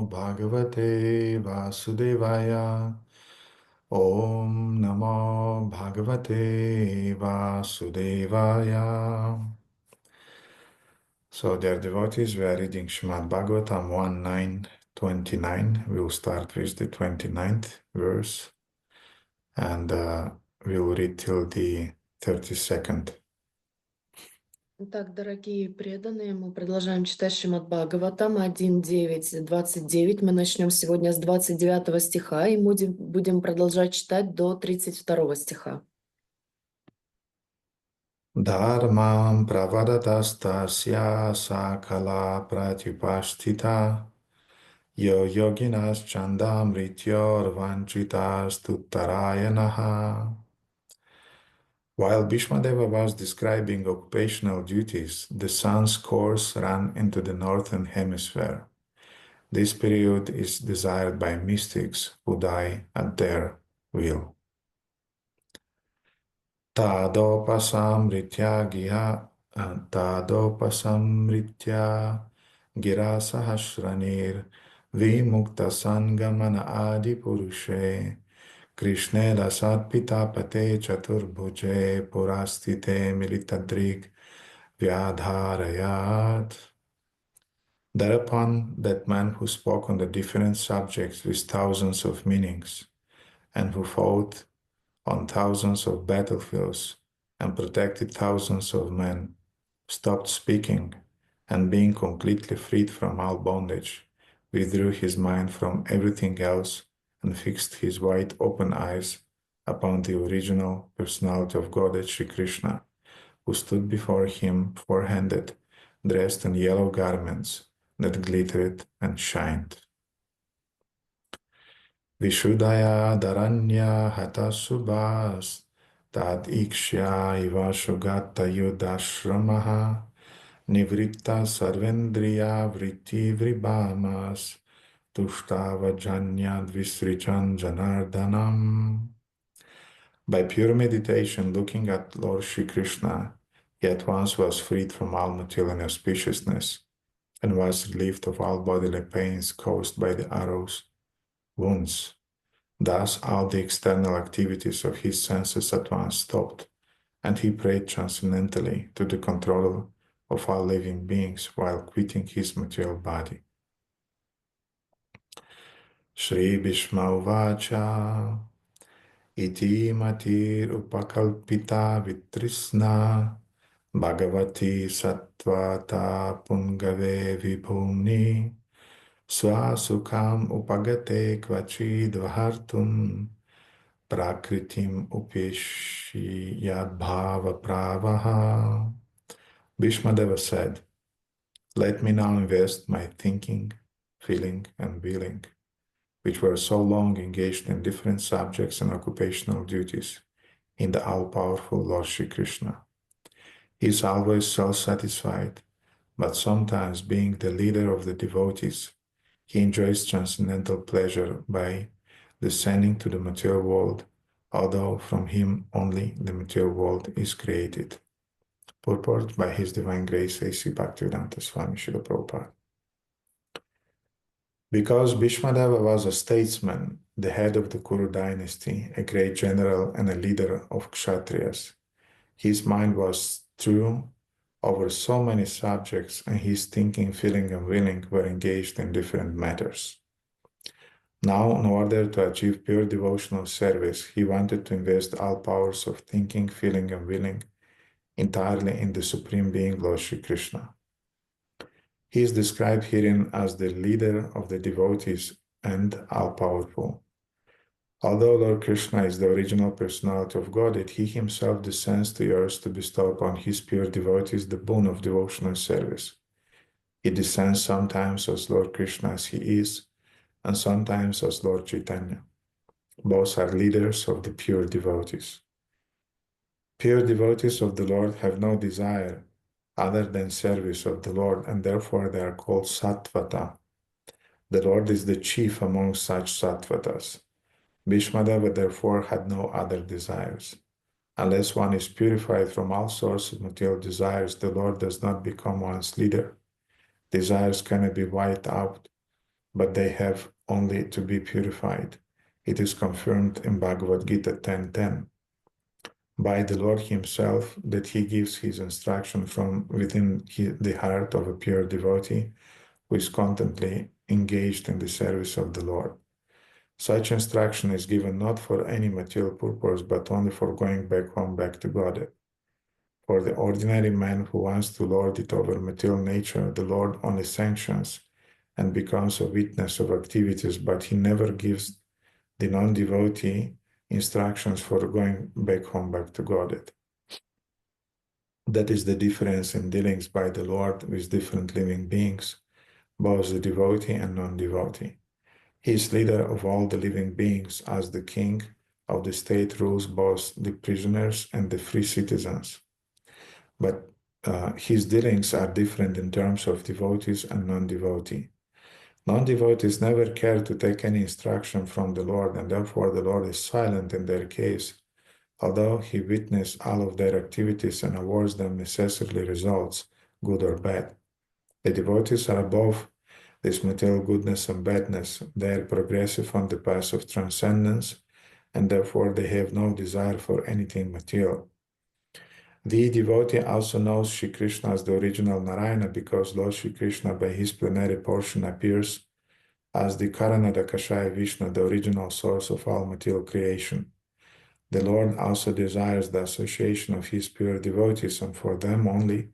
Bhagavate Vasudevaya. Om Namo Bhagavate Vasudevaya. So, dear devotees, we are reading Srimad Bhagavatam 1.9.29. We'll start with the 29th verse and we'll read till the 32nd. Итак, дорогие преданные, мы продолжаем читать Шримад Бхагаватам 1.9.29. Мы начнем сегодня с 29 стиха и будем продолжать читать до 32 стиха. Dharmam pravadatastasya sakala pratipashtita yo yoginas chandam rityor vanchitas tuttarayanaha. While Bhishmadeva was describing occupational duties, the sun's course ran into the northern hemisphere. This period is desired by mystics who die at their will. Tadopasamritya gira sahasranir vimukta sangamana adi purushe Krishne lasat pitapate chaturbhuje purastite militadrik vyadharayat. Thereupon that man who spoke on the different subjects with thousands of meanings and who fought on thousands of battlefields and protected thousands of men, stopped speaking, and being completely freed from all bondage, withdrew his mind from everything else and fixed his wide open eyes upon the original personality of God, Sri Krishna, who stood before him four-handed, dressed in yellow garments that glittered and shined. Vishuddhaya daranya hata subhas tad ikshya iva shugata yudashramaha nivritta sarvendriya vritti vribamas tushtava janya dvisrichan janardanam. By pure meditation, looking at Lord Shri Krishna, he at once was freed from all material inauspiciousness and was relieved of all bodily pains caused by the arrows, wounds. Thus, all the external activities of his senses at once stopped, and he prayed transcendently to the controller of all living beings while quitting his material body. Shri Bhishma Uvacha Iti Matir Upakalpita Vitrisna Bhagavati Sattvata Pungave Vibhumni Swasukam Upagate Kvachi Dvahartum Prakritim Upeshiyad Bhava Pravaha. Bhishmadeva said, "Let me now invest my thinking, feeling, and willing, which were so long engaged in different subjects and occupational duties, in the all-powerful Lord Shri Krishna. He is always self-satisfied, but sometimes being the leader of the devotees, he enjoys transcendental pleasure by descending to the material world, although from him only the material world is created." Purport by His Divine Grace A.C. Bhaktivedanta Swami Srila Prabhupada. Because Bhishmadeva was a statesman, the head of the Kuru dynasty, a great general and a leader of Kshatriyas, his mind was true over so many subjects, and his thinking, feeling, and willing were engaged in different matters. Now, in order to achieve pure devotional service, he wanted to invest all powers of thinking, feeling, and willing entirely in the Supreme Being, Lord Shri Krishna. He is described herein as the leader of the devotees and all-powerful. Although Lord Krishna is the original personality of Godhead, he himself descends to earth to bestow upon his pure devotees the boon of devotional service. He descends sometimes as Lord Krishna as he is, and sometimes as Lord Chaitanya. Both are leaders of the pure devotees. Pure devotees of the Lord have no desire other than service of the Lord, and therefore they are called Sattvata. The Lord is the chief among such Sattvatas. Bhishmadeva therefore had no other desires. Unless one is purified from all sorts of material desires, the Lord does not become one's leader. Desires cannot be wiped out but they have only to be purified. It is confirmed in Bhagavad Gita 10:10 by the Lord himself that he gives his instruction from within the heart of a pure devotee who is constantly engaged in the service of the Lord. Such instruction is given not for any material purpose, but only for going back home, back to God. For the ordinary man who wants to lord it over material nature, the Lord only sanctions and becomes a witness of activities, but he never gives the non-devotee instructions for going back home, back to God. That is the difference in dealings by the Lord with different living beings, both the devotee and non-devotee. He is leader of all the living beings, as the king of the state rules both the prisoners and the free citizens. But his dealings are different in terms of devotees and non-devotee. Non-devotees never care to take any instruction from the Lord, and therefore the Lord is silent in their case, although he witnesses all of their activities and awards them necessarily results, good or bad. The devotees are above this material goodness and badness. They are progressive on the path of transcendence, and therefore they have no desire for anything material. The devotee also knows Shri Krishna as the original Narayana, because Lord Shri Krishna by his plenary portion appears as the Karanada Kashaya Vishnu, the original source of all material creation. The Lord also desires the association of his pure devotees, and for them only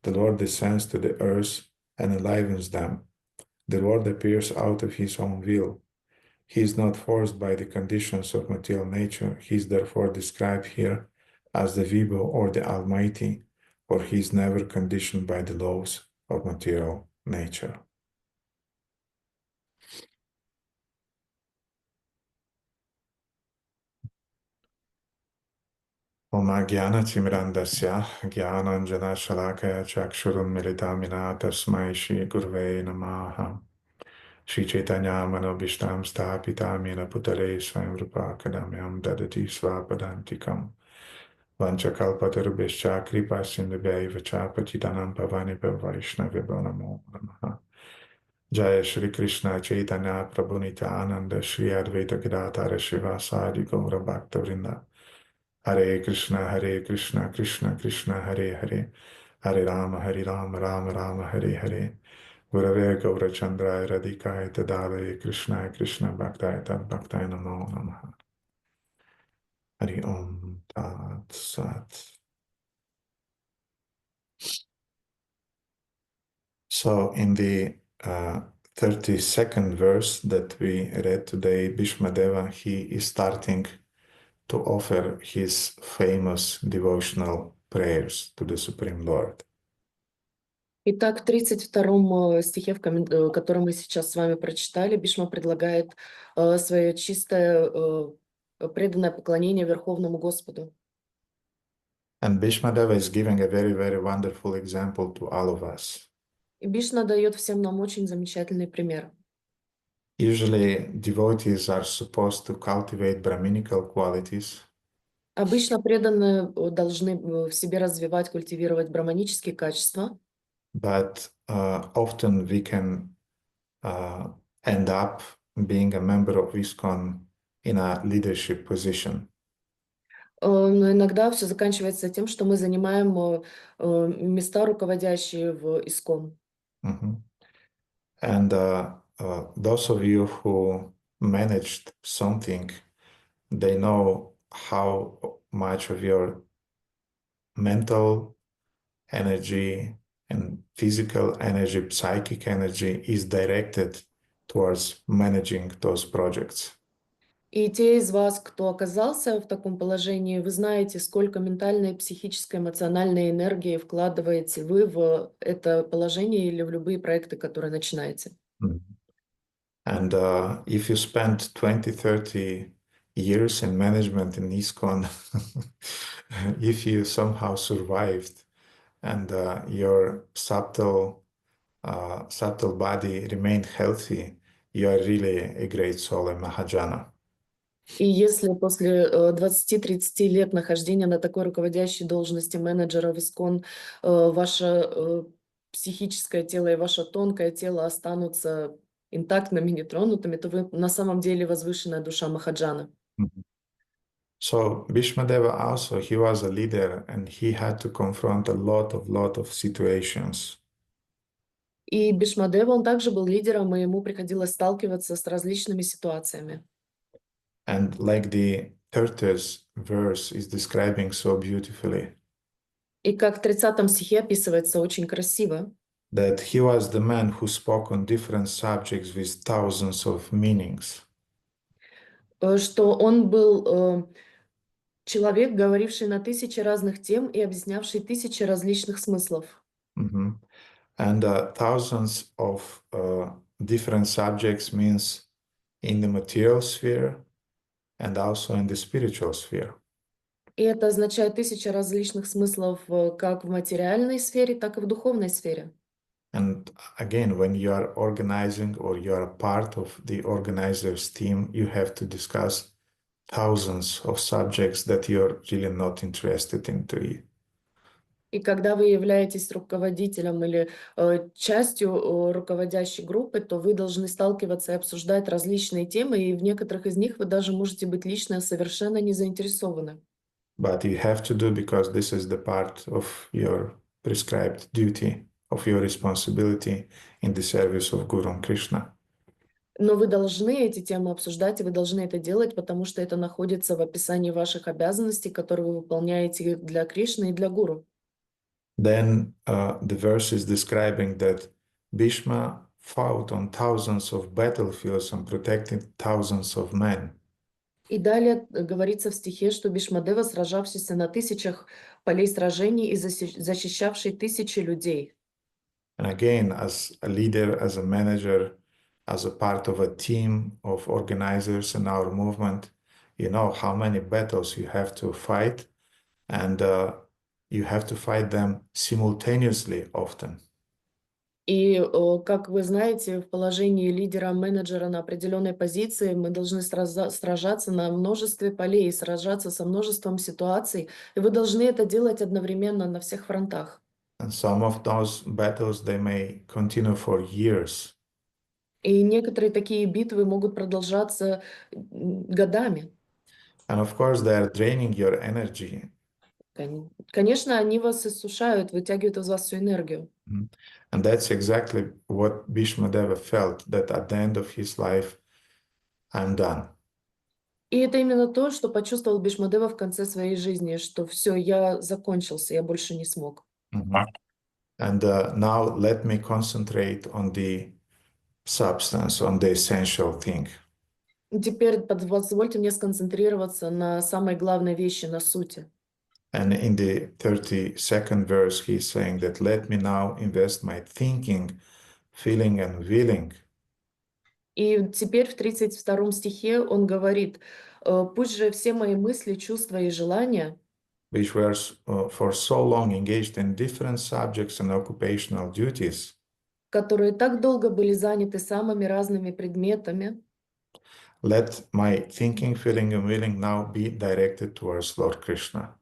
the Lord descends to the earth and enlivens them. The Lord appears out of his own will. He is not forced by the conditions of material nature. He is therefore described here as the Vibhu or the Almighty, for he is never conditioned by the laws of material nature. Om Jnana-timirandasya Jnananjana-shalakaya Chakshurum-militamina Tasmai Shri Gurve Namaha Shri Chaitanya Manobhishtam Sthapitam Yena Putale Swayam Rupa Kadamyam Dadati Svapadantikam Vanchakalpatarubhishcha Kripa Sindhubhyaiva Cha Patitanam Pavanibhyo Vaishnavibhyo Namo Namaha Jaya Shri Krishna Chaitanya Prabhu Nityananda Shri Advaita Gadadhara Srivasadi Gaura Bhakta Vrinda Hare Krishna, Krishna Krishna, Hare Hare, Hare Rama, Rama Rama, Hare Hare. Gurave Gaura Chandra Radhikaya Tadave Krishna Krishna Bhaktaya Tad Bhaktaya Namo Namaha. Hari Om Tat Sat. So in the 32nd verse that we read today, Bhishmadeva, he is starting to offer his famous devotional prayers to the Supreme Lord. Итак, в 32 стихе, который мы сейчас с вами прочитали, Бхишма предлагает свое чистое преданное поклонение Верховному Господу. And Bhishmadeva is giving a very, very wonderful example to all of us. И Бхишма дает всем нам очень замечательный пример. Usually, devotees are supposed to cultivate Brahminical qualities. Обычно преданные должны в себе развивать, культивировать браманические качества. But often we can end up being a member of ISKCON in a leadership position. Но иногда все заканчивается тем, что мы занимаем места руководящие в ИСККОН. Mm-hmm. And those of you who managed something, they know how much of your mental energy and physical energy, psychic energy is directed towards managing those projects. И те из вас, кто оказался в таком положении, вы знаете, сколько ментальной, психической, эмоциональной энергии вкладываете вы в это положение или в любые проекты, которые начинаете. And if you spend 20-30 years in management in ISKCON, if you somehow survived and your subtle body remained healthy, you are really a great soul, a Mahajana. И если после 20-30 лет нахождения на такой руководящей должности менеджера в ИСККОН ваше психическое тело и ваше тонкое тело останутся интактными, нетронутыми, то вы на самом деле возвышенная душа Махаджана. Mhm. So Bhishmadeva also, he was a leader and he had to confront a lot of situations. И Бхишмадева, он также был лидером, и ему приходилось сталкиваться с различными ситуациями. And like the 30th verse is describing so beautifully, И как в 30 стихе описывается очень красиво, that he was the man who spoke on different subjects with thousands of meanings. Что он был человек, говоривший на тысячи разных тем и объяснявший тысячи различных смыслов. Mhm. And thousands of different subjects means in the material sphere and also in the spiritual sphere. И это означает тысячи различных смыслов как в материальной сфере, так и в духовной сфере. And again, when you are organizing or you are a part of the organizer's team, you have to discuss thousands of subjects that you're really not interested into. И когда вы являетесь руководителем или частью руководящей группы, то вы должны сталкиваться и обсуждать различные темы, и в некоторых из них вы даже можете быть лично совершенно не заинтересованы. But you have to do because this is the part of your prescribed duty, of your responsibility in the service of Guru and Krishna. Но вы должны эти темы обсуждать, и вы должны это делать, потому что это находится в описании ваших обязанностей, которые вы выполняете для Кришны и для Гуру. Then the verse is describing that Bhishma fought on thousands of battlefields and protected thousands of men. И далее говорится в стихе, что Бхишмадева, сражавшийся на тысячах полей сражений и защищавший тысячи людей. And again, as a leader, as a manager, as a part of a team of organizers in our movement, you know how many battles you have to fight, and you have to fight them simultaneously often. И, как вы знаете, в положении лидера-менеджера на определенной позиции мы должны сражаться на множестве полей, сражаться со множеством ситуаций, и вы должны это делать одновременно на всех фронтах. And some of those battles, they may continue for years. И некоторые такие битвы могут продолжаться годами. And of course, they are draining your energy. Конечно, они вас иссушают, вытягивают из вас всю энергию. And that's exactly what Bhishmadeva felt, that at the end of his life, I'm done. И это именно то, что почувствовал Бхишмадева в конце своей жизни, что все, я закончился, я больше не смог. And now let me concentrate on the substance, on the essential thing. Теперь позвольте мне сконцентрироваться на самой главной вещи, на сути. And in the 32nd verse, he's saying that let me now invest my thinking, feeling, and willing. И теперь в 32 стихе он говорит, пусть же все мои мысли, чувства и желания, Which were for so long engaged in different subjects and occupational duties, которые так долго были заняты самыми разными предметами, let my thinking, feeling, and willing now be directed towards Lord Krishna.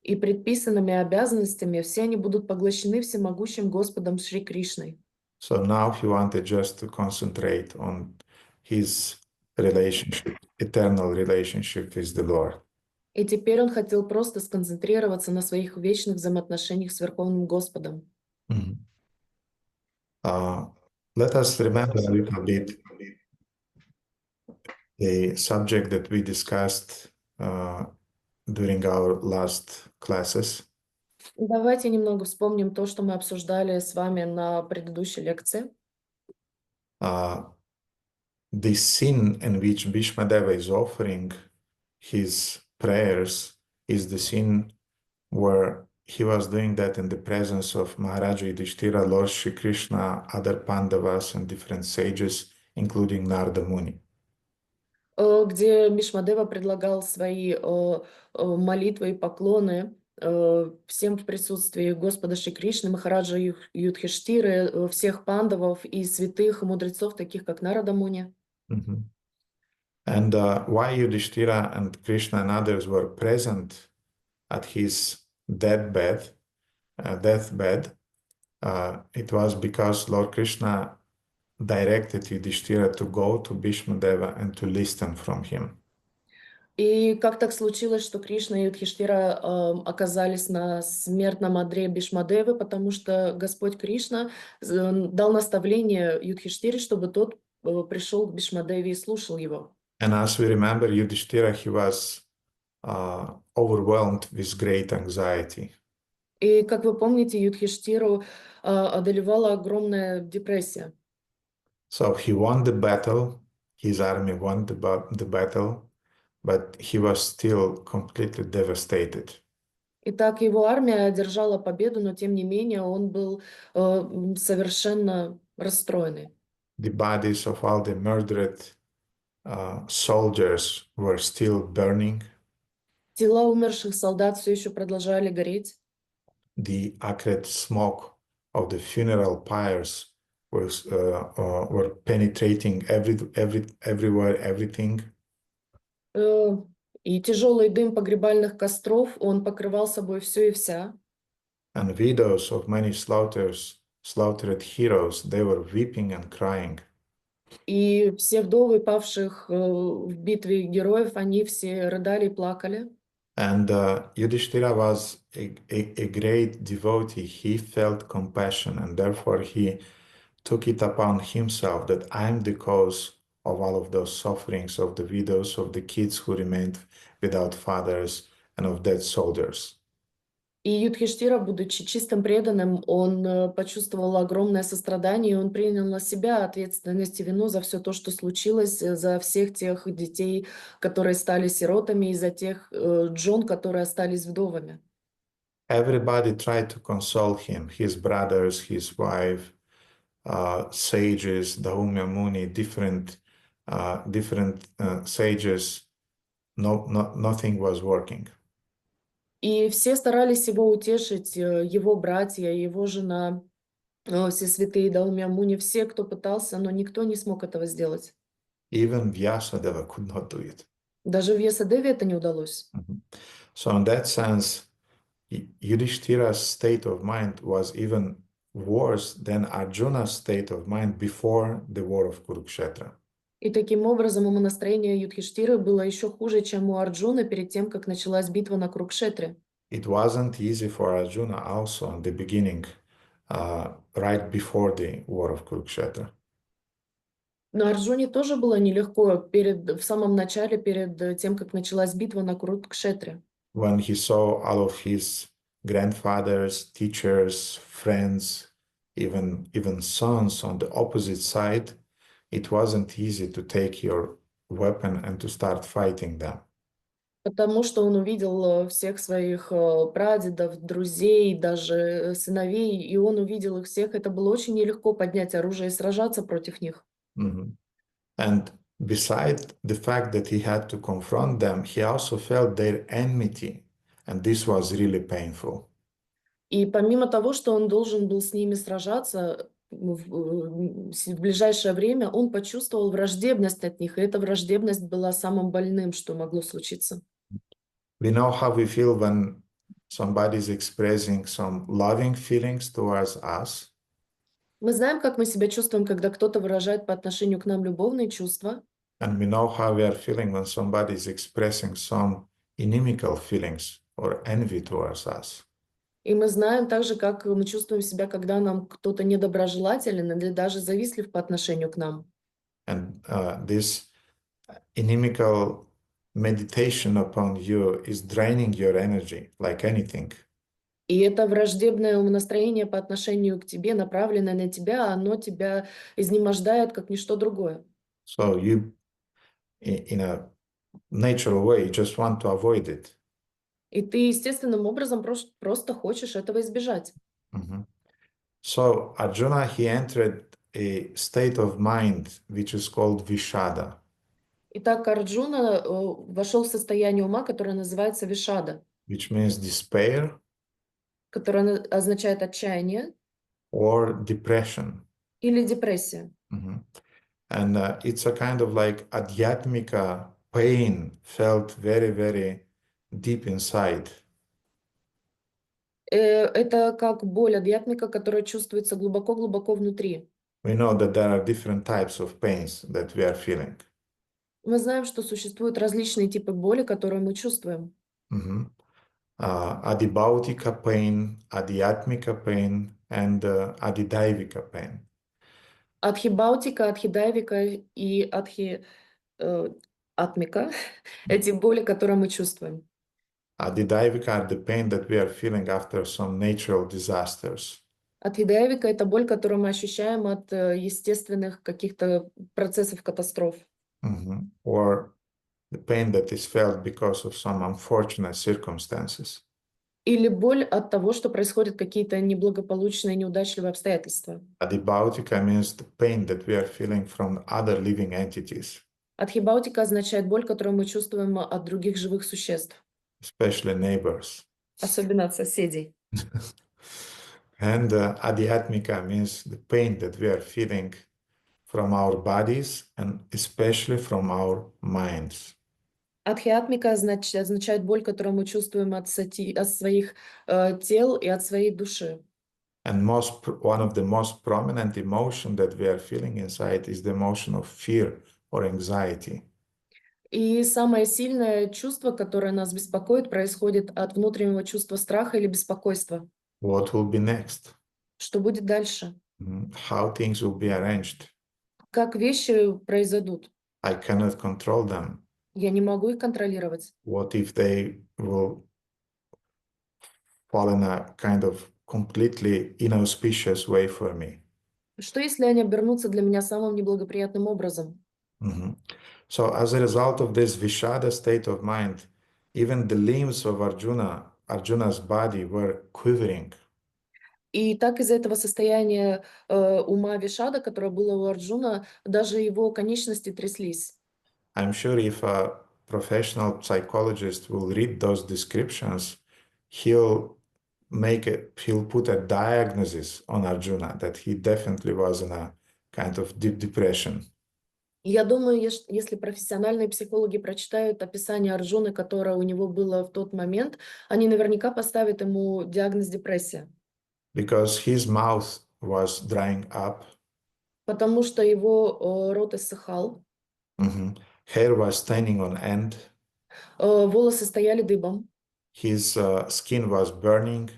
и предписанными обязанностями, все они будут поглощены всемогущим Господом Шри Кришной. So now he wanted just to concentrate on his relationship, eternal relationship with the Lord. И теперь он хотел просто сконцентрироваться на своих вечных взаимоотношениях с Верховным Господом. Let us remember a little bit the subject that we discussed during our last classes. Давайте немного вспомним то, что мы обсуждали с вами на предыдущей лекции. The scene in which Bhishmadeva is offering his prayers is the scene where he was doing that in the presence of Maharaja Yudhishthira, Lord Shri Krishna, other Pandavas, and different sages, including Narada Muni. Где Бхишмадева предлагал свои молитвы и поклоны всем в присутствии Господа Шри Кришны, Махараджа Юдхиштиры, всех пандавов и святых мудрецов, таких как Нарада Муни. And why Yudhishthira and Krishna and others were present at his deathbed, it was because Lord Krishna directed Yudhishthira to go to Bhishmadeva and to listen from him. И как так случилось, что Кришна и Юдхиштира оказались на смертном одре Бхишмадевы, потому что Господь Кришна дал наставление Юдхиштире, чтобы тот пришел к Бхишмадеве и слушал его. And as we remember, Yudhishthira, he was overwhelmed with great anxiety. И, как вы помните, Юдхиштиру одолевала огромная депрессия. So he won the battle, his army won the battle, but he was still completely devastated. Итак, его армия одержала победу, но тем не менее он был совершенно расстроенный. The bodies of all the murdered soldiers were still burning. Тела умерших солдат все еще продолжали гореть. The acrid smoke of the funeral pyres were penetrating everywhere, everything. И тяжелый дым погребальных костров, он покрывал собой все и вся. And widows of many slaughtered heroes, they were weeping and crying. И все вдовы павших в битве героев, они все рыдали и плакали. And Yudhishthira was a great devotee. He felt compassion, and therefore he took it upon himself that I'm the cause of all of those sufferings of the widows, of the kids who remained without fathers, and of dead soldiers. И Юдхиштира, будучи чистым преданным, он почувствовал огромное сострадание, и он принял на себя ответственность и вину за все то, что случилось, за всех тех детей, которые стали сиротами, и за тех жен, которые остались вдовами. Everybody tried to console him, his brothers, his wife, sages, Daumya Muni, different sages. Nothing was working. И все старались его утешить, его братья, его жена, все святые Даумя Муни, все, кто пытался, но никто не смог этого сделать. Even Vyasadeva could not do it. Даже в Ясадеве это не удалось. So in that sense, Yudhishthira's state of mind was even worse than Arjuna's state of mind before the war of Kurukshetra. И таким образом умонастроение Юдхиштиры было еще хуже, чем у Арджуны перед тем, как началась битва на Курукшетре. It wasn't easy for Arjuna also in the beginning, right before the war of Kurukshetra. Но Арджуне тоже было нелегко в самом начале, перед тем, как началась битва на Курукшетре. When he saw all of his grandfathers, teachers, friends, even sons on the opposite side, it wasn't easy to take your weapon and to start fighting them. Потому что он увидел всех своих прадедов, друзей, даже сыновей, и он увидел их всех. Это было очень нелегко поднять оружие и сражаться против них. Mm-hmm. And beside the fact that he had to confront them, he also felt their enmity, and this was really painful. И помимо того, что он должен был с ними сражаться, в ближайшее время он почувствовал враждебность от них, и эта враждебность была самым больным, что могло случиться. We know how we feel when somebody is expressing some loving feelings towards us. Мы знаем, как мы себя чувствуем, когда кто-то выражает по отношению к нам любовные чувства. And we know how we are feeling when somebody is expressing some inimical feelings or envy towards us. И мы знаем также, как мы чувствуем себя, когда нам кто-то недоброжелателен или даже завистлив по отношению к нам. And this inimical meditation upon you is draining your energy like anything. И это враждебное умонастроение по отношению к тебе, направленное на тебя, оно тебя изнемождает, как ничто другое. So you, in a natural way, you just want to avoid it. И ты естественным образом просто хочешь этого избежать. Mm-hmm. So Arjuna, he entered a state of mind which is called Vishada. Итак, Арджуна вошел в состояние ума, которое называется вишада, Which means despair которое означает отчаяние or depression. или депрессия. Mm-hmm. And it's a kind of like adhyatmika pain felt very, very deep inside. Это как боль адьятмика, которая чувствуется глубоко-глубоко внутри. We know that there are different types of pains that we are feeling. Мы знаем, что существуют различные типы боли, которые мы чувствуем. Mhm. Adibhautika pain, adhyatmika pain, and adidaivika pain. Адхибаутика, адхидайвика и атмика– эти боли, которые мы чувствуем. Adidaivika are the pain that we are feeling after some natural disasters. Адхидайвика– это боль, которую мы ощущаем от естественных каких-то процессов катастроф. Mhm. Or the pain that is felt because of some unfortunate circumstances. Или боль от того, что происходят какие-то неблагополучные, неудачливые обстоятельства. Adibhautika means the pain that we are feeling from other living entities, Адхибаутика означает боль, которую мы чувствуем от других живых существ, especially neighbors. особенно от соседей. And adhyatmika means the pain that we are feeling from our bodies and especially from our minds. Адхиатмика означает боль, которую мы чувствуем от своих тел и от своей души. And one of the most prominent emotion that we are feeling inside is the emotion of fear or anxiety. И самое сильное чувство, которое нас беспокоит, происходит от внутреннего чувства страха или беспокойства. What will be next? Что будет дальше? How things will be arranged? Как вещи произойдут? I cannot control them. Я не могу их контролировать. What if they will fall in a kind of completely inauspicious way for me? Что, если они обернутся для меня самым неблагоприятным образом? So as a result of this Vishada state of mind, even the limbs of Arjuna's body were quivering. И так из-за этого состояния ума Вишада, которое было у Арджуна, даже его конечности тряслись. I'm sure if a professional psychologist will read those descriptions, he'll put a diagnosis on Arjuna that he definitely was in a kind of deep depression. Я думаю, если профессиональные психологи прочитают описание Арджуны, которое у него было в тот момент, они наверняка поставят ему диагноз депрессия. Because his mouth was drying up. Потому что его рот иссыхал. Hair was standing on end. Волосы стояли дыбом. His skin was burning.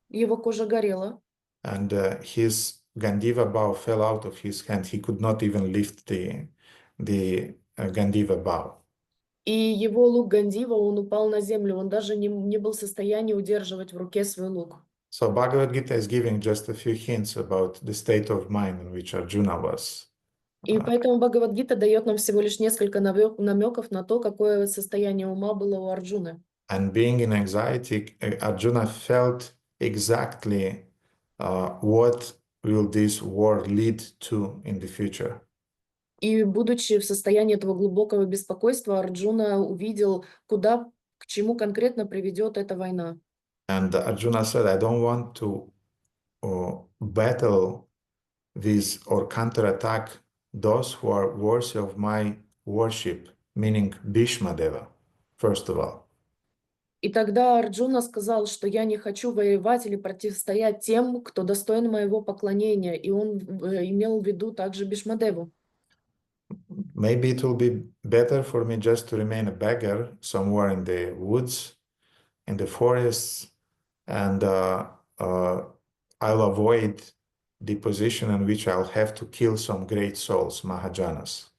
Его кожа горела. And his Gandiva bow fell out of his hand. He could not even lift the Gandiva bow. И его лук Гандива, он упал на землю. Он даже не был в состоянии удерживать в руке свой лук. So Bhagavad Gita is giving just a few hints about the state of mind in which Arjuna was. И поэтому Бхагавад-гита дает нам всего лишь несколько намеков на то, какое состояние ума было у Арджуны. And being in anxiety, Arjuna felt exactly what will this war lead to in the future. И будучи в состоянии этого глубокого беспокойства, Арджуна увидел, к чему конкретно приведет эта война. And Arjuna said, I don't want to battle with or counterattack those who are worthy of my worship, meaning Bhishmadeva, first of all. И тогда Арджуна сказал, что я не хочу воевать или противостоять тем, кто достоин моего поклонения, и он имел в виду также Бхишмадеву. Maybe it will be better for me just to remain a beggar somewhere in the woods, in the forests, and I'll avoid the position in which I'll have to kill some great souls, Mahajanas.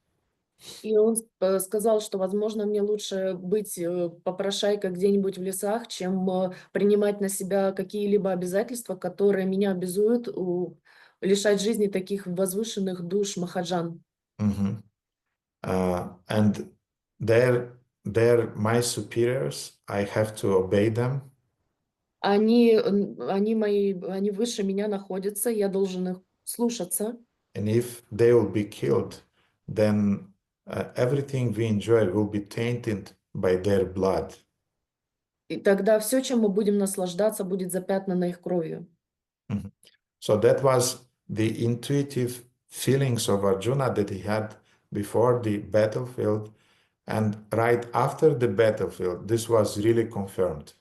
И он сказал, что, возможно, мне лучше быть попрошайкой где-нибудь в лесах, чем принимать на себя какие-либо обязательства, которые меня обязуют лишать жизни таких возвышенных душ Махаджан. And they're my superiors. I have to obey them. Они выше меня находятся, я должен их слушаться. And if they will be killed, then everything we enjoy will be tainted by their blood. И тогда все, чем мы будем наслаждаться, будет запятнано их кровью. So that was the intuitive feelings of Arjuna that he had before the battlefield, and right after the battlefield, this was really confirmed.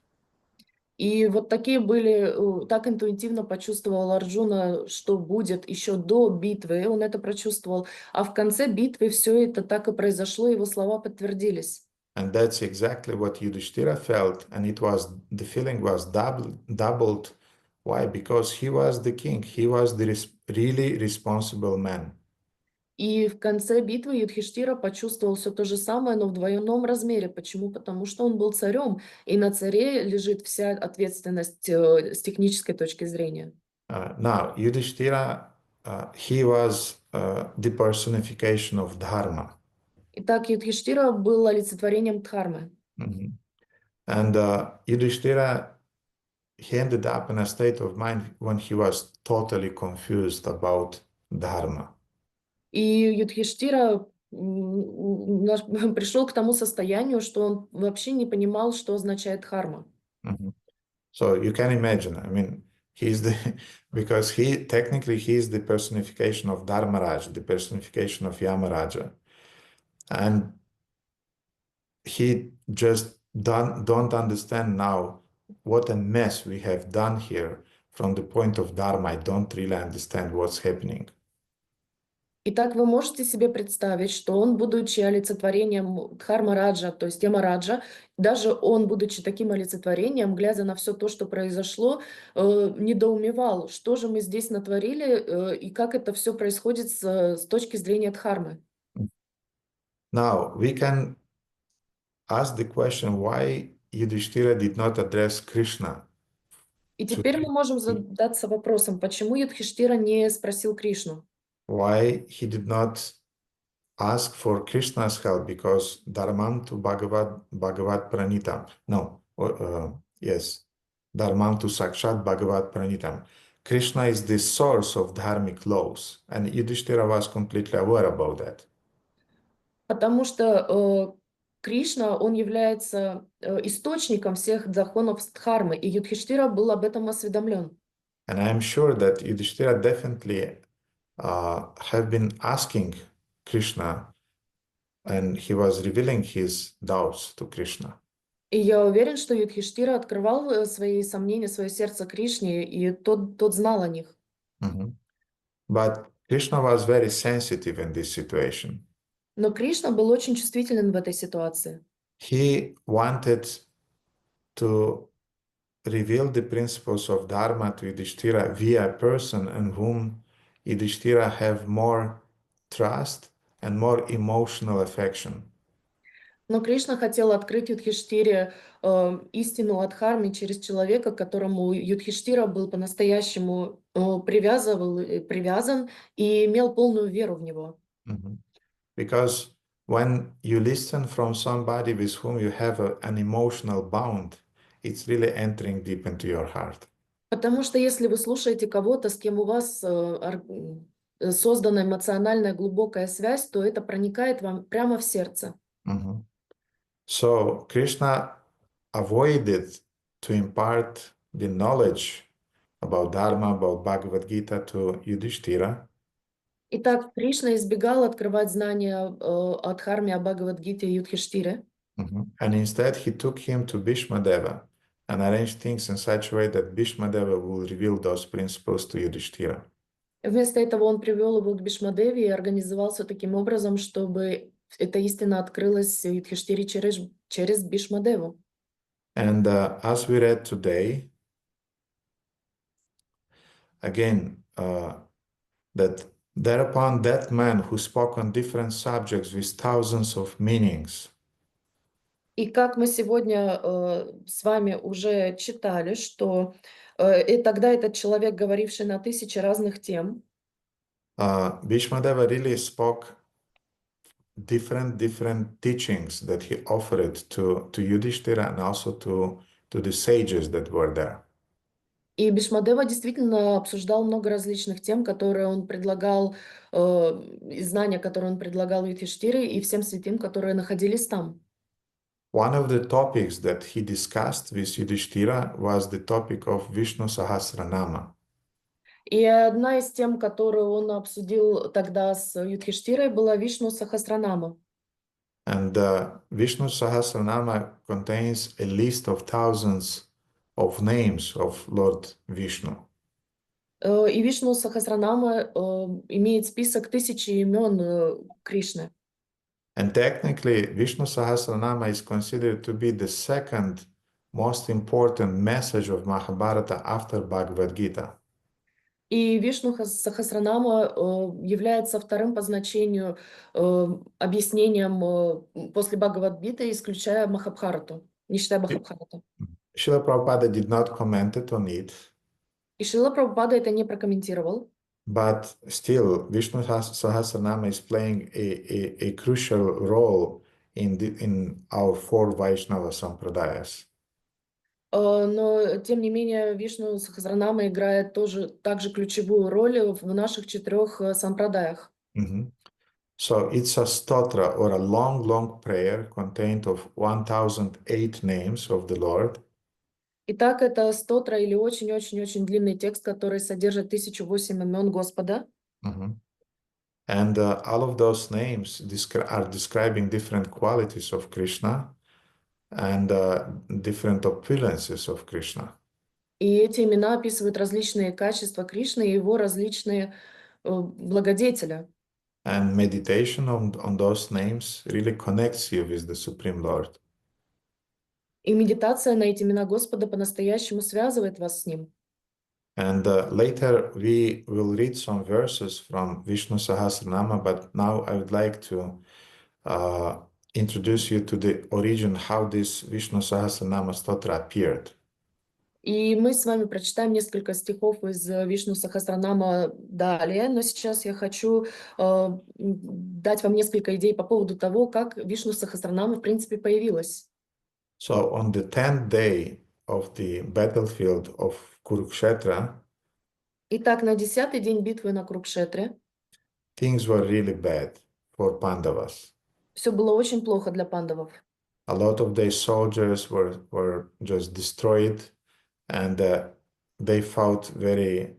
И вот такие были, так интуитивно почувствовал Арджуна, что будет еще до битвы, он это прочувствовал, а в конце битвы все это так и произошло, его слова подтвердились. And that's exactly what Yudhishthira felt, and the feeling was doubled. Why? Because he was the king. He was the really responsible man. И в конце битвы Юдхиштира почувствовал все то же самое, но в двойном размере. Почему? Потому что он был царем, и на царе лежит вся ответственность с технической точки зрения. Now, Yudhishthira, he was the personification of dharma. Итак, Юдхиштира был олицетворением дхармы. Mhm. And Yudhishthira, he ended up in a state of mind when he was totally confused about dharma. И Юдхиштира пришел к тому состоянию, что он вообще не понимал, что означает дхарма. Mhm. So you can imagine, I mean, he's the, because technically he is the personification of Dharmaraj, the personification of Yamaraja. And he just don't understand now what a mess we have done here from the point of Dharma. I don't really understand what's happening. Итак, вы можете себе представить, что он, будучи олицетворением Дхармараджа, то есть Ямараджа, даже он, будучи таким олицетворением, глядя на все то, что произошло, недоумевал, что же мы здесь натворили и как это все происходит с точки зрения Дхармы. Now we can ask the question why Yudhishthira did not address Krishna. И теперь мы можем задаться вопросом, почему Юдхиштира не спросил Кришну? Why he did not ask for Krishna's help, because Dharmam to Bhagavad Pranitam. No, yes, Dharmam to Sakshat Bhagavad Pranitam. Krishna is the source of dharmic laws, and Yudhishthira was completely aware about that. Потому что Кришна, он является источником всех законов Дхармы, и Юдхиштира был об этом осведомлен. And I am sure that Yudhishthira definitely have been asking Krishna, and he was revealing his doubts to Krishna. И я уверен, что Юдхиштира открывал свои сомнения, свое сердце Кришне, и тот знал о них. Mhm. But Krishna was very sensitive in this situation. Но Кришна был очень чувствителен в этой ситуации. He wanted to reveal the principles of Dharma to Yudhishthira via a person in whom Yudhishthira have more trust and more emotional affection. Но Кришна хотел открыть Юдхиштире истину о Дхарме через человека, к которому Юдхиштира был по-настоящему привязан и имел полную веру в него. Mhm. Because when you listen from somebody with whom you have an emotional bond, it's really entering deep into your heart. Потому что если вы слушаете кого-то, с кем у вас создана эмоциональная глубокая связь, то это проникает вам прямо в сердце. Mhm. So Krishna avoided to impart the knowledge about Dharma, about Bhagavad Gita to Yudhishthira. Итак, Кришна избегал открывать знания о Дхарме, о Бхагавад-гите Юдхиштире. And instead he took him to Bhishmadeva and arranged things in such a way that Bhishmadeva will reveal those principles to Yudhishthira. Вместо этого он привел его к Бхишмадеве и организовал все таким образом, чтобы эта истина открылась Юдхиштире через Бхишмадеву. And as we read today, again, that thereupon that man who spoke on different subjects with thousands of meanings, И как мы сегодня с вами уже читали, что и тогда этот человек, говоривший на 1000 разных тем, Bhishmadeva really spoke different teachings that he offered to Yudhishthira and also to the sages that were there. и Бхишмадева действительно обсуждал много различных тем, которые он предлагал, и знания, которые он предлагал Юдхиштире и всем святым, которые находились там. One of the topics that he discussed with Yudhishthira was the topic of Vishnu Sahasranama. И одна из тем, которую он обсудил тогда с Юдхиштирой, была Вишну Сахасранама. And Vishnu Sahasranama contains a list of thousands of names of Lord Vishnu. И Вишну Сахасранама имеет список тысячи имен Кришны. And technically, Vishnu Sahasranama is considered to be the second most important message of Mahabharata after Bhagavad Gita. И Вишну Сахасранама является вторым по значению объяснением после Бхагавад-гиты, исключая Махабхарату, не считая Махабхарату. Srila Prabhupada did not comment on it, И Шрила Прабхупада это не прокомментировал. but still, Vishnu Sahasranama is playing a crucial role in our four Vaishnava Sampradayas. Но, тем не менее, Вишну Сахасранама играет тоже также ключевую роль в наших 4 сампрадаях. Mhm. So it's a stotra or a long prayer contained of 1008 names of the Lord. Итак, это стотра или очень-очень-очень длинный текст, который содержит 1008 имен Господа. Mhm. And all of those names are describing different qualities of Krishna and different opulences of Krishna. И эти имена описывают различные качества Кришны и его различные благодетеля. And meditation on those names really connects you with the Supreme Lord. И медитация на эти имена Господа по-настоящему связывает вас с Ним. And later we will read some verses from Vishnu Sahasranama, but now I would like to introduce you to the origin, how this Vishnu Sahasranama stotra appeared. И мы с вами прочитаем несколько стихов из Вишну Сахасранама далее, но сейчас я хочу дать вам несколько идей по поводу того, как Вишну Сахасранама в принципе появилась. So on the 10th day of the battlefield of Kurukshetra, Итак, на 10-й день битвы на Курукшетре things were really bad for Pandavas. все было очень плохо для пандавов. A lot of their soldiers were just destroyed, and they fought very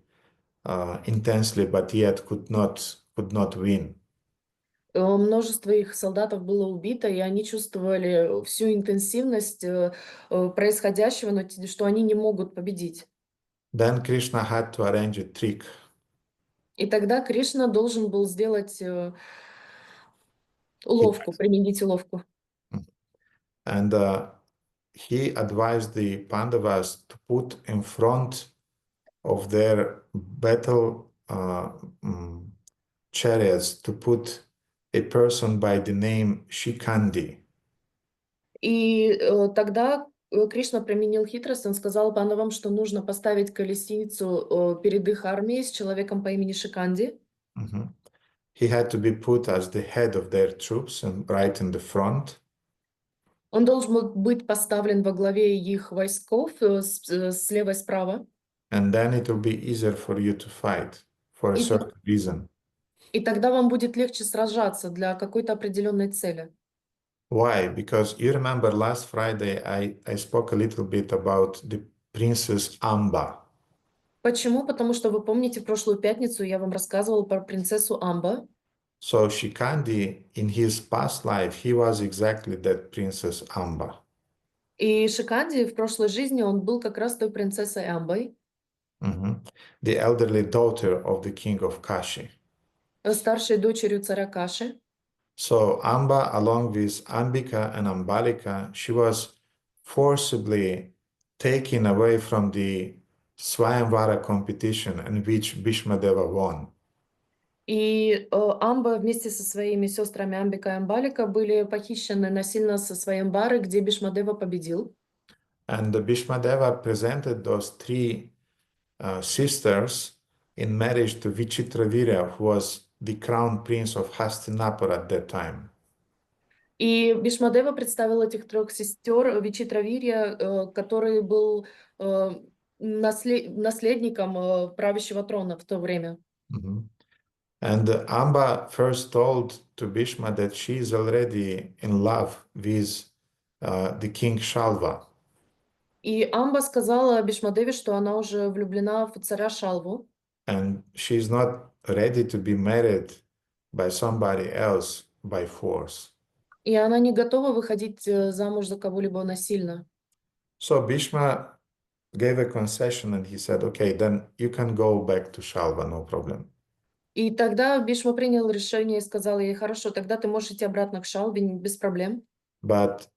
intensely, but yet could not win. Множество их солдатов было убито, и они чувствовали всю интенсивность происходящего, но что они не могут победить. Then Krishna had to arrange a trick. И тогда Кришна должен был сделать уловку, применить уловку. And he advised the Pandavas to put in front of their battle chariots, to put a person by the name Shikandi. И тогда Кришна применил хитрость, он сказал пандавам, что нужно поставить колесницу перед их армией с человеком по имени Шиканди. Mhm. He had to be put as the head of their troops and right in the front. Он должен был быть поставлен во главе их войсков слева и справа. And then it will be easier for you to fight for a И, certain reason. и тогда вам будет легче сражаться для какой-то определенной цели. Why? Because you remember last Friday I spoke a little bit about the princess Amba. Почему? Потому что вы помните, в прошлую пятницу я вам рассказывала про принцессу Амба. So Shikandi, in his past life, he was exactly that princess Amba. И Шиканди в прошлой жизни он был как раз той принцессой Амбой, Mhm. The elderly daughter of the king of Kashi. старшей дочерью царя Каши. So Amba, along with Ambika and Ambalika, she was forcibly taken away from the Swayamvara competition in which Bhishmadeva won. И Амба вместе со своими сестрами Амбика и Амбалика были похищены насильно со Сваямвары, где Бхишмадева победил. And the Bhishmadeva presented those three sisters in marriage to Vichitravirya, who was the crown prince of Hastinapur at that time. И Бхишмадева представил этих 3 сестер Вичитравирья, который был наследником правящего трона в то время. Mhm. And Amba first told to Bhishma that she is already in love with the king Shalva. И Амба сказала Бхишмадеве, что она уже влюблена в царя Шалву. And she is not ready to be married by somebody else by force. И она не готова выходить замуж за кого-либо насильно. So Bhishma gave a concession and he said, okay, then you can go back to Shalva, no problem. И тогда Бишма принял решение и сказал ей: хорошо, тогда ты можешь идти обратно к Шалве без проблем. But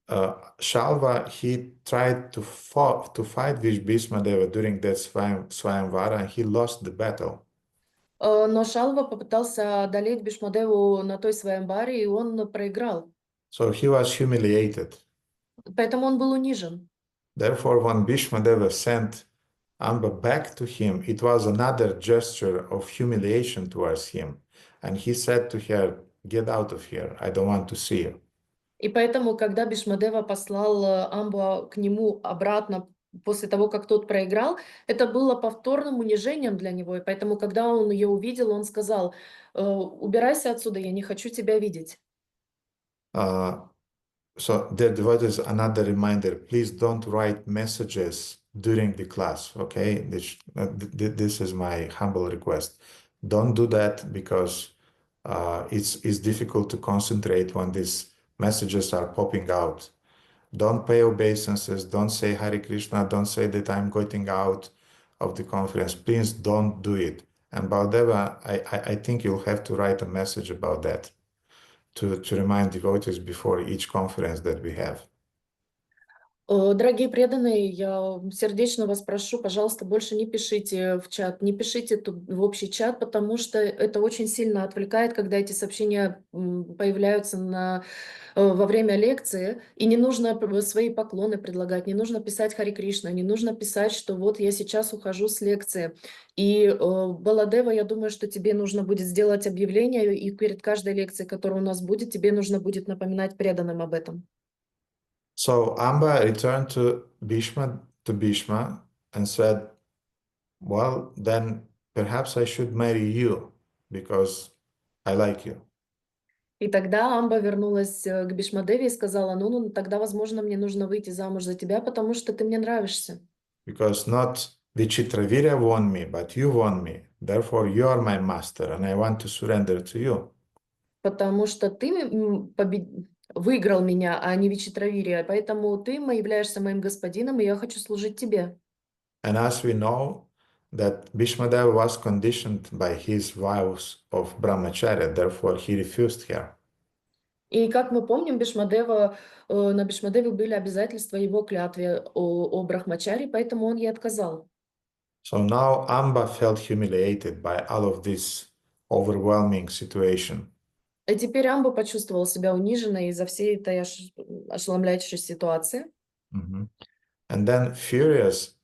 Shalva, he tried to fight with Bhishmadeva during that Swayamvara, and he lost the battle. Но Шалва попытался одолеть Бишмадеву на той Сваямбаре, и он проиграл. So he was humiliated. Поэтому он был унижен. Therefore, when Bhishmadeva sent Amba back to him, it was another gesture of humiliation towards him. And he said to her, get out of here, I don't want to see you. И поэтому, когда Бишмадева послал Амбу к нему обратно после того, как тот проиграл, это было повторным унижением для него. И поэтому, когда он ее увидел, он сказал: убирайся отсюда, я не хочу тебя видеть. So there was another reminder, please don't write messages during the class, okay? This is my humble request. Don't do that because it's difficult to concentrate when these messages are popping out. Don't pay obeisances, don't say Hare Krishna, don't say that I'm going out of the conference. Please don't do it. And Baldeva, I think you'll have to write a message about that to remind devotees before each conference that we have. Дорогие преданные, я сердечно вас прошу, пожалуйста, больше не пишите в чат, не пишите тут в общий чат, потому что это очень сильно отвлекает, когда эти сообщения появляются во время лекции, и не нужно свои поклоны предлагать, не нужно писать Хари Кришна, не нужно писать, что вот я сейчас ухожу с лекции. И, Баладева, я думаю, что тебе нужно будет сделать объявление, и перед каждой лекцией, которая у нас будет, тебе нужно будет напоминать преданным об этом. So Amba returned to Bhishma and said, well, then perhaps I should marry you because I like you. И тогда Амба вернулась к Бишмадеве и сказала: ну, тогда, возможно, мне нужно выйти замуж за тебя, потому что ты мне нравишься. Because not Vichitravirya won me, but you won me. Therefore, you are my master, and I want to surrender to you. Потому что ты выиграл меня, а не Вичитравирия, поэтому ты являешься моим господином, и я хочу служить тебе. And as we know that Bhishmadeva was conditioned by his vows of brahmacharya, therefore he refused her. И как мы помним, на Бишмадеве были обязательства его клятве о брахмачаре, поэтому он ей отказал. So now Amba felt humiliated by all of this overwhelming situation. И теперь Амба почувствовал себя униженной из-за всей этой ошеломляющей ситуации. And then, furious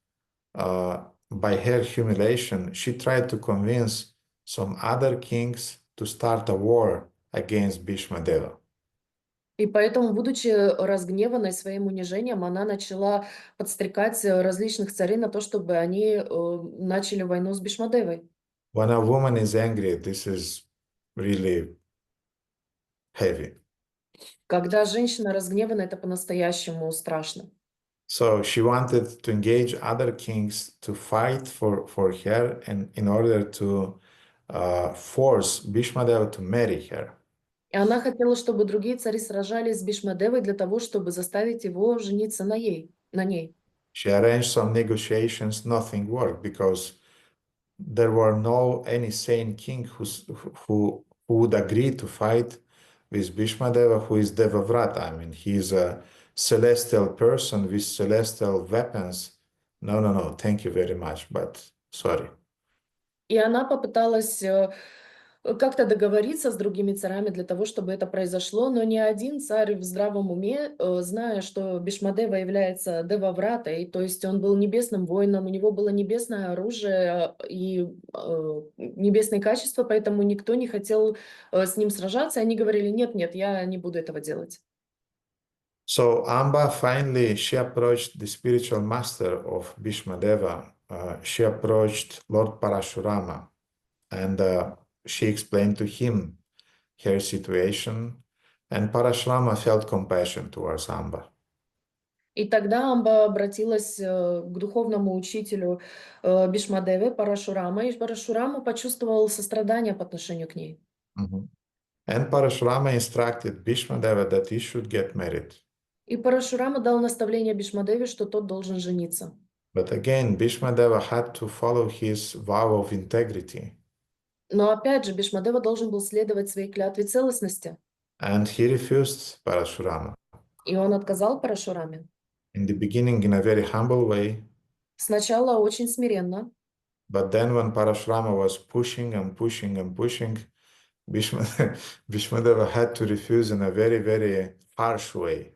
by her humiliation, she tried to convince some other kings to start a war against Bhishmadeva. И поэтому, будучи разгневанной своим унижением, она начала подстрекать различных царей на то, чтобы они начали войну с Бишмадевой. When a woman is angry, this is really heavy. Когда женщина разгневана, это по-настоящему страшно. So she wanted to engage other kings to fight for her and in order to force Bhishmadeva to marry her. И она хотела, чтобы другие цари сражались с Бишмадевой для того, чтобы заставить его жениться на ней. She arranged some negotiations, nothing worked because there were any sane king who would agree to fight with Bhishmadeva, who is Devavrata. I mean, he is a celestial person with celestial weapons. No, thank you very much, but sorry. И она попыталась как-то договориться с другими царями для того, чтобы это произошло, но ни один царь в здравом уме, зная, что Бишмадева является Девавратой, то есть он был небесным воином, у него было небесное оружие и небесные качества, поэтому никто не хотел с ним сражаться, они говорили: нет, я не буду этого делать. So Amba finally, she approached the spiritual master of Bhishmadeva. She approached Lord Parashurama and she explained to him her situation, and Parashurama felt compassion towards Amba. И тогда Амба обратилась к духовному учителю Бишмадевы, Парашурама, и Парашурама почувствовал сострадание по отношению к ней. And Parashurama instructed Bhishmadeva that he should get married. И Парашурама дал наставление Бишмадеве, что тот должен жениться. But again, Bhishmadeva had to follow his vow of integrity. Но опять же, Бхишмадева должен был следовать своей клятве целостности. And he refused Parashurama. И он отказал Парашураме. In the beginning, in a very humble way. Сначала очень смиренно. But then when Parashurama was pushing and pushing and pushing, Bhishmadeva had to refuse in a very, very harsh way.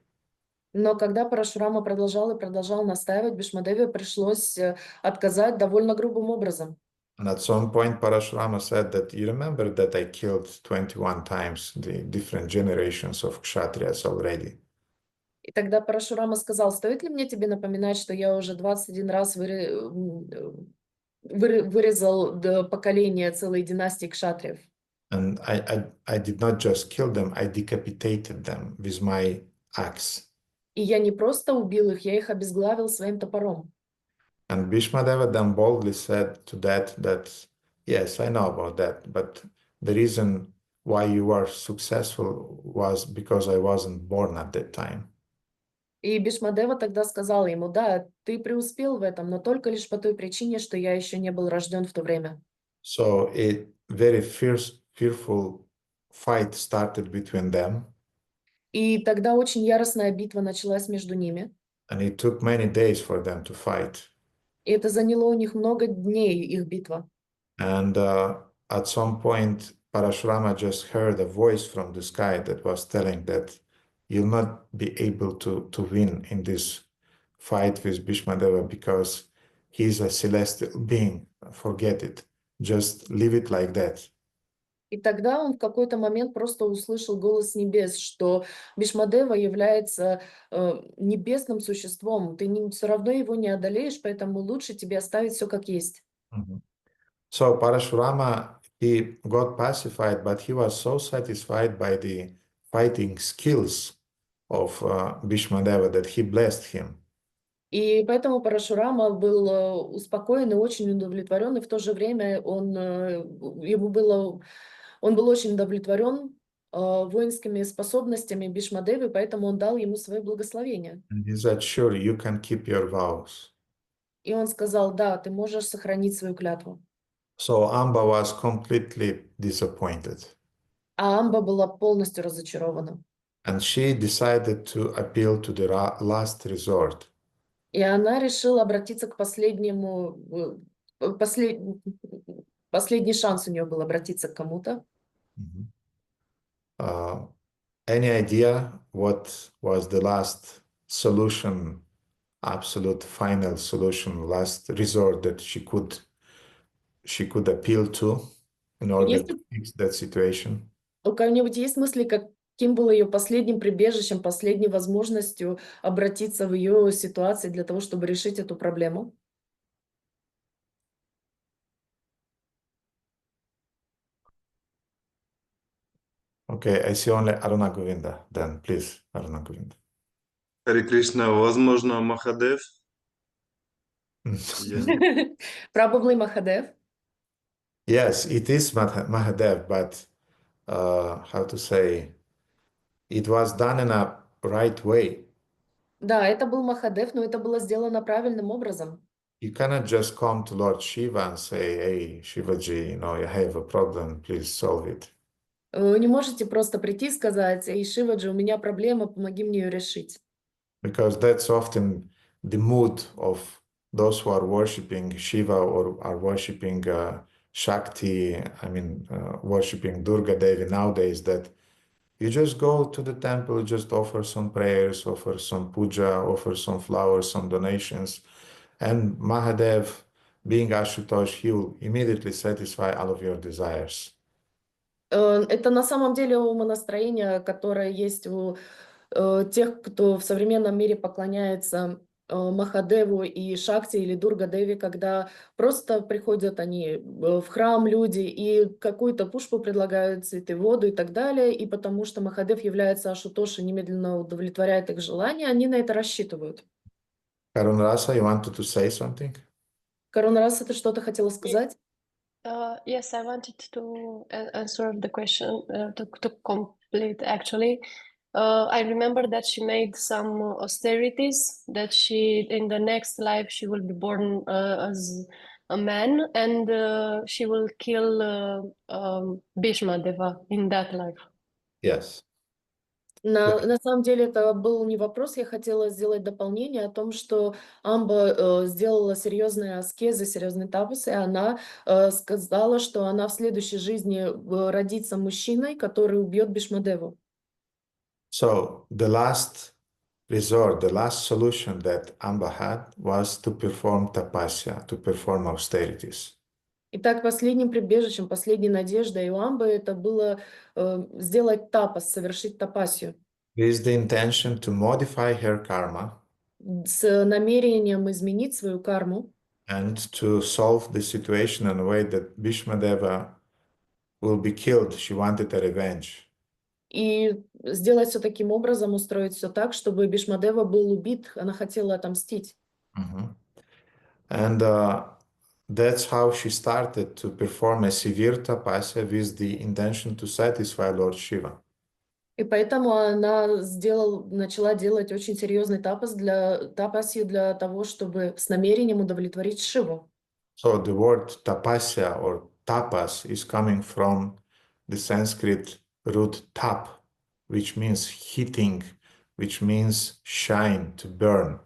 Но когда Парашурама продолжал и продолжал настаивать, Бхишмадеве пришлось отказать довольно грубым образом. And at some point, Parashurama said that, you remember that I killed 21 times the different generations of Kshatriyas already. И тогда Парашурама сказал: стоит ли мне тебе напоминать, что я уже 21 раз вырезал поколение целой династии кшатриев? And I did not just kill them, I decapitated them with my axe. И я не просто убил их, я их обезглавил своим топором. And Bhishmadeva then boldly said to that, yes, I know about that, but the reason why you were successful was because I wasn't born at that time. И Бхишмадева тогда сказал ему: да, ты преуспел в этом, но только лишь по той причине, что я еще не был рожден в то время. So a very fearful fight started between them. И тогда очень яростная битва началась между ними. And it took many days for them to fight. И это заняло у них много дней, их битва. And at some point, Parashurama just heard a voice from the sky that was telling that you'll not be able to win in this fight with Bhishmadeva because he's a celestial being. Forget it. Just leave it like that. И тогда он в какой-то момент просто услышал голос небес, что Бхишмадева является небесным существом. Ты все равно его не одолеешь, поэтому лучше тебе оставить все как есть. So Parashurama, he got pacified, but he was so satisfied by the fighting skills of Bhishmadeva that he blessed him. И поэтому Парашурама был успокоен и очень удовлетворен, и в то же время он был очень удовлетворен воинскими способностями Бхишмадевы, поэтому он дал ему свое благословение. And he said, sure, you can keep your vows. И он сказал: да, ты можешь сохранить свою клятву. So Amba was completely disappointed. А Амба была полностью разочарована. And she decided to appeal to the last resort. И она решила обратиться к последний шанс у нее был обратиться к кому-то. Any idea what was the last solution, absolute final solution, last resort that she could appeal to in order to fix that situation? У кого-нибудь есть мысли, каким было ее последним прибежищем, последней возможностью обратиться в ее ситуации для того, чтобы решить эту проблему? Okay, I see only Aruna Govinda. Then please, Aruna Govinda. Харе Кришна, возможно, Махадев? Probably Махадев. Yes, it is Mahadev, but how to say, it was done in a right way. Да, это был Махадев, но это было сделано правильным образом. You cannot just come to Lord Shiva and say, hey, Shivaji, I have a problem, please solve it. Вы не можете просто прийти и сказать: эй, Шиваджи, у меня проблема, помоги мне ее решить. Because that's often the mood of those who are worshipping Shiva or are worshipping Shakti, worshipping Durga Devi nowadays, that you just go to the temple, just offer some prayers, offer some puja, offer some flowers, some donations, and Mahadev, being Ashutosh, he will immediately satisfy all of your desires. Это на самом деле умонастроение, которое есть у тех, кто в современном мире поклоняется Махадеву и Шакти или Дурга Деви, когда просто приходят они в храм, люди, и какую-то пушпу предлагают, цветы, воду и так далее, и потому что Махадев является Ашутоши, немедленно удовлетворяет их желания, они на это рассчитывают. Karunrasa, you wanted to say something? Карунараса, ты что-то хотела сказать? Yes, I wanted to answer the question to complete actually. I remember that she made some austerities, that she, in the next life, she will be born as a man, and she will kill Bhishmadeva in that life. Yes. На самом деле это был не вопрос, я хотела сделать дополнение о том, что Амба сделала серьезные аскезы, серьезные тапасы, и она сказала, что она в следующей жизни родится мужчиной, который убьет Бхишмадеву. So the last resort, the last solution that Amba had was to perform tapasya, to perform austerities. Итак, последним прибежищем, последней надеждой у Амбы это было сделать тапас, совершить тапасию. With the intention to modify her karma С намерением изменить свою карму and to solve the situation in a way that Bhishmadeva will be killed. She wanted a revenge. и сделать все таким образом, устроить все так, чтобы Бхишмадева был убит, она хотела отомстить. Mhm. And that's how she started to perform a severe tapasya with the intention to satisfy Lord Shiva. И поэтому она начала делать очень серьезный тапасью для того, чтобы с намерением удовлетворить Шиву. So the word tapasya or tapas is coming from the Sanskrit root tap, which means heating, which means shine, to burn.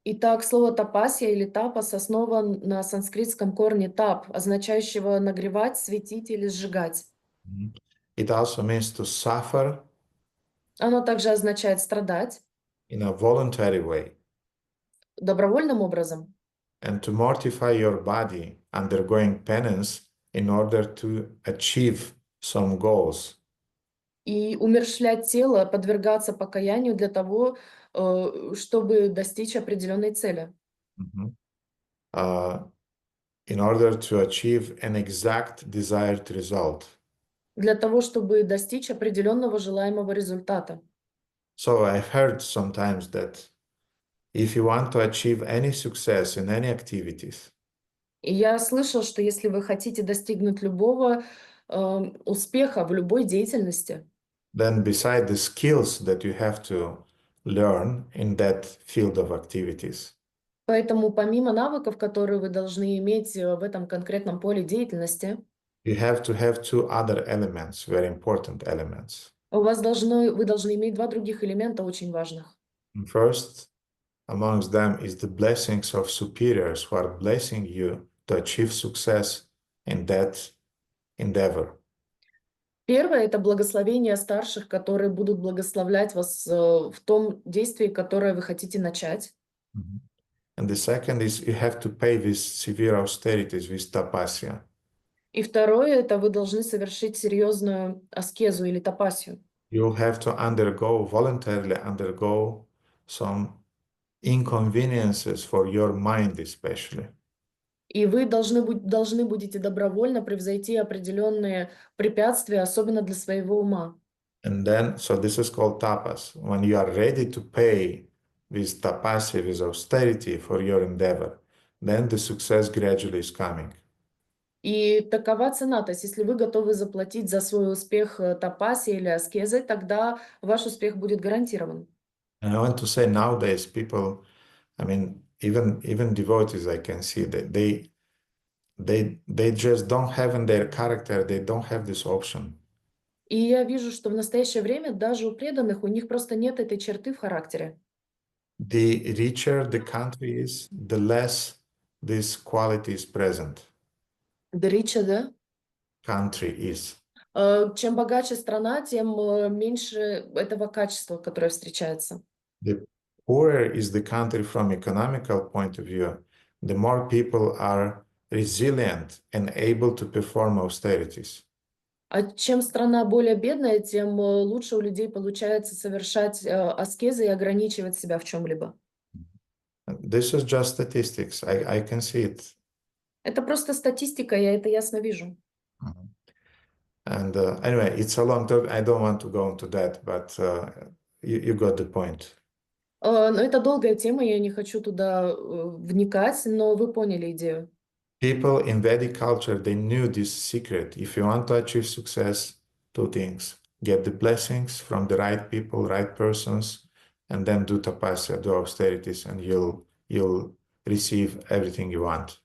Итак, слово тапасия или тапас основан на санскритском корне тап, означающего нагревать, светить или сжигать. Mhm. It also means to suffer Оно также означает страдать in a voluntary way добровольным образом and to mortify your body, undergoing penance in order to achieve some goals. и умерщвлять тело, подвергаться покаянию для того, чтобы достичь определенной цели. Mhm. In order to achieve an exact desired result. Для того, чтобы достичь определенного желаемого результата. So I've heard sometimes that if you want to achieve any success in any activities, И я слышал, что если вы хотите достигнуть любого успеха в любой деятельности, then beside the skills that you have to learn in that field of activities, поэтому помимо навыков, которые вы должны иметь в этом конкретном поле деятельности, you have to have two other elements, very important elements. вы должны иметь два других элемента очень важных. And first, amongst them is the blessings of superiors who are blessing you to achieve success in that endeavor. Первое — это благословение старших, которые будут благословлять вас в том действии, которое вы хотите начать. Mhm. And the second is you have to pay with severe austerities, with tapasya. И второе — это вы должны совершить серьезную аскезу или тапасию. You'll have to voluntarily undergo some inconveniences for your mind especially. И вы должны будете добровольно превзойти определенные препятствия, особенно для своего ума. And then, so this is called tapas. When you are ready to pay with tapasya, with austerity for your endeavor, then the success gradually is coming. И такова цена. То есть если вы готовы заплатить за свой успех тапасией или аскезой, тогда ваш успех будет гарантирован. And I want to say nowadays people, I mean, even devotees I can see that they just don't have in their character, they don't have this option. И я вижу, что в настоящее время даже у преданных у них просто нет этой черты в характере. The richer the country is, the less this quality is present. Дрича, да? Country is. Чем богаче страна, тем меньше этого качества, которое встречается. The poorer is the country from economical point of view, the more people are resilient and able to perform austerities. А чем страна более бедная, тем лучше у людей получается совершать аскезы и ограничивать себя в чем-либо. This is just statistics. I can see it. Это просто статистика, я это ясно вижу. And anyway, it's a long talk. I don't want to go into that, but you got the point. Но это долгая тема, я не хочу туда вникать, но вы поняли идею. People in Vedic culture, they knew this secret. If you want to achieve success, two things. get the blessings from the right people, right persons, and then do tapasya, do austerities, and you'll receive everything you want.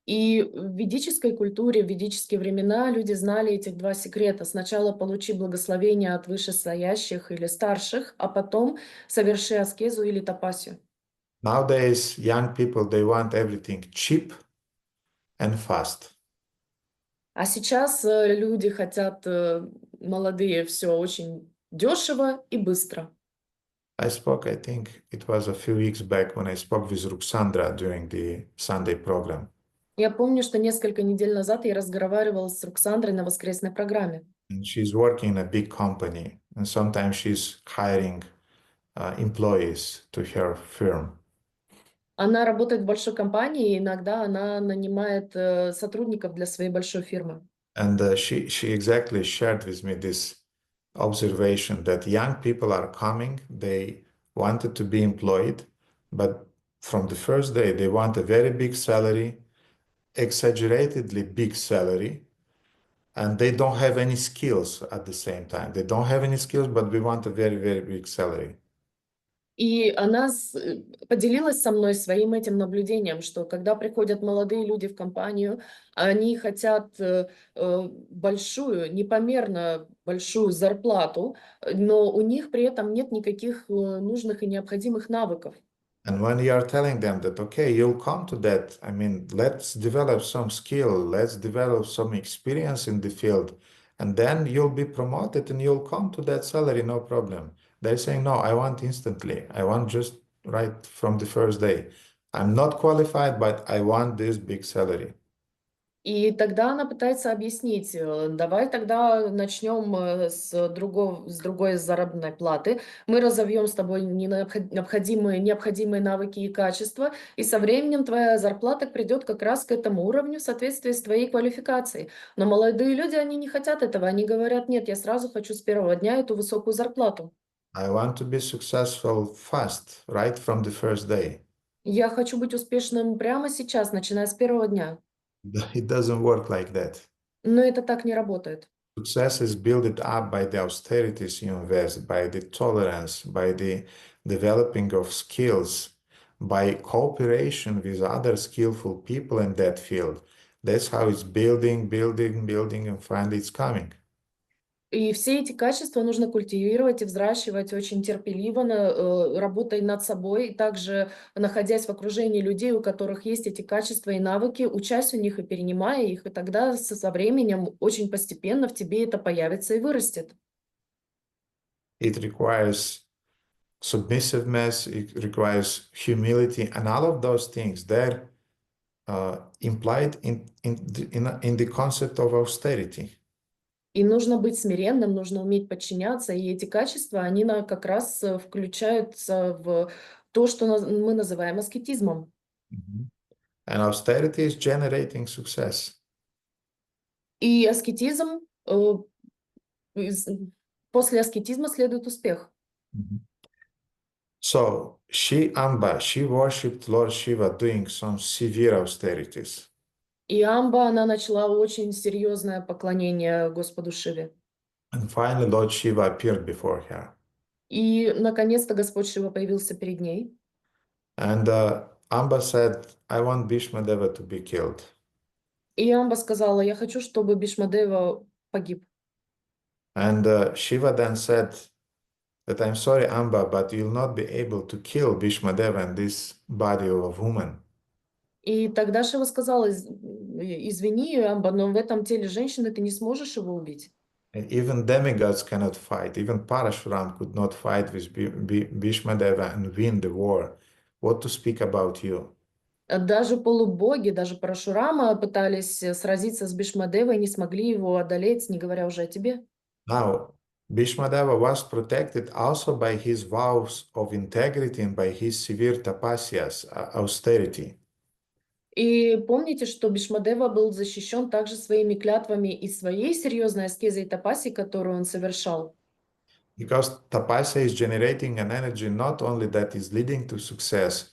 И в ведической культуре, в ведические времена люди знали этих два секрета. Сначала получи благословение от вышестоящих или старших, а потом соверши аскезу или тапасию. Nowadays, young people, they want everything cheap and fast. А сейчас люди хотят, молодые, все очень дешево и быстро. I think it was a few weeks back when I spoke with Ruxandra during the Sunday program. Я помню, что несколько недель назад я разговаривала с Роксандрой на воскресной программе. And she's working in a big company, and sometimes she's hiring employees to her firm. Она работает в большой компании, и иногда она нанимает сотрудников для своей большой фирмы. And she exactly shared with me this observation that young people are coming, they wanted to be employed, but from the first day they want a very big salary, exaggeratedly big salary, and they don't have any skills at the same time. They don't have any skills, but we want a very, very big salary. И она поделилась со мной своим этим наблюдением, что когда приходят молодые люди в компанию, они хотят большую, непомерно большую зарплату, но у них при этом нет никаких нужных и необходимых навыков. And when you are telling them that, okay, you'll come to that, I mean, let's develop some skill, let's develop some experience in the field, and then you'll be promoted and you'll come to that salary, no problem. They're saying, no, I want instantly. I want just right from the first day. I'm not qualified, but I want this big salary. И тогда она пытается объяснить, давай тогда начнем с другой заработной платы, мы разовьем с тобой необходимые навыки и качества, и со временем твоя зарплата придет как раз к этому уровню в соответствии с твоей квалификацией. Но молодые люди, они не хотят этого, они говорят, нет, я сразу хочу с первого дня эту высокую зарплату. I want to be successful fast, right from the first day. Я хочу быть успешным прямо сейчас, начиная с первого дня. It doesn't work like that. Но это так не работает. Success is built up by the austerities you invest, by the tolerance, by the developing of skills, by cooperation with other skillful people in that field. That's how it's building, and finally it's coming. И все эти качества нужно культивировать и взращивать очень терпеливо, работая над собой, и также находясь в окружении людей, у которых есть эти качества и навыки, учась у них и перенимая их, и тогда со временем очень постепенно в тебе это появится и вырастет. It requires submissiveness, it requires humility, and all of those things, they're implied in the concept of austerity. И нужно быть смиренным, нужно уметь подчиняться, и эти качества, они как раз включаются в то, что мы называем аскетизмом. And austerity is generating success. И аскетизм, после аскетизма следует успех. So Amba, she worshipped Lord Shiva doing some severe austerities. И Амба, она начала очень серьезное поклонение Господу Шиве. And finally, Lord Shiva appeared before her. И, наконец-то, Господь Шива появился перед ней. And Amba said, I want Bhishmadeva to be killed. И Амба сказала, я хочу, чтобы Бхишмадева погиб. And Shiva then said that, I'm sorry, Amba, but you'll not be able to kill Bhishmadeva in this body of a woman. И тогда Шива сказала, извини, Амба, но в этом теле женщины ты не сможешь его убить. And even demigods cannot fight. Even Parashuram could not fight with Bhishmadeva and win the war. What to speak about you? Даже полубоги, даже Парашурама пытались сразиться с Бхишмадевой и не смогли его одолеть, не говоря уже о тебе. Now, Bhishmadeva was protected also by his vows of integrity and by his severe tapasyas, austerity. И помните, что Бхишмадева был защищен также своими клятвами и своей серьезной аскезой тапаси, которую он совершал. Because tapasya is generating an energy not only that is leading to success,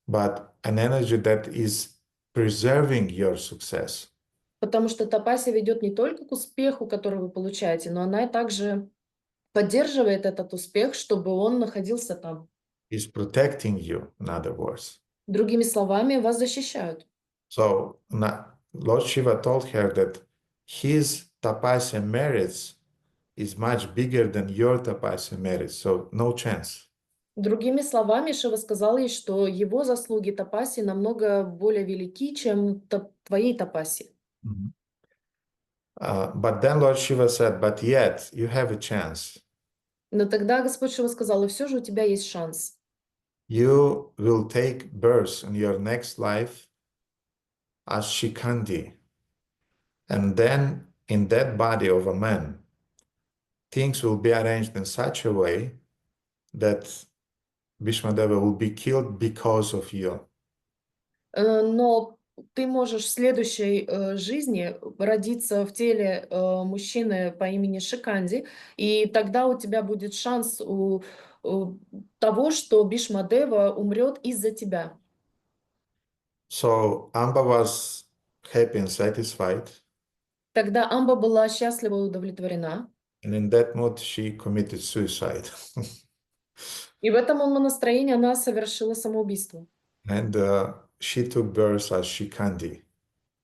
but an energy that is preserving your success. Потому что тапасия ведет не только к успеху, который вы получаете, но она также поддерживает этот успех, чтобы он находился там. He's protecting you, in other words. Другими словами, вас защищают. So Lord Shiva told her that his tapasya merits is much bigger than your tapasya merits, so no chance. Другими словами, Шива сказал ей, что его заслуги тапаси намного более велики, чем твоей тапаси. But then Lord Shiva said, but yet you have a chance. Но тогда Господь Шива сказал, и все же у тебя есть шанс. You will take birth in your next life as Shikandi. And then in that body of a man, things will be arranged in such a way that Bhishmadeva will be killed because of you. Но ты можешь в следующей жизни родиться в теле мужчины по имени Шиканди, и тогда у тебя будет шанс у того, что Бхишмадева умрет из-за тебя. So Amba was happy and satisfied. Тогда Амба была счастлива и удовлетворена. And in that mood, she committed suicide. И в этом настроении она совершила самоубийство. And she took birth as Shikandi.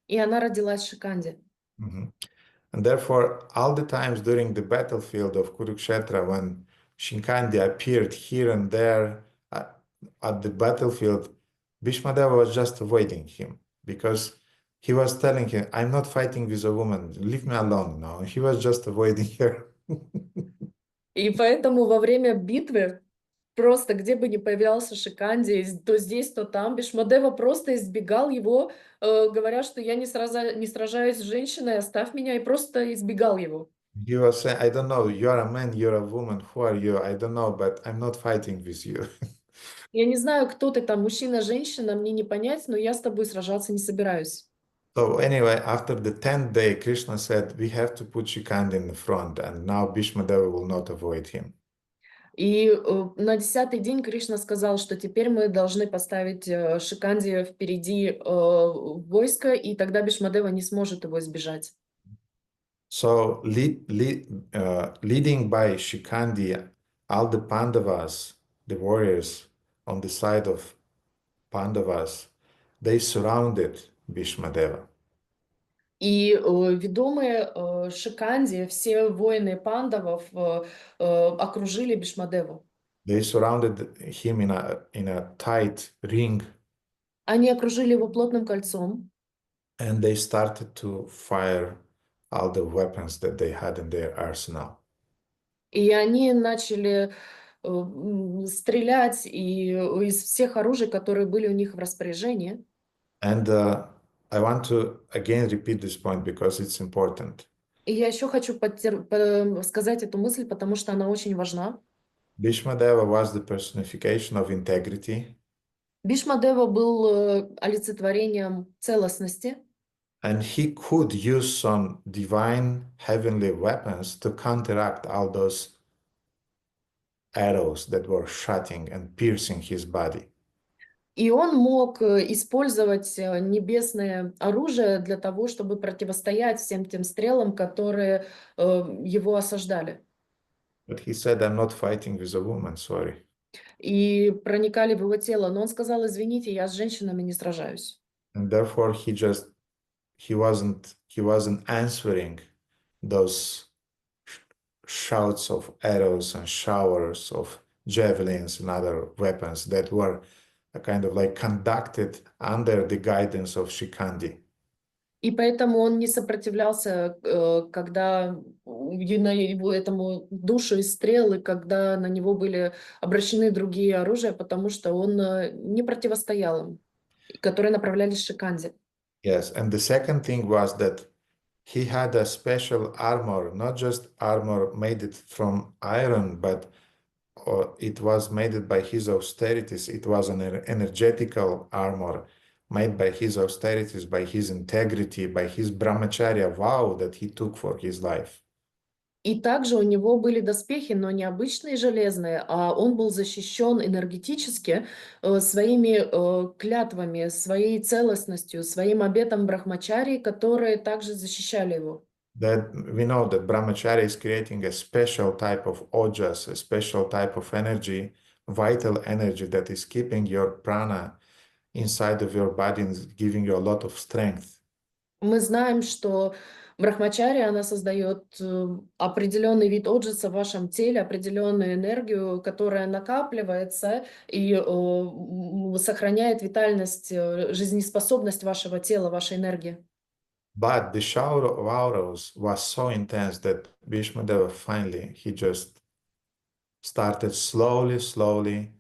И она родилась Шиканди. And therefore, all the times during the battlefield of Kurukshetra, when Shikandi appeared here and there at the battlefield, Bhishmadeva was just avoiding him because he was telling him, I'm not fighting with a woman, leave me alone now. He was just avoiding her. И поэтому во время битвы, просто где бы ни появлялся Шиканди, то здесь, то там, Бхишмадева просто избегал его, говоря, что я не сражаюсь с женщиной, оставь меня, и просто избегал его. He was saying, I don't know, you're a man, you're a woman, who are you? I don't know, but I'm not fighting with you. Я не знаю, кто ты там, мужчина, женщина, мне не понять, но я с тобой сражаться не собираюсь. So anyway, after the 10th day, Krishna said, we have to put Shikandi in the front, and now Bhishmadeva will not avoid him. И на 10-й день Кришна сказал, что теперь мы должны поставить Шиканди впереди войска, и тогда Бхишмадева не сможет его избежать. So leading by Shikandi, all the Pandavas, the warriors on the side of Pandavas, they surrounded Bhishmadeva. И ведомые Шиканди, все воины пандавов окружили Бхишмадеву. They surrounded him in a tight ring. Они окружили его плотным кольцом. And they started to fire all the weapons that they had in their arsenal. И они начали стрелять из всех оружий, которые были у них в распоряжении. And I want to again repeat this point because it's important. И я еще хочу сказать эту мысль, потому что она очень важна. Bhishmadeva was the personification of integrity. Бхишмадева был олицетворением целостности. And he could use some divine heavenly weapons to counteract all those arrows that were shooting and piercing his body. И он мог использовать небесное оружие для того, чтобы противостоять всем тем стрелам, которые его осаждали. But he said, I'm not fighting with a woman, sorry. И проникали в его тело. Но он сказал, извините, я с женщинами не сражаюсь. And therefore he wasn't answering those shouts of arrows and showers of javelins and other weapons that were kind of like conducted under the guidance of Shikandi. И поэтому он не сопротивлялся, когда на его этому душу из стрелы, когда на него были обращены другие оружия, потому что он не противостоял им, которые направлялись Шиканди. Yes, and the second thing was that he had a special armor, not just armor made it from iron, but it was made by his austerities. It was an energetical armor made by his austerities, by his integrity, by his brahmacharya vow that he took for his life. И также у него были доспехи, но не обычные железные, а он был защищен энергетически своими клятвами, своей целостностью, своим обетом брахмачарии, которые также защищали его. that we know that brahmacharya is creating a special type of ojas, a special type of energy, vital energy that is keeping your prana inside of your body and giving you a lot of strength. Мы знаем, что брахмачарья, она создает определенный вид оджаса в вашем теле, определенную энергию, которая накапливается и сохраняет витальность, жизнеспособность вашего тела, вашей энергии. But the shower of arrows was so intense that Bhishmadeva finally, he just started slowly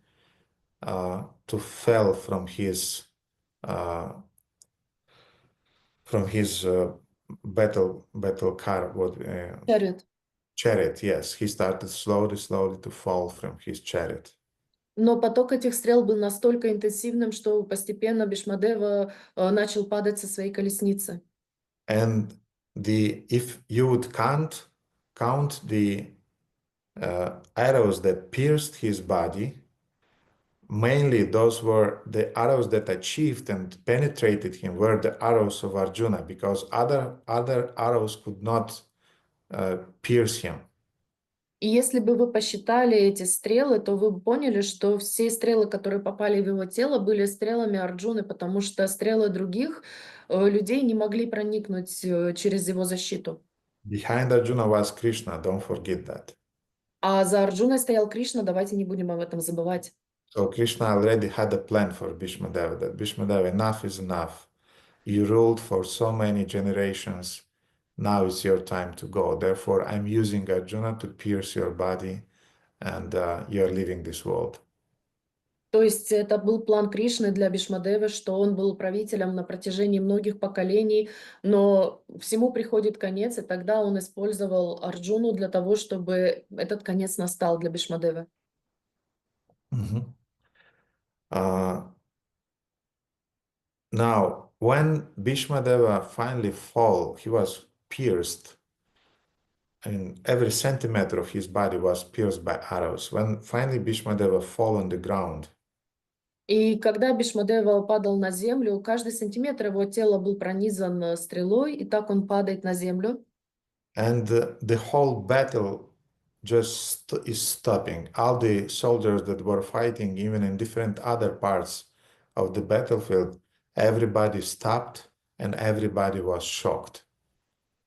to fall from his battle car, Chariot. chariot. Yes, he started slowly to fall from his chariot. Но поток этих стрел был настолько интенсивным, что постепенно Бхишмадева начал падать со своей колесницы. And if you would count the arrows that pierced his body, mainly those were the arrows that achieved and penetrated him were the arrows of Arjuna, because other arrows could not pierce him. И если бы вы посчитали эти стрелы, то вы бы поняли, что все стрелы, которые попали в его тело, были стрелами Арджуны, потому что стрелы других людей не могли проникнуть через его защиту. Behind Arjuna was Krishna, don't forget that. А за Арджуной стоял Кришна, давайте не будем об этом забывать. So Krishna already had a plan for Bhishmadeva, that Bhishmadeva, enough is enough. You ruled for so many generations. Now it's your time to go. Therefore, I'm using Arjuna to pierce your body, and you're leaving this world. То есть это был план Кришны для Бхишмадевы, что он был правителем на протяжении многих поколений, но всему приходит конец, и тогда он использовал Арджуну для того, чтобы этот конец настал для Бхишмадевы. Now, when Bhishmadeva finally fell, he was pierced, and every centimeter of his body was pierced by arrows. When finally Bhishmadeva fell on the ground, И когда Бхишмадева падал на землю, каждый сантиметр его тела был пронизан стрелой, и так он падает на землю. and the whole battle just is stopping. All the soldiers that were fighting, even in different other parts of the battlefield, everybody stopped and everybody was shocked.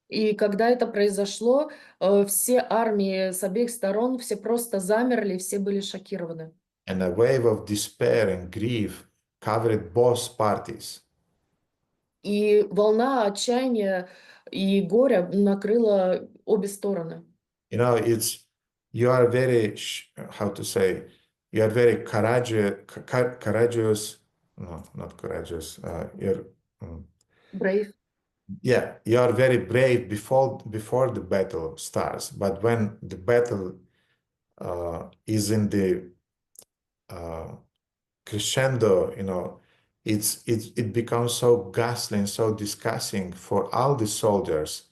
И когда это произошло, все армии с обеих сторон, все просто замерли, все были шокированы. And a wave of despair and grief covered both parties. И волна отчаяния и горя накрыла обе стороны. You know, you are very, how to say, you are very courageous, no, not courageous, Brave. yeah, you are very brave before the battle starts, but when the battle is in the crescendo, you know, it becomes so ghastly and so disgusting for all the soldiers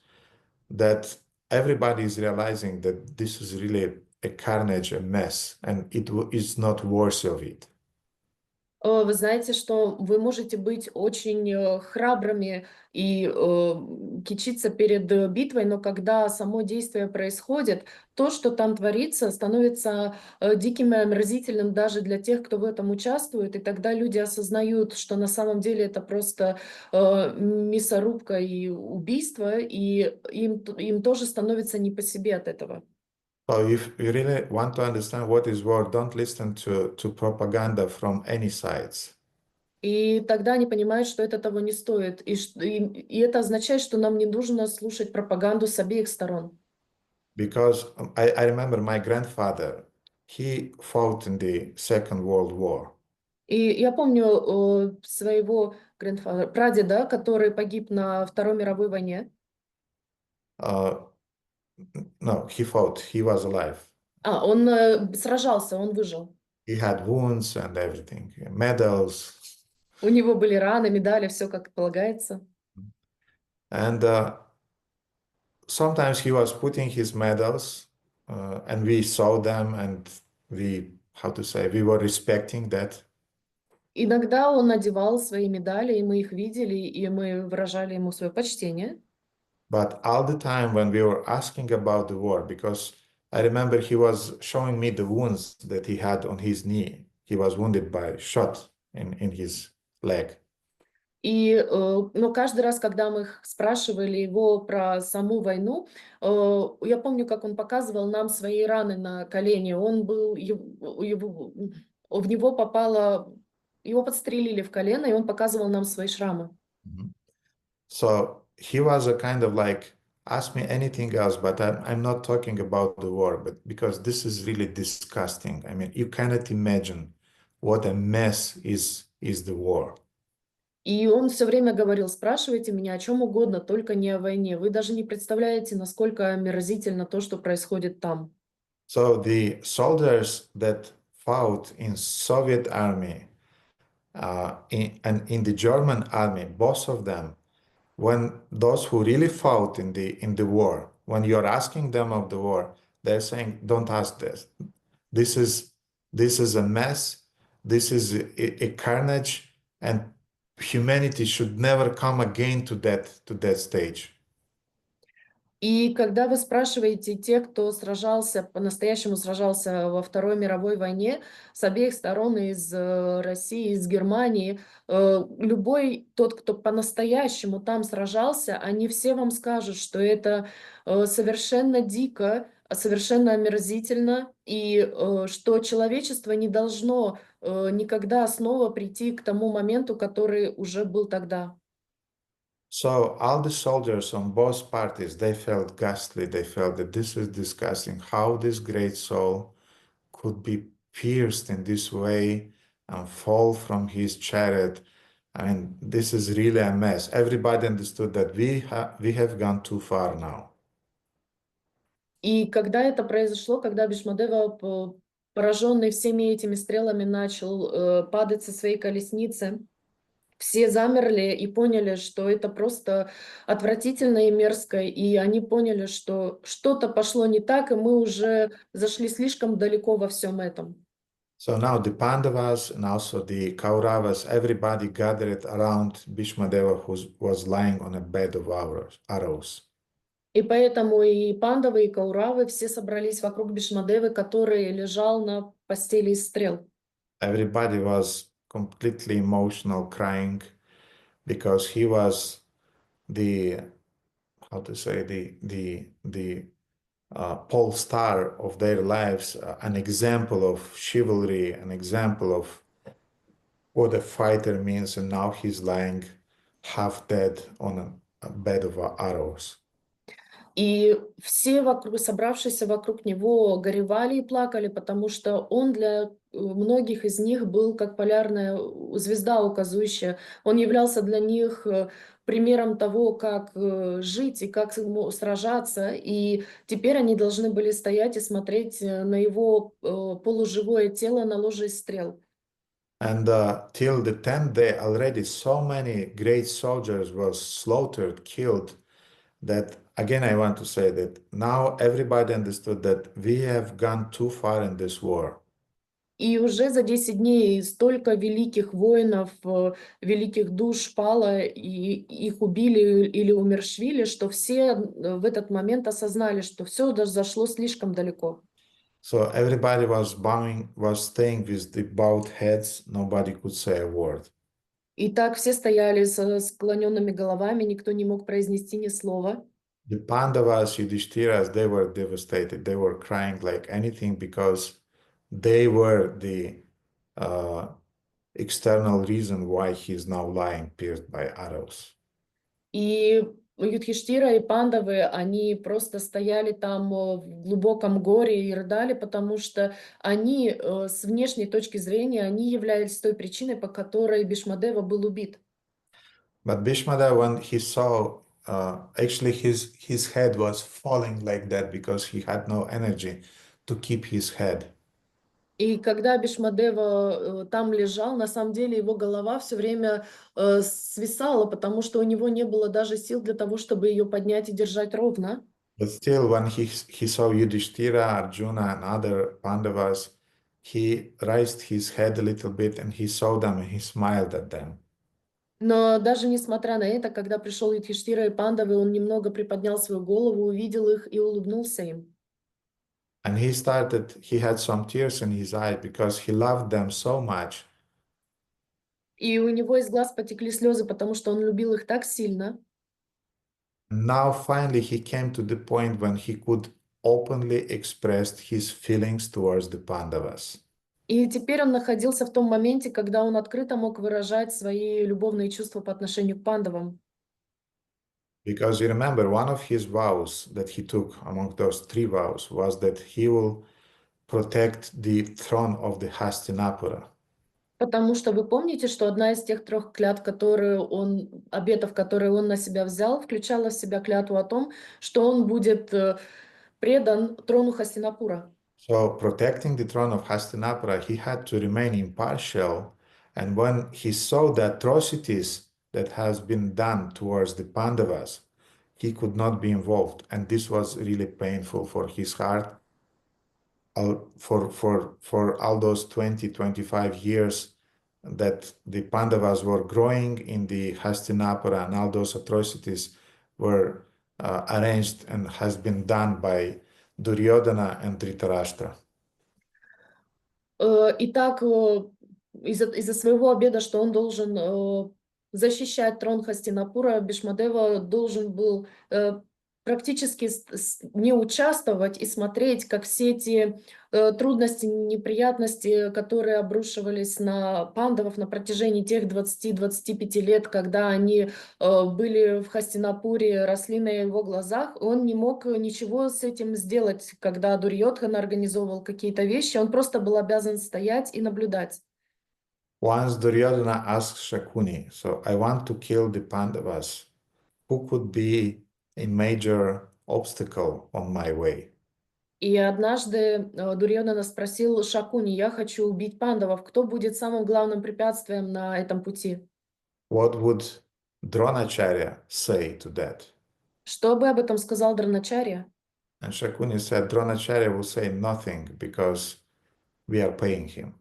that everybody is realizing that this is really a carnage, a mess, and it is not worthy of it. Вы знаете, что вы можете быть очень храбрыми и кичиться перед битвой, но когда само действие происходит, то, что там творится, становится диким и омерзительным даже для тех, кто в этом участвует, и тогда люди осознают, что на самом деле это просто мясорубка и убийство, и им тоже становится не по себе от этого. So if you really want to understand what is war, don't listen to propaganda from any sides. И тогда они понимают, что это того не стоит. И это означает, что нам не нужно слушать пропаганду с обеих сторон. Because I remember my grandfather, he fought in the Second World War. И я помню своего прадеда, который погиб на Второй мировой войне. No, he fought, he was alive. Он сражался, он выжил. He had wounds and everything, medals. У него были раны, медали, все как полагается. And sometimes he was putting his medals, and we saw them, and we were respecting that. Иногда он надевал свои медали, и мы их видели, и мы выражали ему свое почтение. But all the time when we were asking about the war, because I remember he was showing me the wounds that he had on his knee. He was wounded by shot in his leg. Но каждый раз, когда мы спрашивали его про саму войну, я помню, как он показывал нам свои раны на колени. В него попало, его подстрелили в колено, и он показывал нам свои шрамы. So he was a kind of like, ask me anything else, but I'm not talking about the war, but because this is really disgusting. I mean, you cannot imagine what a mess is the war. И он все время говорил: спрашивайте меня о чем угодно, только не о войне. Вы даже не представляете, насколько омерзительно то, что происходит там. So the soldiers that fought in Soviet army and in the German army, both of them, when those who really fought in the war, when you're asking them of the war, they're saying, "Don't ask this. This is a mess. This is a carnage, and humanity should never come again to that stage." И когда вы спрашиваете тех, кто сражался, по-настоящему сражался во Второй мировой войне, с обеих сторон, из России, из Германии, любой тот, кто по-настоящему там сражался, они все вам скажут, что это совершенно дико, совершенно омерзительно, и что человечество не должно никогда снова прийти к тому моменту, который уже был тогда. So all the soldiers on both parties, they felt ghastly. They felt that this is disgusting. How this great soul could be pierced in this way and fall from his chariot. I mean, this is really a mess. Everybody understood that we have gone too far now. И когда это произошло, когда Бхишмадева, пораженный всеми этими стрелами, начал падать со своей колесницы, все замерли и поняли, что это просто отвратительно и мерзко, и они поняли, что что-то пошло не так, и мы уже зашли слишком далеко во всем этом. So now the Pandavas and also the Kauravas, everybody gathered around Bhishmadeva, who was lying on a bed of arrows. И поэтому и пандавы, и кауравы все собрались вокруг Бхишмадевы, который лежал на постели из стрел. Everybody was completely emotional, crying, because he was the, how to say, the pole star of their lives, an example of chivalry, an example of what a fighter means, and now he's lying half dead on a bed of arrows. И все вокруг, собравшиеся вокруг него, горевали и плакали, потому что он для многих из них был как полярная звезда указующая. Он являлся для них примером того, как жить и как сражаться. И теперь они должны были стоять и смотреть на его полуживое тело на ложе из стрел. And till the 10th day already so many great soldiers were slaughtered, killed, that again I want to say that now everybody understood that we have gone too far in this war. И уже за 10 дней столько великих воинов, великих душ пало, и их убили или умерщвили, что все в этот момент осознали, что все зашло слишком далеко. So everybody was bowing, was staying with the bowed heads. Nobody could say a word. И так все стояли со склоненными головами, никто не мог произнести ни слова. The Pandavas, Yudhishtiras, they were devastated. They were crying like anything because they were the external reason why he's now lying pierced by arrows. И Юдхиштира и Пандавы, они просто стояли там в глубоком горе и рыдали, потому что они, с внешней точки зрения, они являлись той причиной, по которой Бхишмадева был убит. But Bhishmada, when he saw, actually his head was falling like that because he had no energy to keep his head. И когда Бхишмадева там лежал, на самом деле его голова все время свисала, потому что у него не было даже сил для того, чтобы ее поднять и держать ровно. But still, when he saw Yudhishthira, Arjuna, and other Pandavas, he raised his head a little bit and he saw them and he smiled at them. Но даже несмотря на это, когда пришел Юдхиштира и Пандавы, он немного приподнял свою голову, увидел их и улыбнулся им. And he had some tears in his eyes because he loved them so much. И у него из глаз потекли слезы, потому что он любил их так сильно. Now finally he came to the point when he could openly express his feelings towards the Pandavas. И теперь он находился в том моменте, когда он открыто мог выражать свои любовные чувства по отношению к пандавам. Because you remember, one of his vows that he took among those 3 vows was that he will protect the throne of the Hastinapura. Потому что вы помните, что одна из тех 3 клятв, обетов, которые он на себя взял, включала в себя клятву о том, что он будет предан трону Хастинапура. So protecting the throne of Hastinapura, he had to remain impartial. And when he saw the atrocities that has been done towards the Pandavas, he could not be involved. And this was really painful for his heart. For all those 25 years that the Pandavas were growing in the Hastinapura, and all those atrocities were arranged and has been done by Duryodhana and Dhritarashtra. Итак, из-за своего обета, что он должен защищать трон Хастинапура, Бхишмадева должен был практически не участвовать и смотреть, как все эти трудности, неприятности, которые обрушивались на пандавов на протяжении тех 20-25 лет, когда они были в Хастинапуре, росли на его глазах, он не мог ничего с этим сделать. Когда Дурьодхана организовывал какие-то вещи, он просто был обязан стоять и наблюдать. Once Duryodhana asked Shakuni, so I want to kill the Pandavas, who could be a major obstacle on my way? И однажды Дурьодхана спросил Шакуни: я хочу убить пандавов, кто будет самым главным препятствием на этом пути? What would Dronacharya say to that? Что бы об этом сказал Дроначарья? And Shakuni said, Dronacharya will say nothing because we are paying him.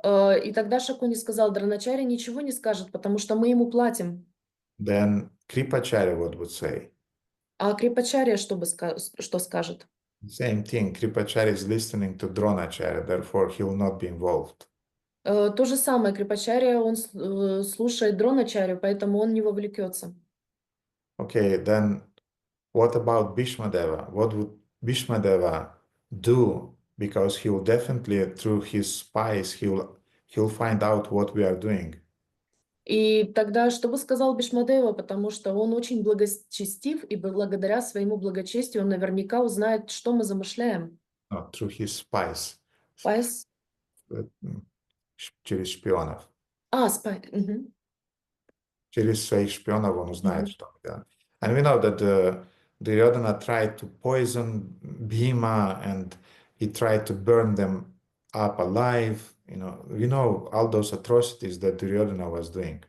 И тогда Шакуни сказал: Дроначарья ничего не скажет, потому что мы ему платим. Then Kripacharya what would say? А Крипачарья что скажет? Same thing. Kripacharya is listening to Dronacharya, therefore he will not be involved. То же самое, Крипачарья, он слушает Дроначарью, поэтому он не вовлекется. Okay, then what about Bhishmadeva? What would Bhishmadeva do? Because he will definitely, through his spies, he'll find out what we are doing. И тогда что бы сказал Бхишмадева, потому что он очень благочестив, и благодаря своему благочестию он наверняка узнает, что мы замышляем. No, through his spies. Спайс? Через шпионов. Спай. Мгм. Через своих шпионов он узнает, что мы делаем. And we know that Duryodhana tried to poison Bhima and he tried to burn them up alive. We know all those atrocities that Duryodhana was doing.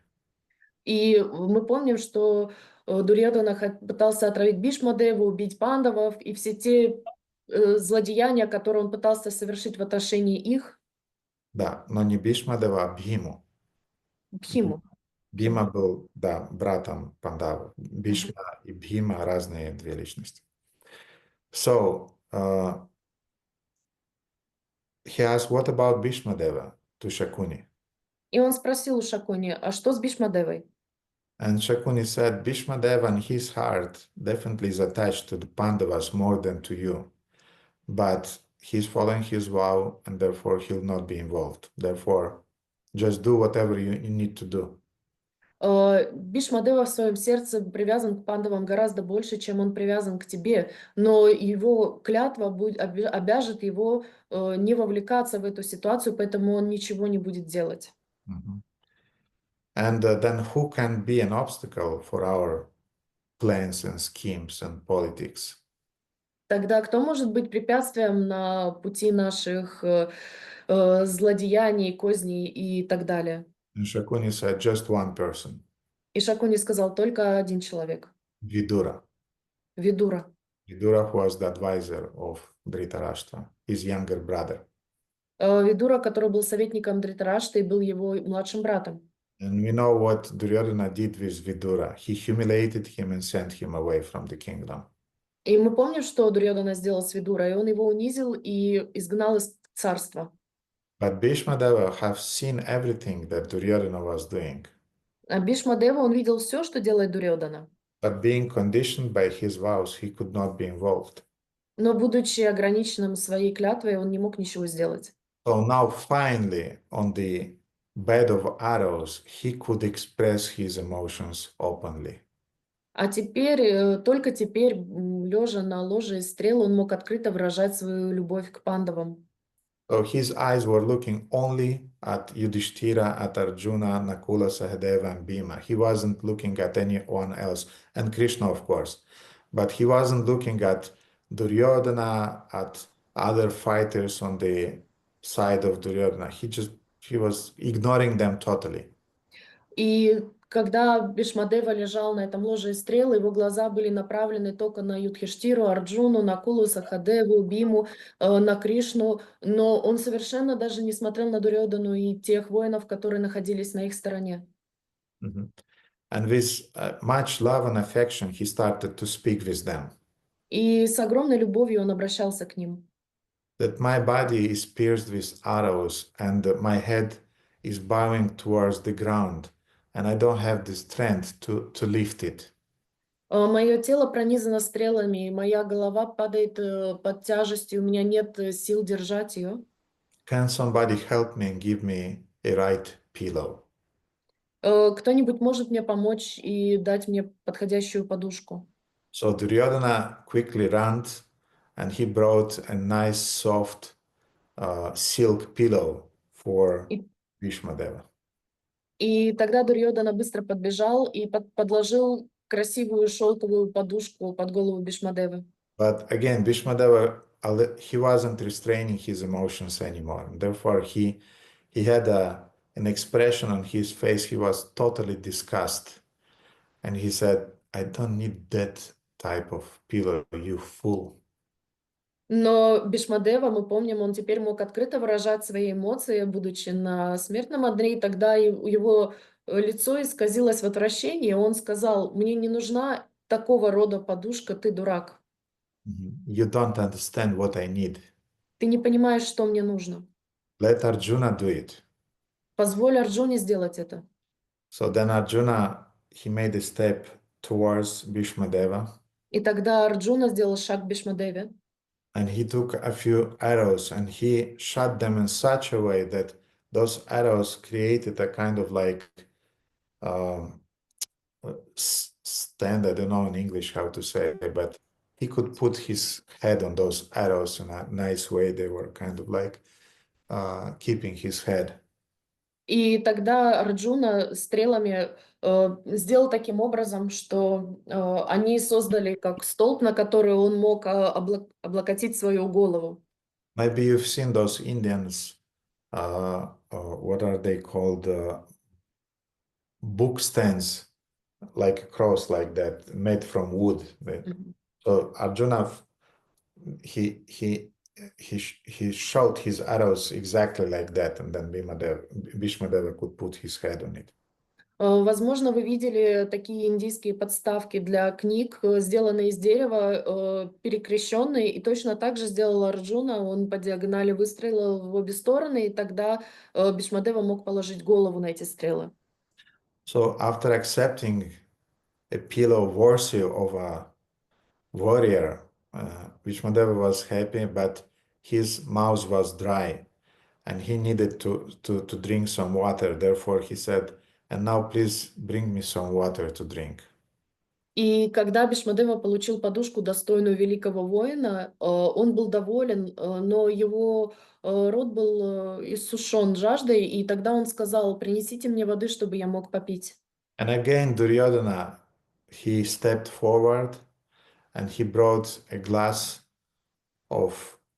И мы помним, что Дурьодхана пытался отравить Бхишмадеву, убить пандавов, и все те злодеяния, которые он пытался совершить в отношении их. Да, но не Бхишмадева, а Бхиму. Бхиму. Бхима был, да, братом Пандава. Бхишма и Бхима разные 2 личности. So, he asked, what about Bhishmadeva to Shakuni? И он спросил у Шакуни: а что с Бхишмадевой? And Shakuni said, Bhishmadeva in his heart definitely is attached to the Pandavas more than to you. But he's following his vow and therefore he'll not be involved. Therefore, just do whatever you need to do. Бхишмадева в своем сердце привязан к пандавам гораздо больше, чем он привязан к тебе, но его клятва обяжет его не вовлекаться в эту ситуацию, поэтому он ничего не будет делать. And then who can be an obstacle for our plans and schemes and politics? Тогда кто может быть препятствием на пути наших злодеяний, козней и так далее? And Shakuni said, just one person, И Шакуни сказал: только один человек. Vidura. Видура. Vidura was the advisor of Dhritarashtra, his younger brother. Видура, который был советником Дритарашты и был его младшим братом. And we know what Duryodhana did with Vidura. He humiliated him and sent him away from the kingdom. И мы помним, что Дурьодана сделал с Видурой, и он его унизил и изгнал из царства. But Bhishmadeva have seen everything that Duryodhana was doing. А Бхишмадева, он видел все, что делает Дурьодана. But being conditioned by his vows, he could not be involved. Но, будучи ограниченным своей клятвой, он не мог ничего сделать. So now finally, on the bed of arrows, he could express his emotions openly. А теперь, только теперь, лежа на ложе из стрел, он мог открыто выражать свою любовь к пандавам. So his eyes were looking only at Yudhishthira, at Arjuna, Nakula, Sahadeva, and Bhima. He wasn't looking at anyone else, and Krishna, of course. But he wasn't looking at Duryodhana, at other fighters on the side of Duryodhana. He was ignoring them totally. И когда Бхишмадева лежал на этом ложе из стрел, его глаза были направлены только на Юдхиштиру, Арджуну, Накулу, Сахадеву, Биму, на Кришну, но он совершенно даже не смотрел на Дурьодану и тех воинов, которые находились на их стороне. Mhm. And with much love and affection, he started to speak with them. И с огромной любовью он обращался к ним. That my body is pierced with arrows and my head is bowing towards the ground, and I don't have the strength to lift it. Мое тело пронизано стрелами, и моя голова падает под тяжестью, у меня нет сил держать ее. Can somebody help me and give me a right pillow? Кто-нибудь может мне помочь и дать мне подходящую подушку? So Duryodhana quickly ran and he brought a nice soft silk pillow for Bhishmadeva. И тогда Дурьодана быстро подбежал и подложил красивую шелковую подушку под голову Бхишмадевы. But again, Bhishmadeva, he wasn't restraining his emotions anymore. Therefore, he had an expression on his face. He was totally disgusted. And he said, I don't need that type of pillow, you fool. Но Бхишмадева, мы помним, он теперь мог открыто выражать свои эмоции, будучи на смертном одре, и тогда его лицо исказилось в отвращении, и он сказал: «Мне не нужна такого рода подушка, ты дурак. You don't understand what I need. Ты не понимаешь, что мне нужно. Let Arjuna do it. Позволь Арджуне сделать это». So then Arjuna, he made a step towards Bhishmadeva. И тогда Арджуна сделал шаг к Бхишмадеве. And he took a few arrows and he shot them in such a way that those arrows created a kind of like stand. I don't know in English how to say it, but he could put his head on those arrows in a nice way. They were kind of like keeping his head. И тогда Арджуна стрелами сделал таким образом, что они создали как столб, на который он мог облокотить свою голову. Maybe you've seen those Indians, what are they called? Book stands, like a cross like that, made from wood. So Arjuna, he shot his arrows exactly like that, and then Bhishmadeva could put his head on it. Возможно, вы видели такие индийские подставки для книг, сделанные из дерева, перекрещенные, и точно так же сделал Арджуна. Он по диагонали выстрелил в обе стороны, и тогда Бхишмадева мог положить голову на эти стрелы. So after accepting a pillow worthy of a warrior, Bhishmadeva was happy, but his mouth was dry, and he needed to drink some water. Therefore, he said, "And now, please bring me some water to drink." И когда Бхишмадева получил подушку, достойную великого воина, он был доволен, но его рот был иссушен жаждой, и тогда он сказал: «Принесите мне воды, чтобы я мог попить». And again, Duryodhana, he stepped forward, and he brought a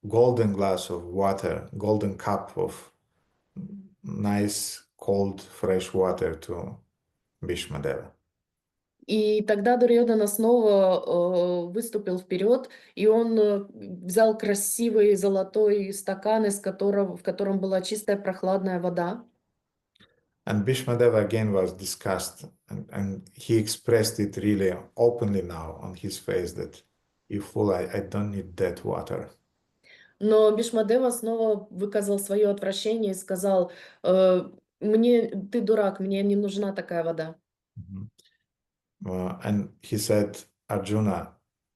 golden glass of water, golden cup of nice, cold, fresh water to Bhishmadeva. И тогда Дурьодана снова выступил вперед, и он взял красивый золотой стакан, в котором была чистая прохладная вода. And Bhishmadeva again was disgusted, and he expressed it really openly now on his face that, you fool, I don't need that water. Но Бхишмадева снова выказал свое отвращение и сказал, ты дурак, мне не нужна такая вода. And he said, Arjuna,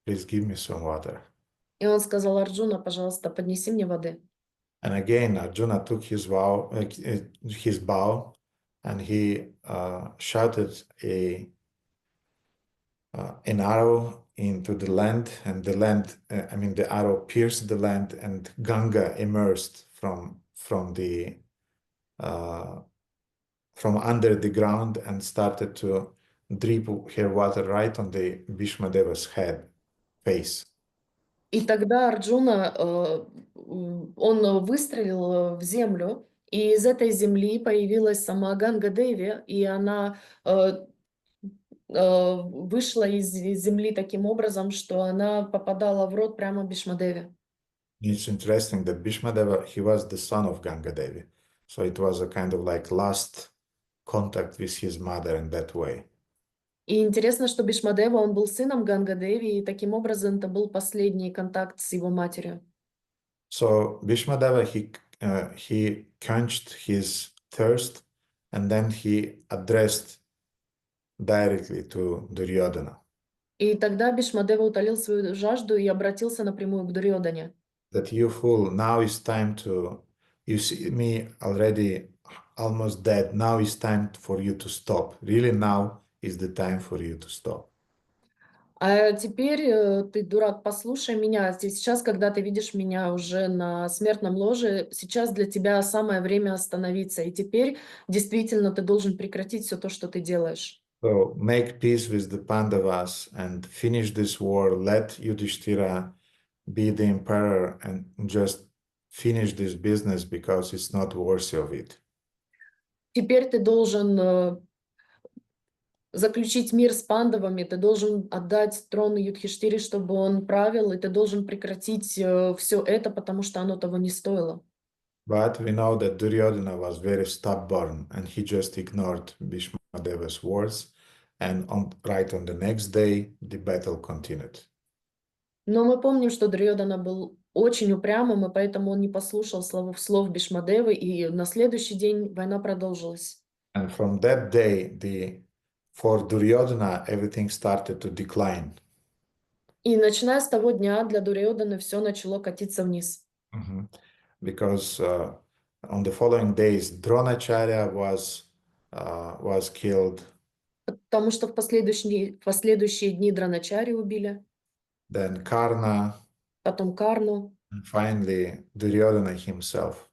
please give me some water. И он сказал: Арджуна, пожалуйста, поднеси мне воды. And again, Arjuna took his bow, and he shouted an arrow into the land, and the arrow pierced the land, and Ganga emerged from under the ground and started to drip her water right on the Bhishmadeva's face. И тогда Арджуна, он выстрелил в землю, и из этой земли появилась сама Ганга Деви, и она вышла из земли таким образом, что она попадала в рот прямо Бхишмадеве. It's interesting that Bhishmadeva, he was the son of Ganga Devi. So it was a kind of like last contact with his mother in that way. И интересно, что Бхишмадева, он был сыном Ганга Деви, и таким образом это был последний контакт с его матерью. So Bhishmadeva, he quenched his thirst, and then he addressed directly to Duryodhana. И тогда Бхишмадева утолил свою жажду и обратился напрямую к Дурьодане. That you fool, now is time you see me already almost dead, now is time for you to stop. Really now is the time for you to stop. А теперь, ты, дурак, послушай меня. Сейчас, когда ты видишь меня уже на смертном ложе, сейчас для тебя самое время остановиться. И теперь действительно ты должен прекратить все то, что ты делаешь. So make peace with the Pandavas and finish this war. Let Yudhishthira be the emperor and just finish this business because it's not worthy of it. Теперь ты должен заключить мир с пандавами, ты должен отдать трон Юдхиштире, чтобы он правил, и ты должен прекратить все это, потому что оно того не стоило. But we know that Duryodhana was very stubborn, and he just ignored Bhishmadeva's words, and right on the next day, the battle continued. Но мы помним, что Дурьодана был очень упрямым, и поэтому он не послушал слов Бхишмадевы, и на следующий день война продолжилась. And from that day, for Duryodhana, everything started to decline. И начиная с того дня для Дурьоданы все начало катиться вниз. Because on the following days, Dronacharya was killed. Потому что в последующие дни Дроначари убили, Then Karna, потом Карну, and finally Duryodhana himself.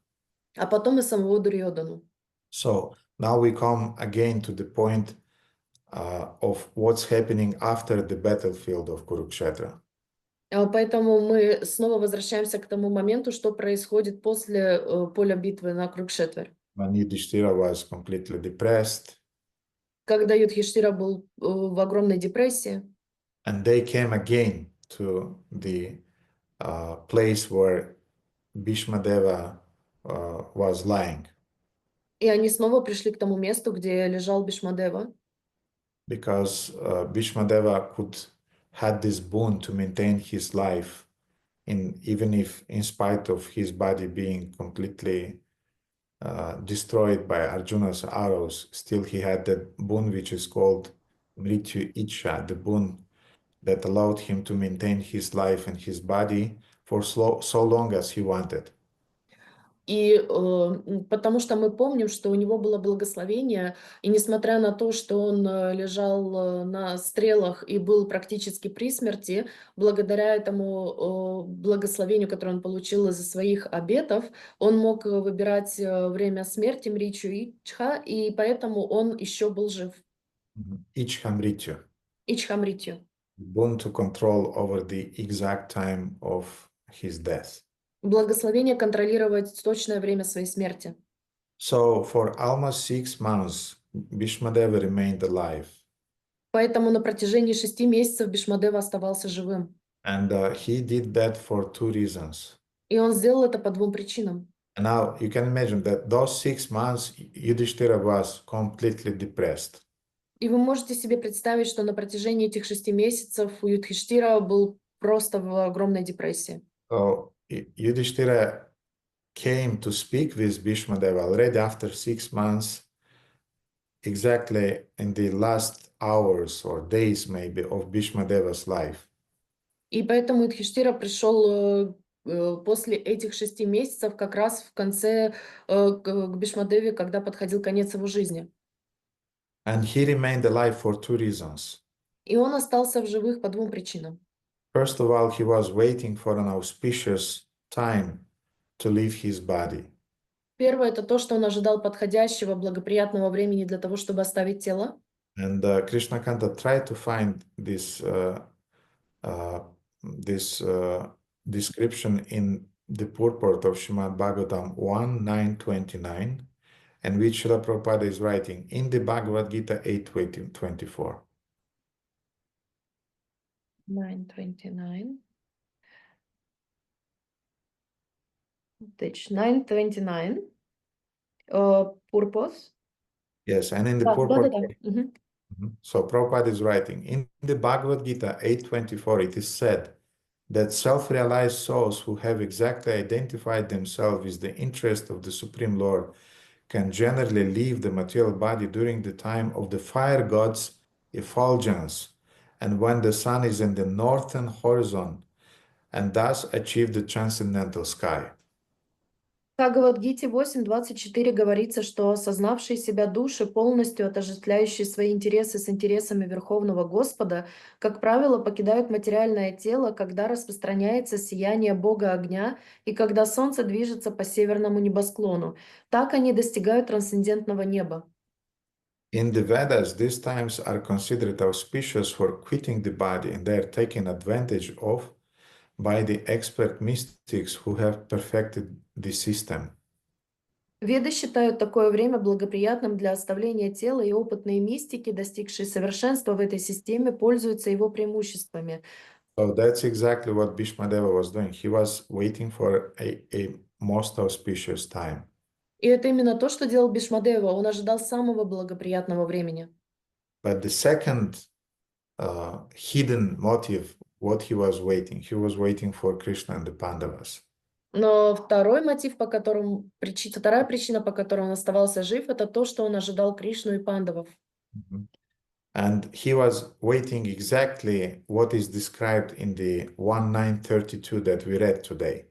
а потом и самого Дурьодану. So now we come again to the point of what's happening after the battlefield of Kurukshetra. Поэтому мы снова возвращаемся к тому моменту, что происходит после поля битвы на Курукшетве. When Yudhishthira was completely depressed. Когда Юдхиштира был в огромной депрессии. And they came again to the place where Bhishmadeva was lying. И они снова пришли к тому месту, где лежал Бхишмадева. Because Bhishmadeva had this boon to maintain his life, even if in spite of his body being completely destroyed by Arjuna's arrows, still he had that boon which is called Mrityu Ichha, the boon that allowed him to maintain his life and his body for so long as he wanted. И потому что мы помним, что у него было благословение, и несмотря на то, что он лежал на стрелах и был практически при смерти, благодаря этому благословению, которое он получил из-за своих обетов, он мог выбирать время смерти Мричу Ичха, и поэтому он еще был жив. Ичхамритю. Ичхамритю. Boon to control over the exact time of his death. Благословение контролировать точное время своей смерти. So for almost 6 months, Bhishmadeva remained alive. Поэтому на протяжении 6 месяцев Бхишмадева оставался живым. And he did that for 2 reasons. И он сделал это по 2 причинам. And now you can imagine that those 6 months Yudhishthira was completely depressed. И вы можете себе представить, что на протяжении этих 6 месяцев у Юдхиштира был просто в огромной депрессии. So Yudhishthira came to speak with Bhishmadeva already after 6 months, exactly in the last hours or days maybe of Bhishmadeva's life. И поэтому Юдхиштира пришел после этих 6 месяцев как раз в конце к Бхишмадеве, когда подходил конец его жизни. And he remained alive for 2 reasons. И он остался в живых по 2 причинам. First of all, he was waiting for an auspicious time to leave his body. Первое — это то, что он ожидал подходящего, благоприятного времени для того, чтобы оставить тело. And Krishna Kanta tried to find this description in the purport of Srimad Bhagavatam 1.9.29, and which Srila Prabhupada is writing in the Bhagavad Gita 8.24. 9.29. Page 9.29. Purpose. Yes, and in the Да, purport. да. Мгм. So Prabhupada is writing, in the Bhagavad Gita 8.24, it is said that self-realized souls who have exactly identified themselves with the interest of the Supreme Lord can generally leave the material body during the time of the fire god's effulgence and when the sun is in the northern horizon, and thus achieve the transcendental sky. В Бхагавад-гите 8.24 говорится, что осознавшие себя души, полностью отождествляющие свои интересы с интересами Верховного Господа, как правило, покидают материальное тело, когда распространяется сияние Бога огня и когда солнце движется по северному небосклону. Так они достигают трансцендентного неба. In the Vedas, these times are considered auspicious for quitting the body, and they are taken advantage of by the expert mystics who have perfected the system. Веды считают такое время благоприятным для оставления тела, и опытные мистики, достигшие совершенства в этой системе, пользуются его преимуществами. So that's exactly what Bhishmadeva was doing. He was waiting for a most auspicious time. И это именно то, что делал Бхишмадева. Он ожидал самого благоприятного времени. But the second hidden motive, what he was waiting for Krishna and the Pandavas. Но второй мотив, вторая причина, по которой он оставался жив, это то, что он ожидал Кришну и пандавов. And he was waiting exactly what is described in the 1.9.32 that we read today.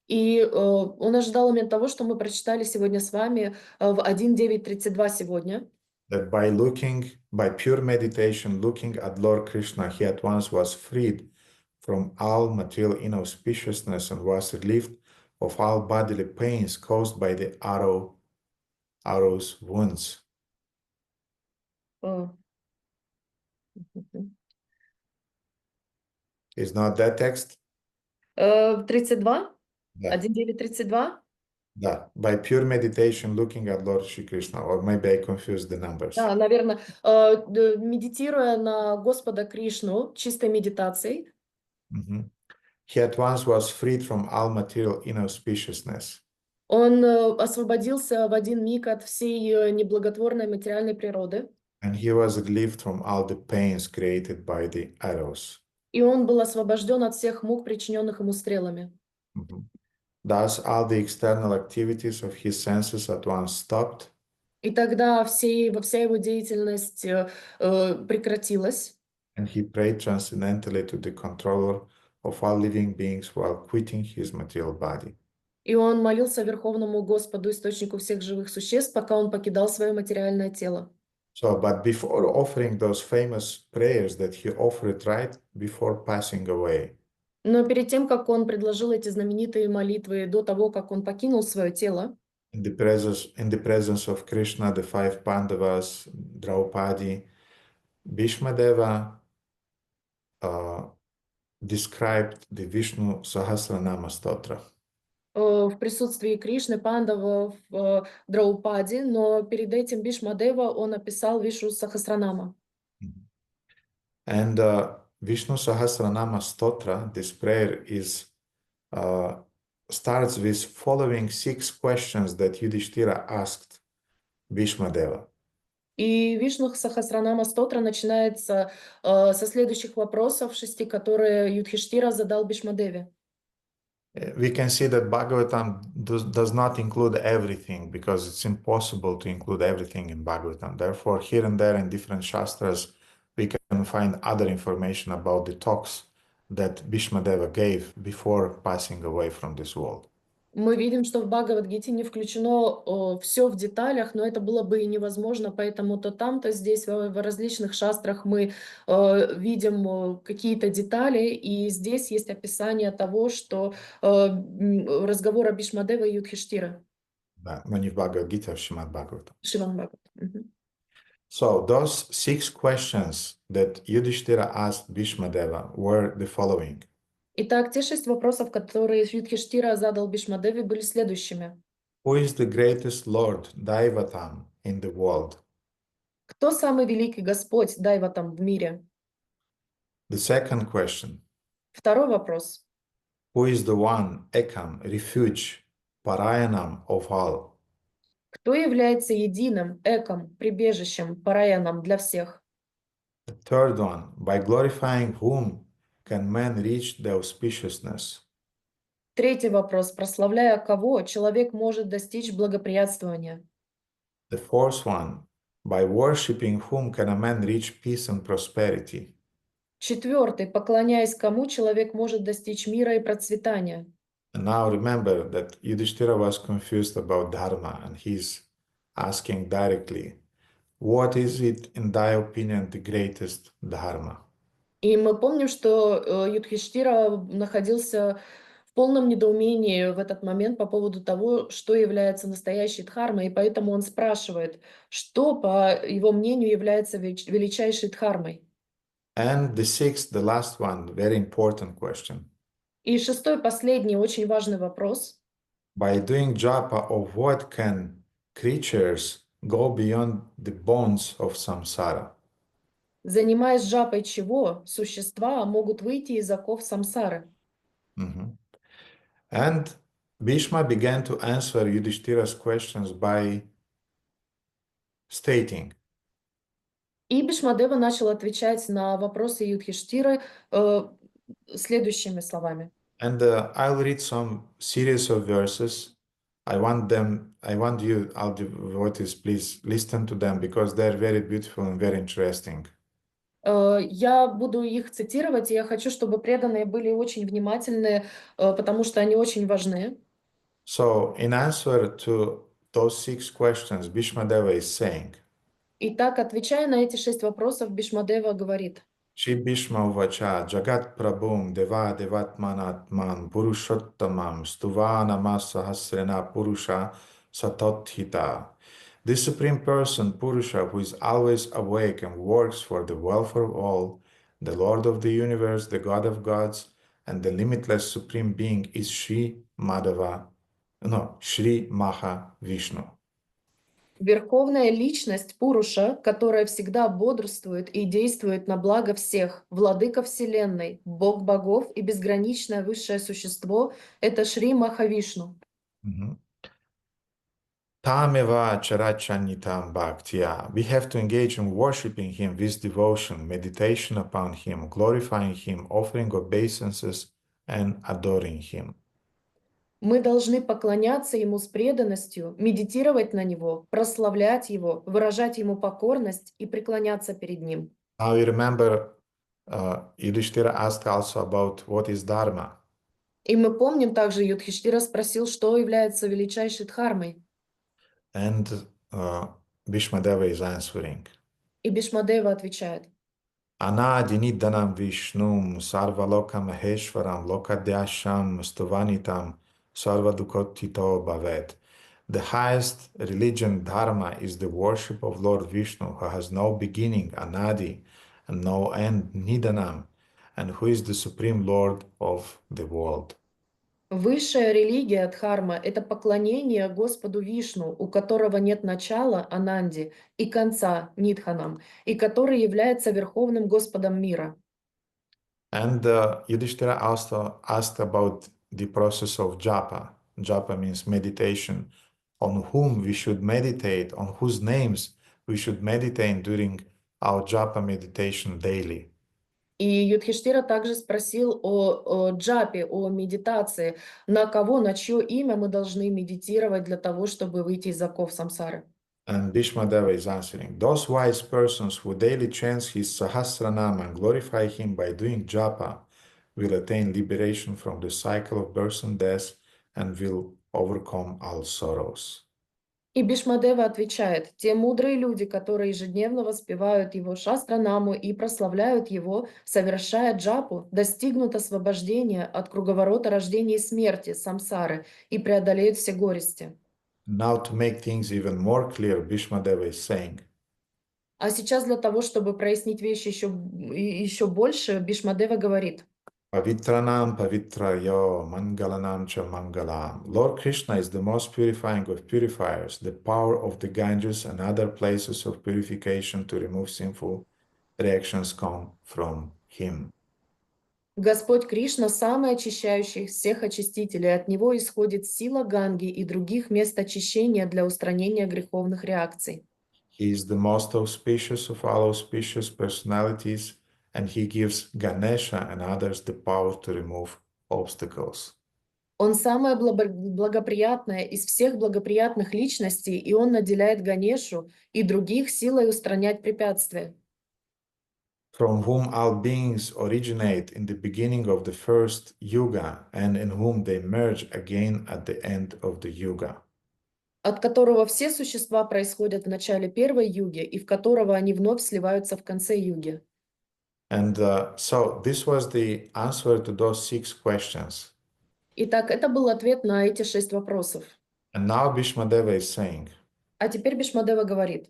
И он ожидал именно того, что мы прочитали сегодня с вами в 1.9.32 сегодня. That by pure meditation, looking at Lord Krishna, he at once was freed from all material inauspiciousness and was relieved of all bodily pains caused by the arrow's wounds. Is not that text? 32? Да. 1.9.32? Да. By pure meditation, looking at Lord Shri Krishna, or maybe I confused the numbers. Да, наверное, медитируя на Господа Кришну, чистой медитацией, He at once was freed from all material inauspiciousness. он освободился в один миг от всей неблаготворной материальной природы. And he was relieved from all the pains created by the arrows. И он был освобожден от всех мук, причиненных ему стрелами. Thus, all the external activities of his senses at once stopped. И тогда вся его деятельность прекратилась. And he prayed transcendentally to the controller of all living beings while quitting his material body. И он молился Верховному Господу, источнику всех живых существ, пока он покидал свое материальное тело. So, but before offering those famous prayers that he offered right before passing away, Но перед тем, как он предложил эти знаменитые молитвы, до того, как он покинул свое тело, in the presence of Krishna, the 5 Pandavas, Draupadi, Bhishmadeva described the Vishnu Sahasranama Stotra. в присутствии Кришны, пандавов, Драупади, но перед этим Бхишмадева он описал Вишну Сахасранама. And Vishnu Sahasranama Stotra, this prayer is starts with following 6 questions that Yudhishthira asked Bhishmadeva. И Вишну Сахасранама Стотра начинается со следующих вопросов 6, которые Юдхиштира задал Бхишмадеве. We can see that Bhagavatam does not include everything because it's impossible to include everything in Bhagavatam. Therefore, here and there in different shastras, we can find other information about the talks that Bhishmadeva gave before passing away from this world. Мы видим, что в Бхагавад-гите не включено все в деталях, но это было бы и невозможно, поэтому то там, то здесь, в различных шастрах мы видим какие-то детали, и здесь есть описание того, что разговора Бхишмадева и Юдхиштира. Да, но не в Бхагавад-гите, а в Шримад Бхагаватам. Шримад Бхагават. So those 6 questions that Yudhishthira asked Bhishmadeva were the following. Итак, те 6 вопросов, которые Юдхиштира задал Бхишмадеве, были следующими. Who is the greatest Lord, Daivatam, in the world? Кто самый великий Господь Дайватам в мире? The second question. Второй вопрос. Who is the one, Ekam, refuge, Parayanam of all? Кто является единым, эком, прибежищем, параяном для всех? The third one, by glorifying whom can man reach the auspiciousness? Третий вопрос. Прославляя кого человек может достичь благоприятствования? The fourth one, by worshipping whom can a man reach peace and prosperity? Четвертый. Поклоняясь кому человек может достичь мира и процветания? And now remember that Yudhishthira was confused about dharma and he's asking directly, what is it in thy opinion the greatest dharma? И мы помним, что Юдхиштира находился в полном недоумении в этот момент по поводу того, что является настоящей дхармой, и поэтому он спрашивает, что, по его мнению, является величайшей дхармой. And the sixth, the last one, very important question. И шестой, последний, очень важный вопрос. By doing japa of what can creatures go beyond the bonds of samsara? Занимаясь джапой чего, существа могут выйти из оков самсары. And Bhishma began to answer Yudhishthira's questions by stating, И Бхишмадева начал отвечать на вопросы Юдхиштиры следующими словами. and I'll read some series of verses. I want you, all devotees, please listen to them because they're very beautiful and very interesting. Я буду их цитировать, и я хочу, чтобы преданные были очень внимательны, потому что они очень важны. So, in answer to those 6 questions, Bhishmadeva is saying, Итак, отвечая на эти 6 вопросов, Бхишмадева говорит: Shri Bhishma Uvacha Jagat Prabhum Deva Devatmanatman Purushottamam Stuvana Masahasrena Purusha Satothita. The Supreme Person, Purusha, who is always awake and works for the welfare of all, the Lord of the universe, the God of gods, and the limitless Supreme Being is Shri Maha Vishnu. Верховная личность Пуруша, которая всегда бодрствует и действует на благо всех, владыка Вселенной, Бог богов и безграничное высшее существо — это Шри Махавишну. Tameva charachanitam bhaktya. We have to engage in worshipping him with devotion, meditation upon him, glorifying him, offering obeisances, and adoring him. Мы должны поклоняться Ему с преданностью, медитировать на Него, прославлять Его, выражать Ему покорность и преклоняться перед Ним. Now you remember Yudhishthira asked also about what is dharma. И мы помним также, Юдхиштира спросил, что является величайшей дхармой. And Bhishmadeva is answering. И Бхишмадева отвечает: Anadinidanam Vishnum Sarvaloka Maheshwaram Lokadyasham Stuvanitam Sarvadukotito Bhavet. The highest religion, dharma, is the worship of Lord Vishnu, who has no beginning, Anadi, and no end, Nidanam, and who is the supreme Lord of the world. Высшая религия Дхарма — это поклонение Господу Вишну, у которого нет начала, Ананди, и конца, Нидханам, и который является Верховным Господом мира. And Yudhishthira also asked about the process of japa. Japa means meditation, on whom we should meditate, on whose names we should meditate during our japa meditation daily. И Юдхиштира также спросил о джапе, о медитации, на кого, на чье имя мы должны медитировать для того, чтобы выйти из оков самсары. And Bhishmadeva is answering, those wise persons who daily chant his Sahasranama and glorify him by doing japa will attain liberation from the cycle of birth and death and will overcome all sorrows. И Бхишмадева отвечает, те мудрые люди, которые ежедневно воспевают его шастранаму и прославляют его, совершая джапу, достигнут освобождения от круговорота рождения и смерти, самсары, и преодолеют все горести. Now to make things even more clear, Bhishmadeva is saying, А сейчас для того, чтобы прояснить вещи еще больше, Бхишмадева говорит, Pavitranam pavitrayo mangalanam cha mangalam. Lord Krishna is the most purifying of purifiers. The power of the Ganges and other places of purification to remove sinful reactions come from him. Господь Кришна, самый очищающий всех очистителей, от него исходит сила Ганги и других мест очищения для устранения греховных реакций. He is the most auspicious of all auspicious personalities, and he gives Ganesha and others the power to remove obstacles. Он самое благоприятное из всех благоприятных личностей, и он наделяет Ганешу и других силой устранять препятствия. From whom all beings originate in the beginning of the first yuga, and in whom they merge again at the end of the yuga. От которого все существа происходят в начале первой юги, и в которого они вновь сливаются в конце юги. And so this was the answer to those 6 questions. Итак, это был ответ на эти 6 вопросов. And now Bhishmadeva is saying, А теперь Бхишмадева говорит,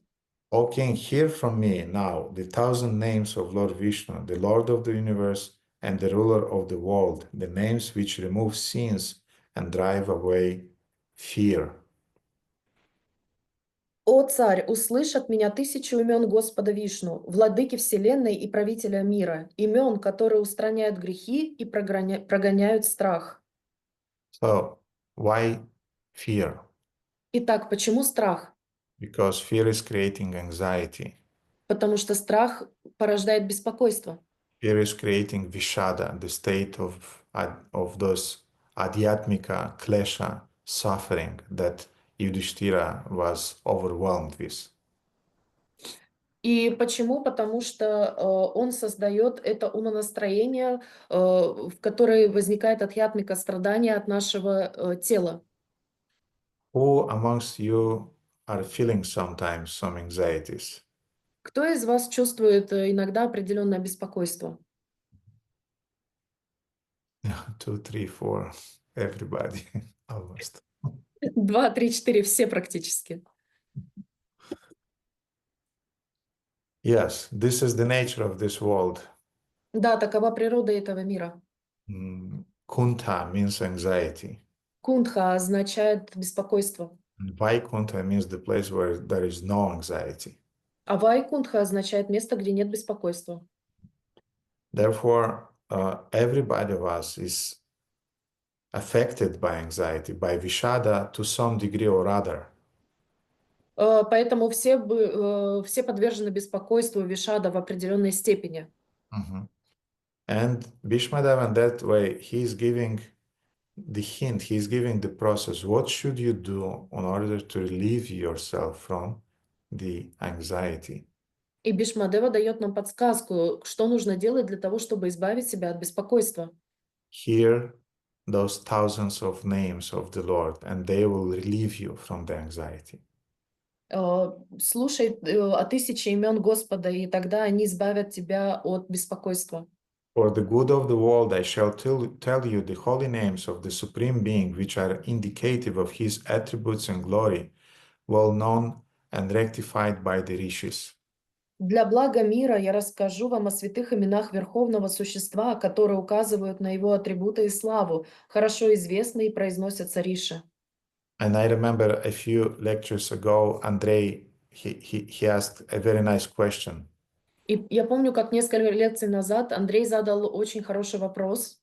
O king, hear from me now the 1000 names of Lord Vishnu, the Lord of the universe and the ruler of the world, the names which remove sins and drive away fear. «О царь, услышь от меня 1000 имен Господа Вишну, владыки вселенной и правителя мира, имен, которые устраняют грехи и прогоняют страх». So, why fear? Итак, почему страх? Because fear is creating anxiety. Потому что страх порождает беспокойство. Fear is creating vishada, the state of those adhyatmika, klesha, suffering that Yudhishthira was overwhelmed with. И почему? Потому что он создает это умонастроение, в которое возникает адхьятмика, страдания от нашего тела. Who amongst you are feeling sometimes some anxieties? Кто из вас чувствует иногда определенное беспокойство? 2, 3, 4, everybody, almost. 2, 3, 4, все практически. Yes, this is the nature of this world. Да, такова природа этого мира. Kuntha means anxiety. Кундха означает беспокойство. And Vaikuntha means the place where there is no anxiety. А Вайкунтха означает место, где нет беспокойства. Therefore, everybody of us is affected by anxiety, by vishada to some degree or other. Поэтому все подвержены беспокойству вишада в определенной степени. And Bhishmadeva, in that way, he is giving the hint, he is giving the process. What should you do in order to relieve yourself from the anxiety? И Бхишмадева дает нам подсказку, что нужно делать для того, чтобы избавить себя от беспокойства. Hear those thousands of names of the Lord, and they will relieve you from the anxiety. Слушай о 1000 имен Господа, и тогда они избавят тебя от беспокойства. For the good of the world, I shall tell you the holy names of the Supreme Being, which are indicative of His attributes and glory, well known and rectified by the rishis. Для блага мира я расскажу вам о святых именах Верховного Существа, которые указывают на его атрибуты и славу, хорошо известны и произносятся риши. And I remember a few lectures ago, Andrei, he asked a very nice question. И я помню, как несколько лекций назад Андрей задал очень хороший вопрос.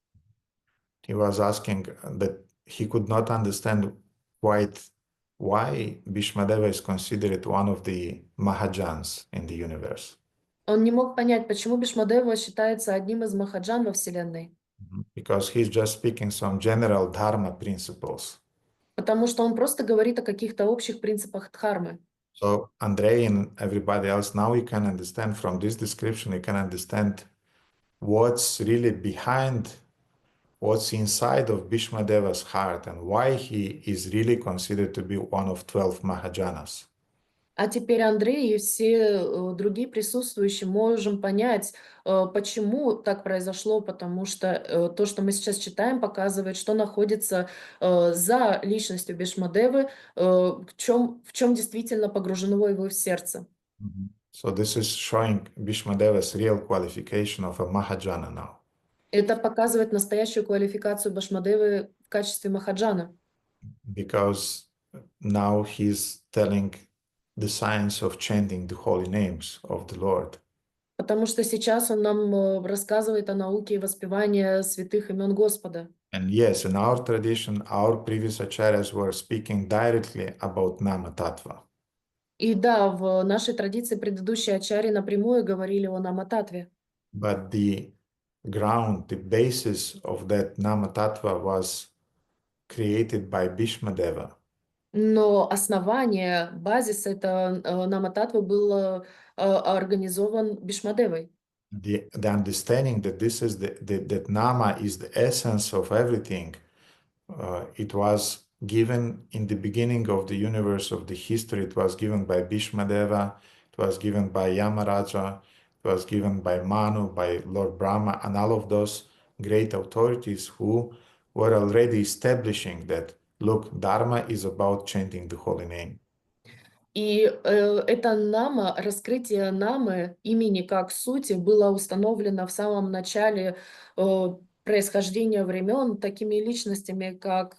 he was asking that he could not understand quite why Bhishmadeva is considered one of the Mahajans in the universe. Он не мог понять, почему Бхишмадева считается одним из махаджан во Вселенной. Because he's just speaking some general dharma principles. Потому что он просто говорит о каких-то общих принципах дхармы. So Andrei and everybody else, now you can understand from this description, you can understand what's really behind, what's inside of Bhishmadeva's heart and why he is really considered to be one of 12 Mahajanas. А теперь Андрей и все другие присутствующие можем понять, почему так произошло, потому что то, что мы сейчас читаем, показывает, что находится за личностью Бхишмадевы, в чем действительно погружено его в сердце. So this is showing Bhishmadeva's real qualification of a Mahajana now. Это показывает настоящую квалификацию Бхишмадевы в качестве махаджана. Because now he's telling the science of chanting the holy names of the Lord. Потому что сейчас он нам рассказывает о науке воспевания святых имен Господа. And yes, in our tradition, our previous acharyas were speaking directly about Nama Tattva. И да, в нашей традиции предыдущие ачарьи напрямую говорили о Намататве. But the ground, the basis of that Nama Tattva was created by Bhishmadeva. Но основание, базис это Намататвы был организован Бхишмадевой. The understanding that this is that Nama is the essence of everything, it was given in the beginning of the universe, of the history. It was given by Bhishmadeva, it was given by Yamaraja, it was given by Manu, by Lord Brahma, and all of those great authorities who were already establishing that, look, Dharma is about chanting the holy name. И это нама, раскрытие намы, имени как сути, было установлено в самом начале происхождения времен такими личностями, как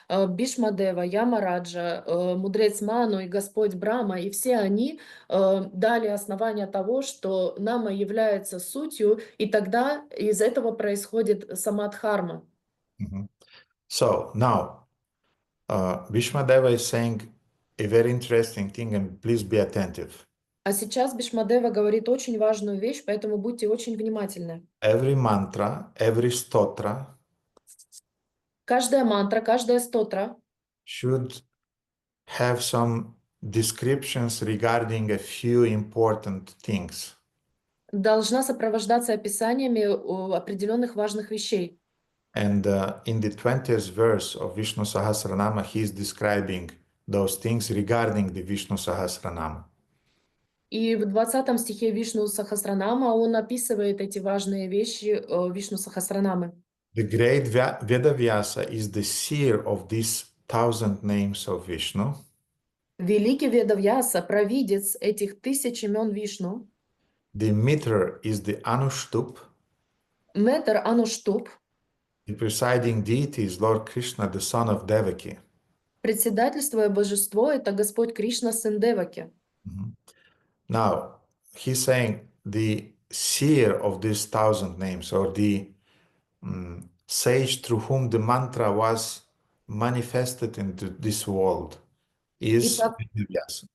Бхишмадева, Ямараджа, мудрец Ману и Господь Брахма. И все они дали основание того, что нама является сутью, и тогда из этого происходит сама дхарма. So now, Bhishmadeva is saying a very interesting thing, and please be attentive. А сейчас Бхишмадева говорит очень важную вещь, поэтому будьте очень внимательны. Every mantra, every stotra Каждая мантра, каждая стотра should have some descriptions regarding a few important things. должна сопровождаться описаниями определенных важных вещей. And in the 20th verse of Vishnu Sahasranama, he is describing those things regarding the Vishnu Sahasranama. И в 20 стихе Вишну Сахасранама он описывает эти важные вещи Вишну Сахасранамы. The great Vedavyasa is the seer of these 1000 names of Vishnu. Великий Ведавьяса, провидец этих 1000 имен Вишну. The meter is the Anushtup. Метр Ануштуп. The presiding deity is Lord Krishna, the son of Devaki. Председательствуя божество — это Господь Кришна, сын Деваки. Now, he's saying the seer of these 1000 names, or the sage through whom the mantra was manifested into this world, is Vedavyasa.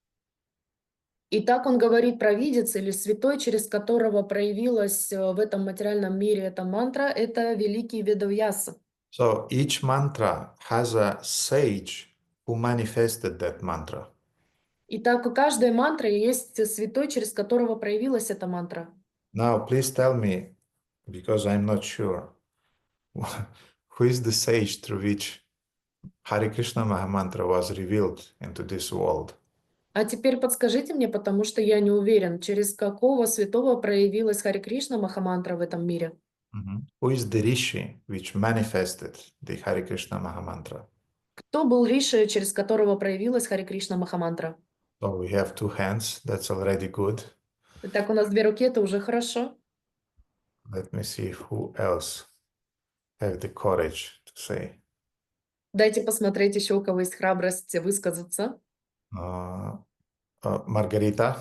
Итак, он говорит провидец или святой, через которого проявилась в этом материальном мире эта мантра, это великий Ведавьяса. So each mantra has a sage who manifested that mantra. Итак, у каждой мантры есть святой, через которого проявилась эта мантра. Now, please tell me, because I'm not sure, who is the sage through which Hare Krishna Mahamantra was revealed into this world? А теперь подскажите мне, потому что я не уверен, через какого святого проявилась Харе Кришна Махамантра в этом мире. Who is the Rishi which manifested the Hare Krishna Mahamantra? Кто был Риши, через которого проявилась Харе Кришна Махамантра? So we have 2 hands, that's already good. Итак, у нас 2 руки, это уже хорошо. Let me see who else have the courage to say. Дайте посмотреть еще, у кого есть храбрость высказаться. Margarita.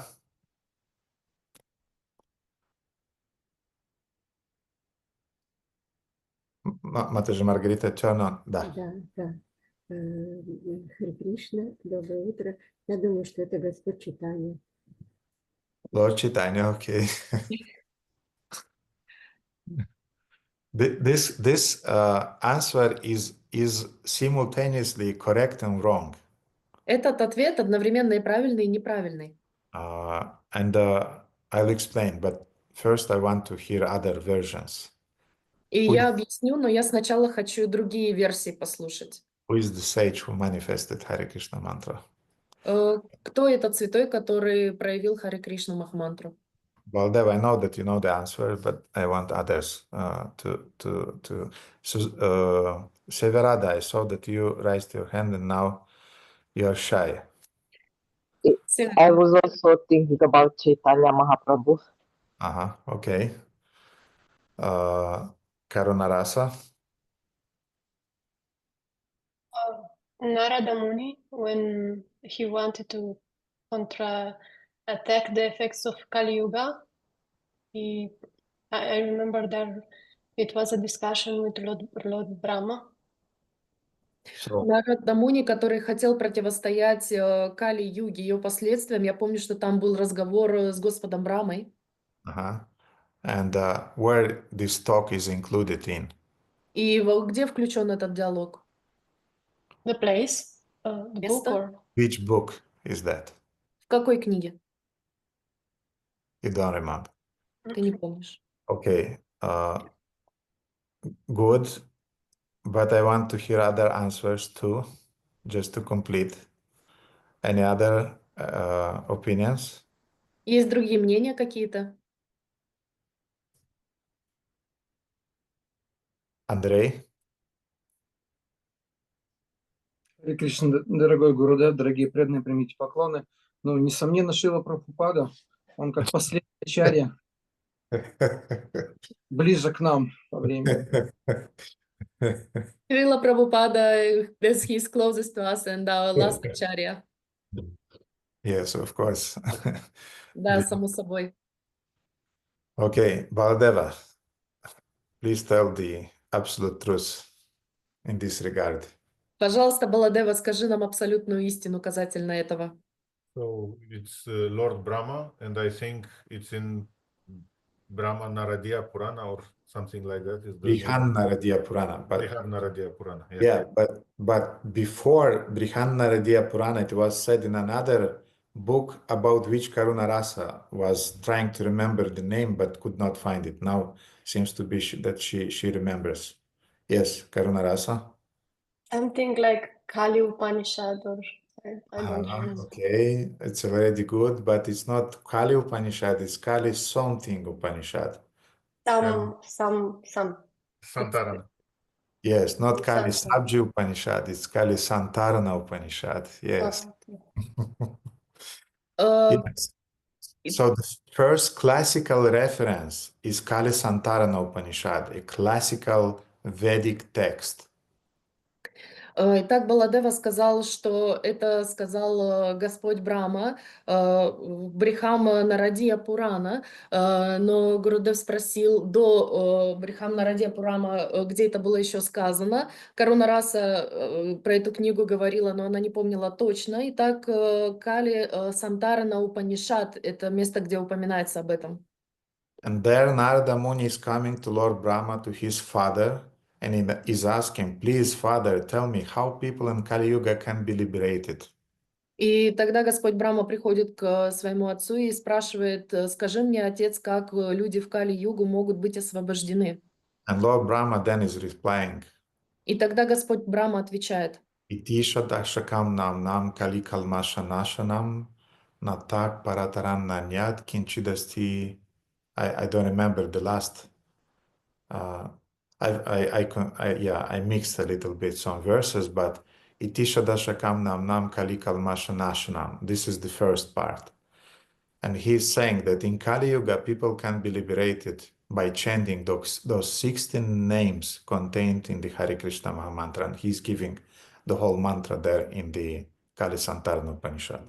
Матажа Маргарита, turn on. Да. Да. Харе Кришна, доброе утро. Я думаю, что это Господь Чайтанья. Lord Chaitanya, okay. This answer is simultaneously correct and wrong. Этот ответ одновременно и правильный, и неправильный. And I'll explain, but first I want to hear other versions. И Who я is, объясню, но я сначала хочу другие версии послушать. who is the sage who manifested Hare Krishna mantra? Кто этот святой, который проявил Харе Кришна Махамантру? Baldev, I know that you know the answer, but I want others to. So, Severada, I saw that you raised your hand and now you are shy. I was also thinking about Chaitanya Mahaprabhu. Okay. Karunarasa. Narada Muni, when he wanted to attack the effects of Kali Yuga, I remember that it was a discussion with Lord Brahma. So, Нарада Муни, который хотел противостоять Кали-юге, ее последствиям. Я помню, что там был разговор с Господом Брамой. and where this talk is included in? И где включен этот диалог? The place, the book, Место? or Which book is that? В какой книге? You don't remember. Ты не помнишь. Okay. Good. But I want to hear other answers too, just to complete. Any other opinions? Есть другие мнения какие-то? Андрей? Харе Кришна, дорогой Гурудев, дорогие преданные, примите поклоны. Ну, несомненно, Шрила Прабхупада, он как последний ачарья, ближе к нам по времени. Шрила Прабхупада, he is closest to us and our last acharya. Yes, of course. Да, само собой. Okay, Baladeva, please tell the absolute truth in this regard. Пожалуйста, Баладева, скажи нам абсолютную истину касательно этого. So it's Lord Brahma, and I think it's in Brahma Naradiya Purana or something like that. Is the Brihan Naradiya Purana. But Brihan Naradiya Purana. yeah, but before Brihan Naradiya Purana, it was said in another book about which Karunarasa was trying to remember the name but could not find it. Now seems to be that she remembers. Yes, Karunarasa. something like Kali Upanishad, or I don't remember. Okay, it's already good, but it's not Kali Upanishad, it's Kali something Upanishad. Some. Santarana. Yes, not Kali Santarana. Sabji Upanishad, it's Kali Santarana Upanishad. Yes. Yes. So the first classical reference is Kali Santarana Upanishad, a classical Vedic text. Итак, Баладева сказал, что это сказал Господь Брахма в Брихам Нарадия Пурана, но Гурудев спросил до Брихам Нарадия Пурана, где это было еще сказано. Карунараса про эту книгу говорила, но она не помнила точно. Итак, Кали Сантарана Упанишад — это место, где упоминается об этом. And there Narada Muni is coming to Lord Brahma, to his father, and he is asking, please, Father, tell me how people in Kali Yuga can be liberated. И тогда Господь Брахма приходит к своему отцу и спрашивает: скажи мне, отец, как люди в Кали-югу могут быть освобождены? And Lord Brahma then is replying, И тогда Господь Брахма отвечает: Itisha dakshakam nam nam kali kalmasha nashanam natak parataran nanyat kinchidasti. I don't remember the last. I mixed a little bit some verses, but Itisha dashakam nam nam kali kalmasha nashanam. This is the first part. And he's saying that in Kali Yuga, people can be liberated by chanting those 16 names contained in the Hare Krishna Mahamantra. And he's giving the whole mantra there in the Kali Santarana Upanishad.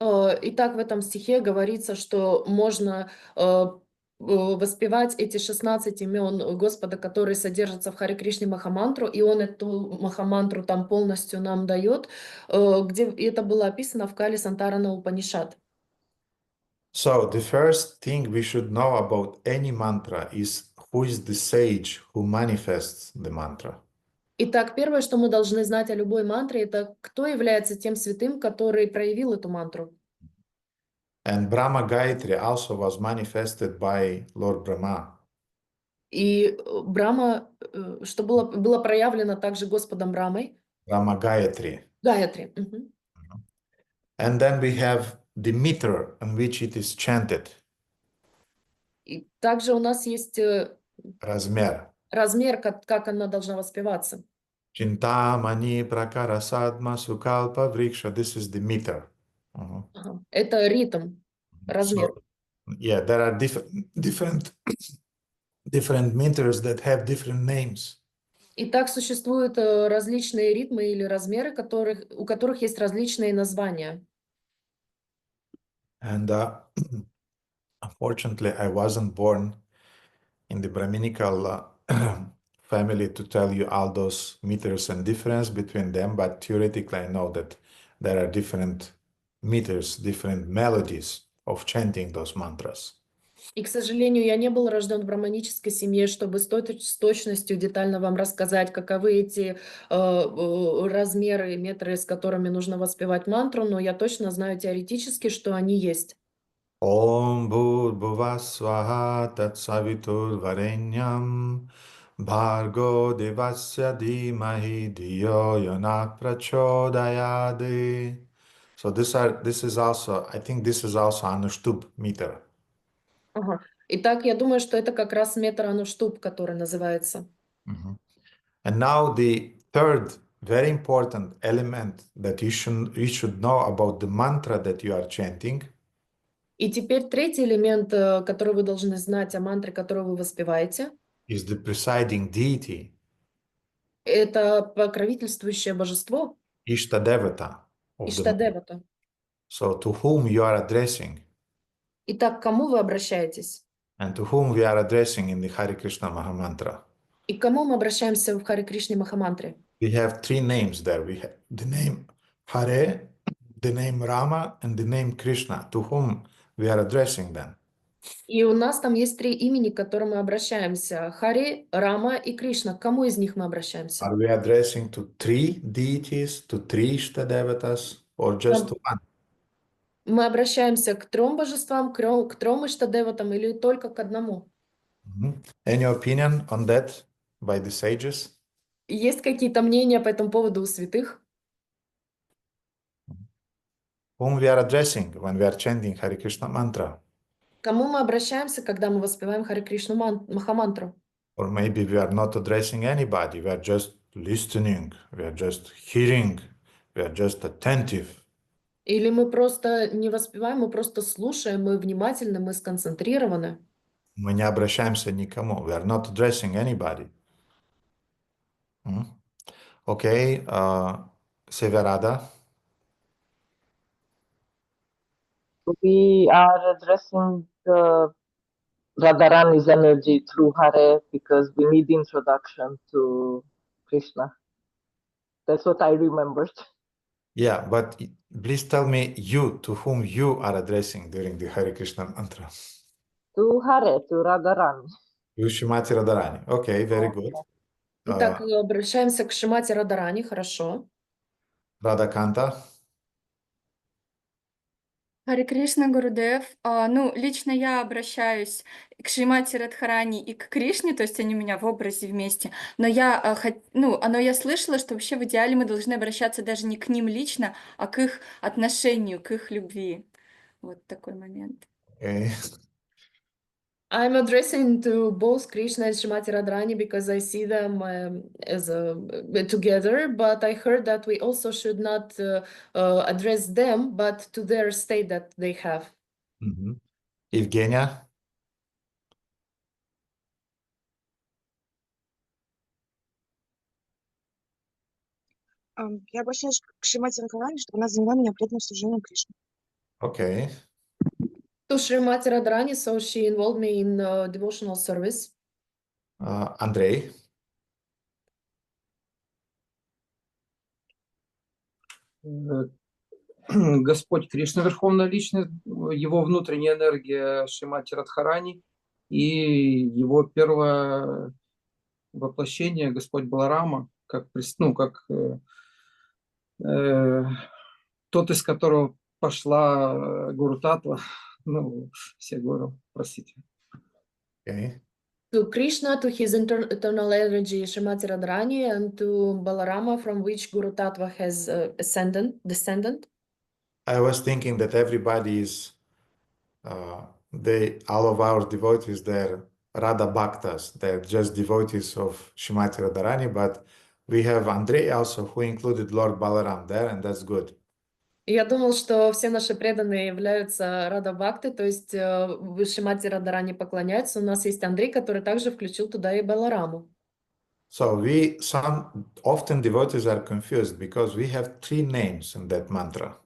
Итак, в этом стихе говорится, что можно воспевать эти 16 имен Господа, которые содержатся в Харе Кришне Махамантру, и он эту Махамантру там полностью нам дает, где это было описано в Кали Сантарана Упанишат. So the first thing we should know about any mantra is who is the sage who manifests the mantra. Итак, первое, что мы должны знать о любой мантре, это кто является тем святым, который проявил эту мантру. And Brahma Gayatri also was manifested by Lord Brahma. И Брахма, что было проявлено также Господом Брамой. Brahma Gayatri. Гаятри. And then we have the meter in which it is chanted. И также у нас есть Размер. размер, как она должна воспеваться. Chintamani prakara sadma sukalpa vriksha. This is the meter. Ага. Это ритм, размер. So, yeah, there are different meters that have different names. И так существуют различные ритмы или размеры, у которых есть различные названия. And unfortunately, I wasn't born in the Brahminical family to tell you all those meters and difference between them, but theoretically I know that there are different meters, different melodies of chanting those mantras. И, к сожалению, я не был рожден в браманической семье, чтобы с точностью детально вам рассказать, каковы эти размеры, метры, с которыми нужно воспевать мантру, но я точно знаю теоретически, что они есть. Om Bhurбhuva Swaha Tat Savitur Varenyam Bhargo Devasya Dhimahi Dhiyo Yona Prachodayade. So this is also, I think this is also Anuštubh meter. Ага. Итак, я думаю, что это как раз метр Ануштуб, который называется. And now the third very important element that you should know about the mantra that you are chanting. И теперь третий элемент, который вы должны знать о мантре, которую вы воспеваете, Is the presiding deity. это покровительствующее божество, Ishtadevata. Of the Иштадевата. So to whom you are addressing. Итак, к кому вы обращаетесь? And to whom we are addressing in the Hare Krishna Mahamantra. И к кому мы обращаемся в Харе Кришне Махамантре? We have three names there. We have the name Hare, the name Rama, and the name Krishna. To whom we are addressing them. И у нас там есть три имени, к которым мы обращаемся. Хари, Рама и Кришна. К кому из них мы обращаемся? Are we addressing to three deities, to three Ishtadevatas, or just to one? Мы обращаемся к трем божествам, к трем Иштадеватам или только к одному? Any opinion on that by the sages? Есть какие-то мнения по этому поводу у святых? Whom we are addressing when we are chanting Hare Krishna mantra? К кому мы обращаемся, когда мы воспеваем Харе Кришну Махамантру? Or maybe we are not addressing anybody. We are just listening. We are just hearing. We are just attentive. Или мы просто не воспеваем, мы просто слушаем, мы внимательны, мы сконцентрированы. Мы не обращаемся никому. We are not addressing anybody. Okay, Severada. We are addressing the Radharani's energy through Hare because we need introduction to Krishna. That's what I remembered. Yeah, but please tell me to whom you are addressing during the Hare Krishna mantra. To Hare, to Radharani. You Shrimati Radharani. Okay, very good. Итак, обращаемся к Шримати Радарани, хорошо. Радаканта. Харе Кришна, Гурудев. Ну, лично я обращаюсь к Шримати Радхарани и к Кришне, то есть они у меня в образе вместе. Но я слышала, что вообще в идеале мы должны обращаться даже не к ним лично, а к их отношению, к их любви. Вот такой момент. Okay. I'm addressing to both Krishna and Shrimati Radharani because I see them as together, but I heard that we also should not address them, but to their state that they have. Evgenia. Я обращаюсь к Шримати Радхарани, чтобы она заняла меня преданным служением Кришне. Okay. To Srimati Radharani, so she involved me in devotional service. Andrei. Господь Кришна, Верховная Личность, его внутренняя энергия Шримати Радхарани и его первое воплощение Господь Баларама, как тот, из которого пошла Гуру Татва, все Гуру, простите. Okay. To Krishna, to his eternal energy, Srimati Radharani, and to Balarama, from which Guru Tattva has descendant. I was thinking that everybody is, all of our devotees, they're Radha Bhaktas, they're just devotees of Srimati Radharani, but we have Andrei also, who included Lord Balaram there, and that's good. И я думал, что все наши преданные являются Рада Бхакты, то есть Шримати Радхарани поклоняются. У нас есть Андрей, который также включил туда и Балараму. So often devotees are confused because we have 3 names in that mantra.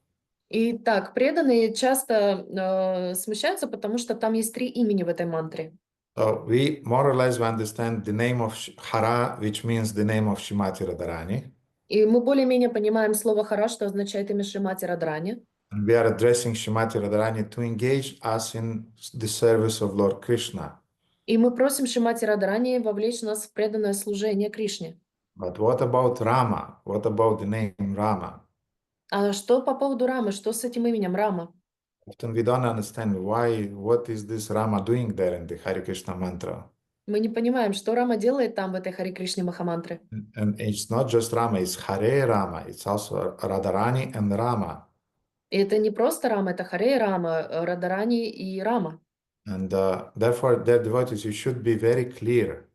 И так, преданные часто смущаются, потому что там есть 3 имени в этой мантре. So we more or less understand the name of Hara, which means the name of Srimati Radharani. И мы более-менее понимаем слово «хара», что означает имя Шримати Радхарани. And we are addressing Srimati Radharani to engage us in the service of Lord Krishna. И мы просим Шримати Радхарани вовлечь нас в преданное служение Кришне. But what about Rama? What about the name Rama? А что по поводу Рамы? Что с этим именем Рама? Often we don't understand what is this Rama doing there in the Hare Krishna mantra. Мы не понимаем, что Рама делает там в этой Харе Кришне Махамантре. And it's not just Rama, it's Hare Rama, it's also Radharani and Rama. И это не просто Рама, это Харе Рама, Радharani и Рама. And therefore, dear devotees, you should be very clear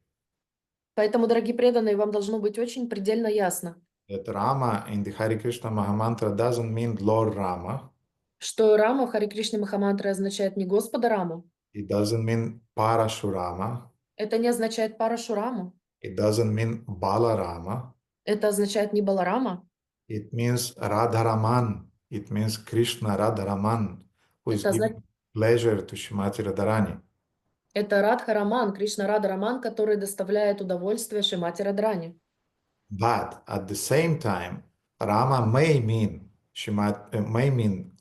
Поэтому, дорогие преданные, вам должно быть очень предельно ясно, that Rama in the Hare Krishna Mahamantra doesn't mean Lord Rama. что Рама в Харе Кришне Махамантре означает не Господа Раму, It doesn't mean Parashurama. это не означает Парашураму, It doesn't mean Balarama. это означает не Баларама, It means Radharaman. It means Krishna Radharaman, who is это, giving pleasure to Srimati Radharani. это Радха-Раман, Кришна Рада-Раман, который доставляет удовольствие Шримати Радхарани. But at the same time, Rama may mean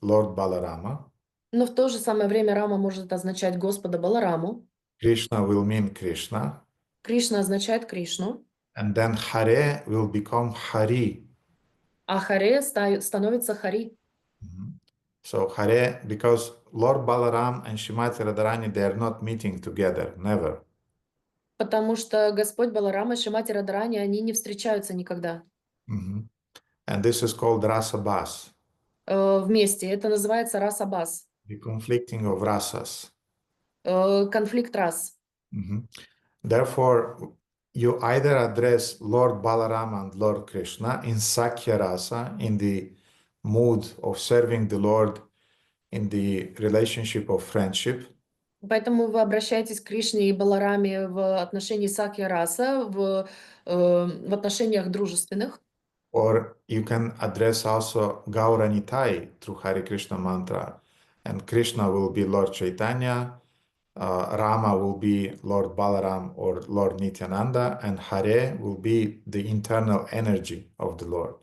Lord Balarama. Но в то же самое время Рама может означать Господа Балараму, Krishna will mean Krishna. Кришна означает Кришну, And then Hare will become Hari. а Харе становится Хари. So Hare, because Lord Balaram and Srimati Radharani, they are not meeting together, never. Потому что Господь Баларам и Шримати Радхарани, они не встречаются никогда And this is called Rasabas, вместе. Это называется Расабас, the conflicting of rasas. конфликт рас. Therefore, you either address Lord Balaram and Lord Krishna in Sakya Rasa, in the mood of serving the Lord, in the relationship of friendship. Поэтому вы обращаетесь к Кришне и Балараме в отношении Сакья Раса, в отношениях дружественных. Or you can address also Gauranitai through Hare Krishna mantra. And Krishna will be Lord Chaitanya, Rama will be Lord Balaram or Lord Nityananda, and Hare will be the internal energy of the Lord.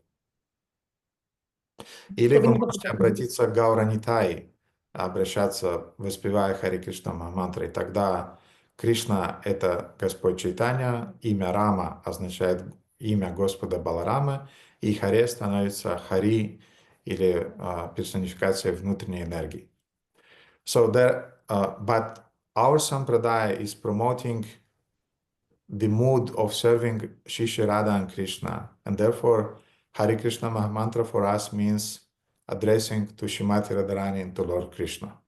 Или вы можете обратиться к Гауранитай, обращаться, воспевая Харе Кришна мантрой. Тогда Кришна — это Господь Чайтанья, имя Рама означает имя Господа Баларама, и Харе становится Хари или персонификация внутренней энергии. So but our sampradaya is promoting the mood of serving Shri Radha and Krishna, and therefore Hare Krishna Mahamantra for us means addressing to Srimati Radharani and to Lord Krishna.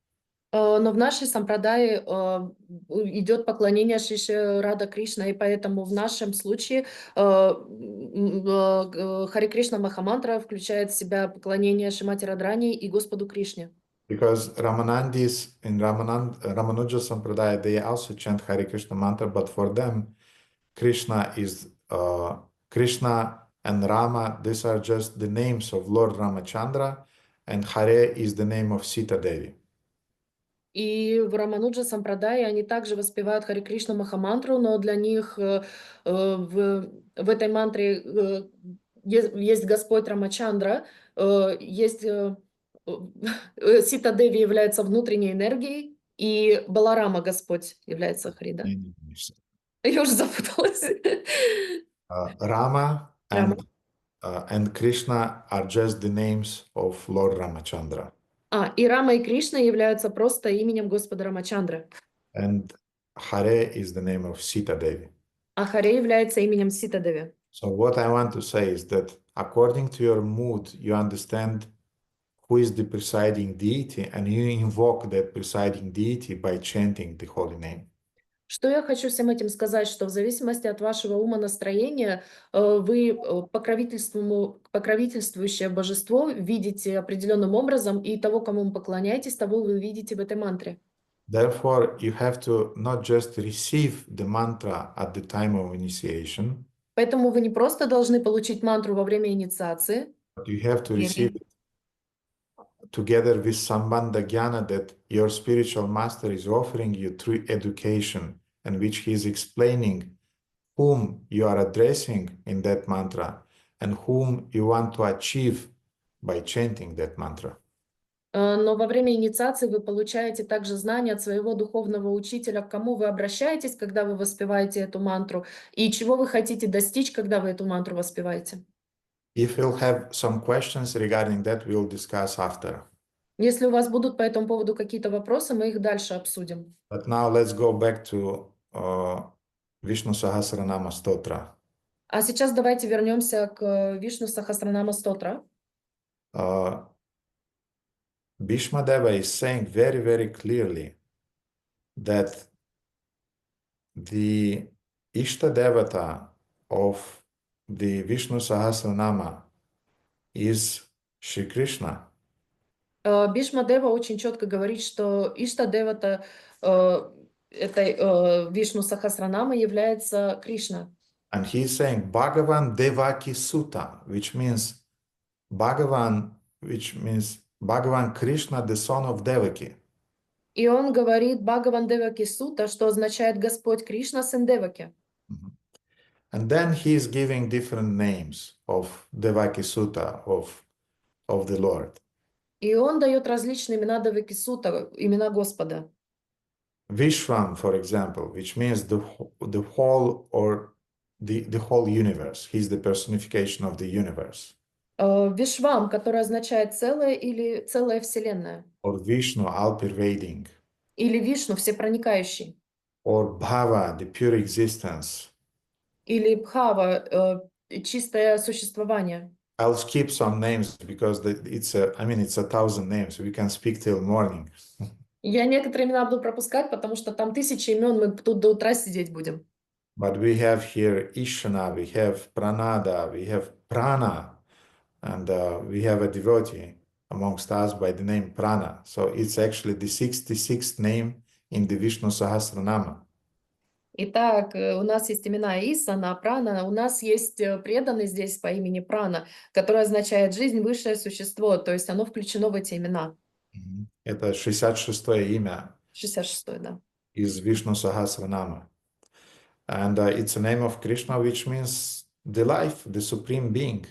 Но в нашей сампрадае идет поклонение Шри Рада Кришна, и поэтому в нашем случае Харе Кришна Махамантра включает в себя поклонение Шримати Радхарани и Господу Кришне. Because Ramanandis in Ramanuja Sampradaya, they also chant Hare Krishna mantra, but for them, Krishna is Krishna and Rama. These are just the names of Lord Ramachandra, and Hare is the name of Sita Devi. И в Рамануджа Сампрадае они также воспевают Харе Кришна Махамантру, но для них в этой мантре есть Господь Рамачандра, есть Сита Деви является внутренней энергией, и Баларама Господь является Харида. Я уже запуталась. Rama Рама. and Krishna are just the names of Lord Ramachandra. И Рама и Кришна являются просто именем Господа Рамачандры. And Hare is the name of Sita Devi. А Харе является именем Сита Деви. So what I want to say is that according to your mood, you understand who is the presiding deity, and you invoke that presiding deity by chanting the holy name. Что я хочу всем этим сказать, что в зависимости от вашего умонастроения вы покровительствующее божество видите определенным образом, и того, кому вы поклоняетесь, того вы видите в этой мантре. Therefore, you have to not just receive the mantra at the time of initiation, Поэтому вы не просто должны получить мантру во время инициации, but you have to receive it together with Sambandha Jnana that your spiritual master is offering you through education, and which he is explaining whom you are addressing in that mantra and whom you want to achieve by chanting that mantra. но во время инициации вы получаете также знания от своего духовного учителя, к кому вы обращаетесь, когда вы воспеваете эту мантру, и чего вы хотите достичь, когда вы эту мантру воспеваете. If you'll have some questions regarding that, we'll discuss after. Если у вас будут по этому поводу какие-то вопросы, мы их дальше обсудим. But now let's go back to Vishnu Sahasranama Stotra. А сейчас давайте вернемся к Вишну Сахасранама Стотра. Bhishmadeva is saying very, very clearly that the Ishta Devata of the Vishnu Sahasranama is Shri Krishna. Бхишмадева очень четко говорит, что Ишта Девата этой Вишну Сахасранама является Кришна. And he is saying Bhagavan Devaki Sutta, which means Bhagavan Krishna, the son of Devaki. И он говорит Бхагаван Деваки Сута, что означает Господь Кришна, сын Деваки. And then he is giving different names of Devaki Sutta, of the Lord. И он дает различные имена Деваки Сута, имена Господа. Vishwan, for example, which means the whole or the whole universe. He's the personification of the universe. Вишвам, который означает целое или целая вселенная. Or Vishnu, all-pervading. Или Вишну, всепроникающий. Or Bhava, the pure existence. Или Бхава, чистое существование. I'll skip some names because it's 1,000 names. We can speak till morning. Я некоторые имена буду пропускать, потому что там 1000 имен, мы тут до утра сидеть будем. But we have here Ishana, we have Pranada, we have Prana, and we have a devotee amongst us by the name Prana. So it's actually the 66th name in the Vishnu Sahasranama. Итак, у нас есть имена Исана, Прана, у нас есть преданный здесь по имени Прана, который означает «жизнь, высшее существо», то есть оно включено в эти имена. Это 66-е имя 66-е, да. из Vishnu Sahasranama. And it's a name of Krishna, which means the life, the supreme being.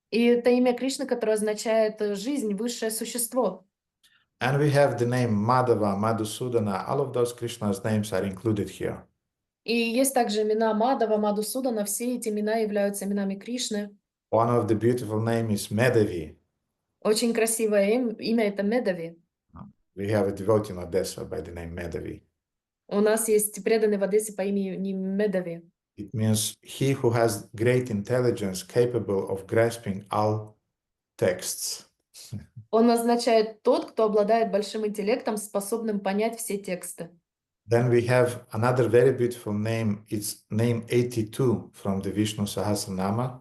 И это имя Кришны, которое означает «жизнь, высшее существо». And we have the name Madhava, Madhusudana. All of those Krishna's names are included here. И есть также имена Мадава, Мадхусудана, все эти имена являются именами Кришны. One of the beautiful names is Medavi. Очень красивое имя это Медави. We have a devotee in Odessa by the name Medavi. У нас есть преданный в Одессе по имени Медави. It means he who has great intelligence, capable of grasping all texts. Он означает тот, кто обладает большим интеллектом, способным понять все тексты. Then we have another very beautiful name. It's name 82 from the Vishnu Sahasranama.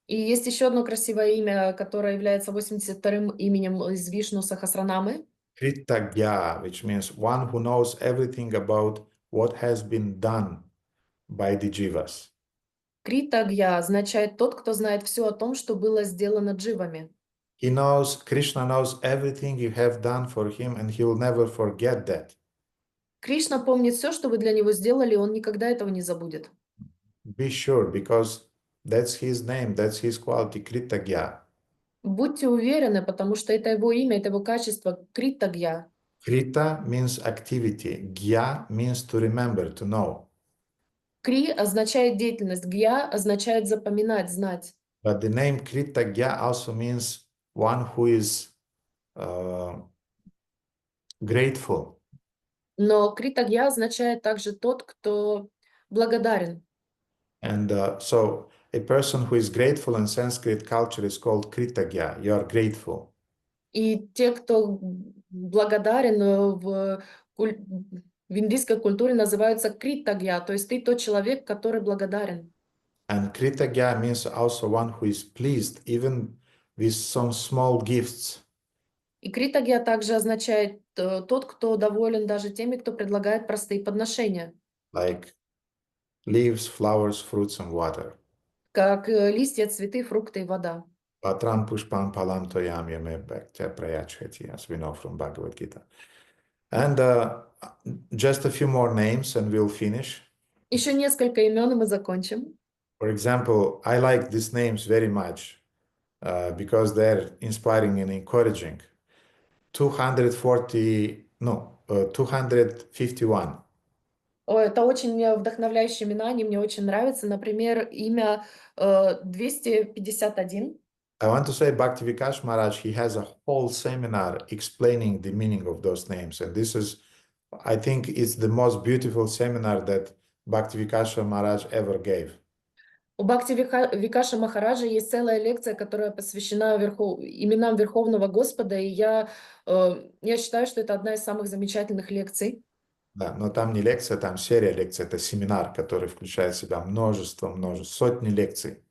И есть еще одно красивое имя, которое является 82-м именем из Вишну Сахасранамы. Kritagya, which means one who knows everything about what has been done by the jivas. Критагья означает тот, кто знает все о том, что было сделано дживами. He knows, Krishna knows everything you have done for him, and he will never forget that. Кришна помнит все, что вы для него сделали, и он никогда этого не забудет. Be sure, because that's his name, that's his quality, Kritagya. Будьте уверены, потому что это его имя, это его качество, Критагья. Krita means activity. Gya means to remember, to know. Кри означает деятельность, гья означает запоминать, знать. But the name Kritagya also means one who is grateful. Но Критагья означает также тот, кто благодарен. And so a person who is grateful in Sanskrit culture is called Kritagya. You are grateful. И те, кто благодарен в индийской культуре, называются Критагья, то есть ты тот человек, который благодарен. And Kritagya means also one who is pleased even with some small gifts. И Критагья также означает тот, кто доволен даже теми, кто предлагает простые подношения, Like leaves, flowers, fruits, and water. как листья, цветы, фрукты и вода. Patram pushpam palam toyam yame bhaktya prayachati, as we know from Bhagavad Gita. And just a few more names and we'll finish. Еще несколько имен, и мы закончим. For example, I like these names very much because they're inspiring and encouraging. 251. Это очень вдохновляющие имена, они мне очень нравятся. Например, имя 251. I want to say Bhaktivinoda Maharaj, he has a whole seminar explaining the meaning of those names. And this is, I think it's the most beautiful seminar that Bhaktivinoda Maharaj ever gave. У Бхакти-Викаша Махараджа есть целая лекция, которая посвящена именам Верховного Господа, и я считаю, что это одна из самых замечательных лекций. Да, но там не лекция, там серия лекций, это семинар, который включает в себя множество, сотни лекций.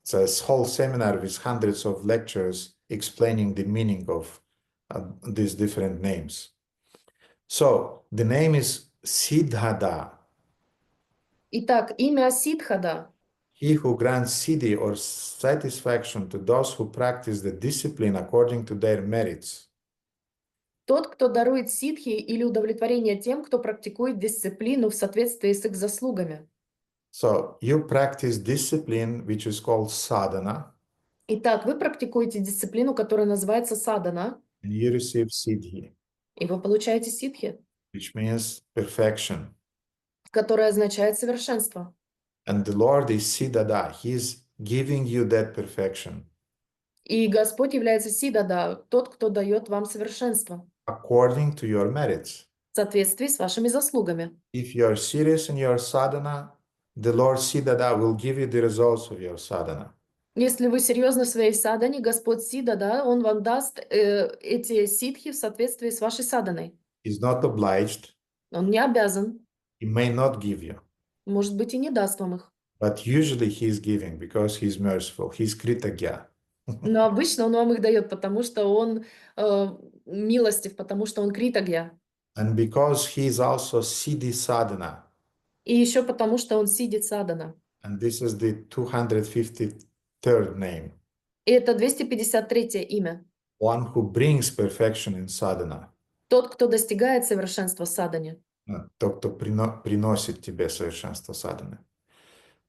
It's a whole seminar with hundreds of lectures explaining the meaning of these different names. So, the name is Siddhada. Итак, имя Сидхада. He who grants siddhi or satisfaction to those who practice the discipline according to their merits. Тот, кто дарует ситхи или удовлетворение тем, кто практикует дисциплину в соответствии с их заслугами. So, you practice discipline, which is called sadhana. Итак, вы практикуете дисциплину, которая называется садхана, And you receive siddhi, и вы получаете ситхи, which means perfection. которое означает совершенство. And the Lord is Siddhada. He is giving you that perfection. И Господь является Сидада, тот, кто дает вам совершенство According to your merits. в соответствии с вашими заслугами. If you are serious in your sadhana, the Lord Siddhada will give you the results of your sadhana. Если вы серьезны в своей садане, Господь Сидада, Он вам даст эти ситхи в соответствии с вашей саданой. He's not obliged. Он не обязан, He may not give you. может быть, и не даст вам их. But usually he is giving because he is merciful. He is Kritagya. Но обычно Он вам их дает, потому что Он милостив, потому что Он критагья. And because he is also Siddhi Sadhana. И еще потому, что Он сидит садана. And this is the 253rd name. И это 253-е имя. One who brings perfection in sadhana. Тот, кто достигает совершенства в садане. Тот, кто приносит тебе совершенство садханы.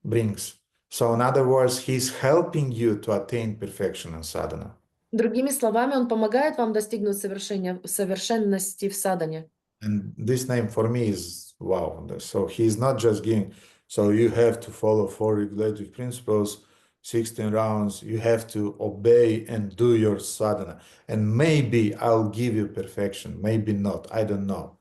Brings. So in other words, he is helping you to attain perfection in sadhana. Другими словами, Он помогает вам достигнуть совершенности в садане. And this name for me is wow. So he is not just giving, so you have to follow 4 regulative principles, 16 rounds, you have to obey and do your sadhana. And maybe I'll give you perfection, maybe not, I don't know.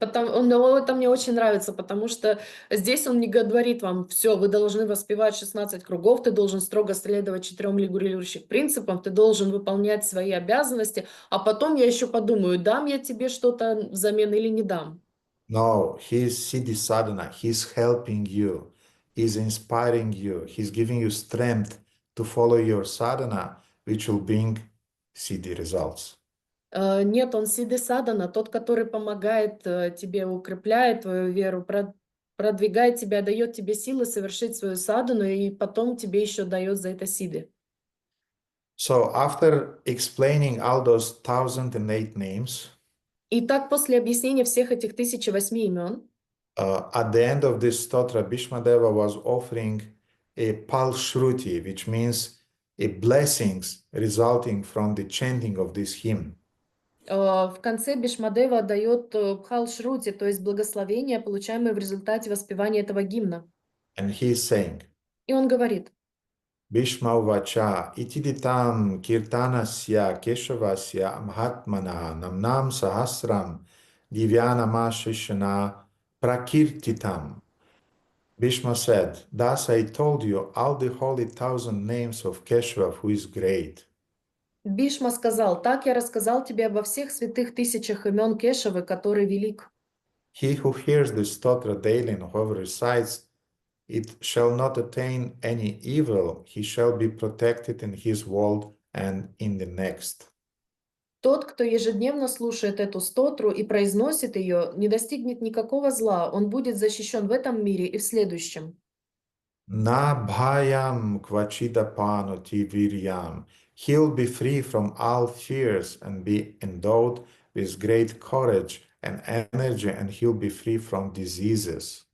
Но это мне очень нравится, потому что здесь Он не говорит вам: все, вы должны воспевать 16 кругов, ты должен строго следовать 4 регулирующих принципам, ты должен выполнять свои обязанности, а потом я еще подумаю, дам я тебе что-то взамен или не дам. No, he is Siddhi Sadhana, he is helping you, he is inspiring you, he is giving you strength to follow your sadhana, which will bring Siddhi results. Нет, Он Сидди Садана, тот, который помогает тебе, укрепляет твою веру, продвигает тебя, дает тебе силы совершить свою садану, и потом тебе еще дает за это сиды. So after explaining all those 1008 names, Итак, после объяснения всех этих 1008 имен, at the end of this stotra, Bhishmadeva was offering a palshruti, which means a blessings resulting from the chanting of this hymn. в конце Бхишмадева дает Бхал Шрути, то есть благословение, получаемое в результате воспевания этого гимна. And he is saying, И он говорит: Bhishma vacha itiditam kirtanasya keshavasya mahatmana namnam sahasram divyanama shishana prakirtitam. Bhishma said, thus I told you all the holy 1000 names of Keshava, who is great. Бишма сказал: так я рассказал тебе обо всех святых тысячах имен Кешавы, который велик. He who hears the stotra daily and whoever recites it shall not attain any evil, he shall be protected in his world and in the next. Тот, кто ежедневно слушает эту стотру и произносит ее, не достигнет никакого зла, он будет защищен в этом мире и в следующем. Na bhayam kvachidapanoti viryam. He'll be free from all fears and be endowed with great courage and energy, and he'll be free from diseases.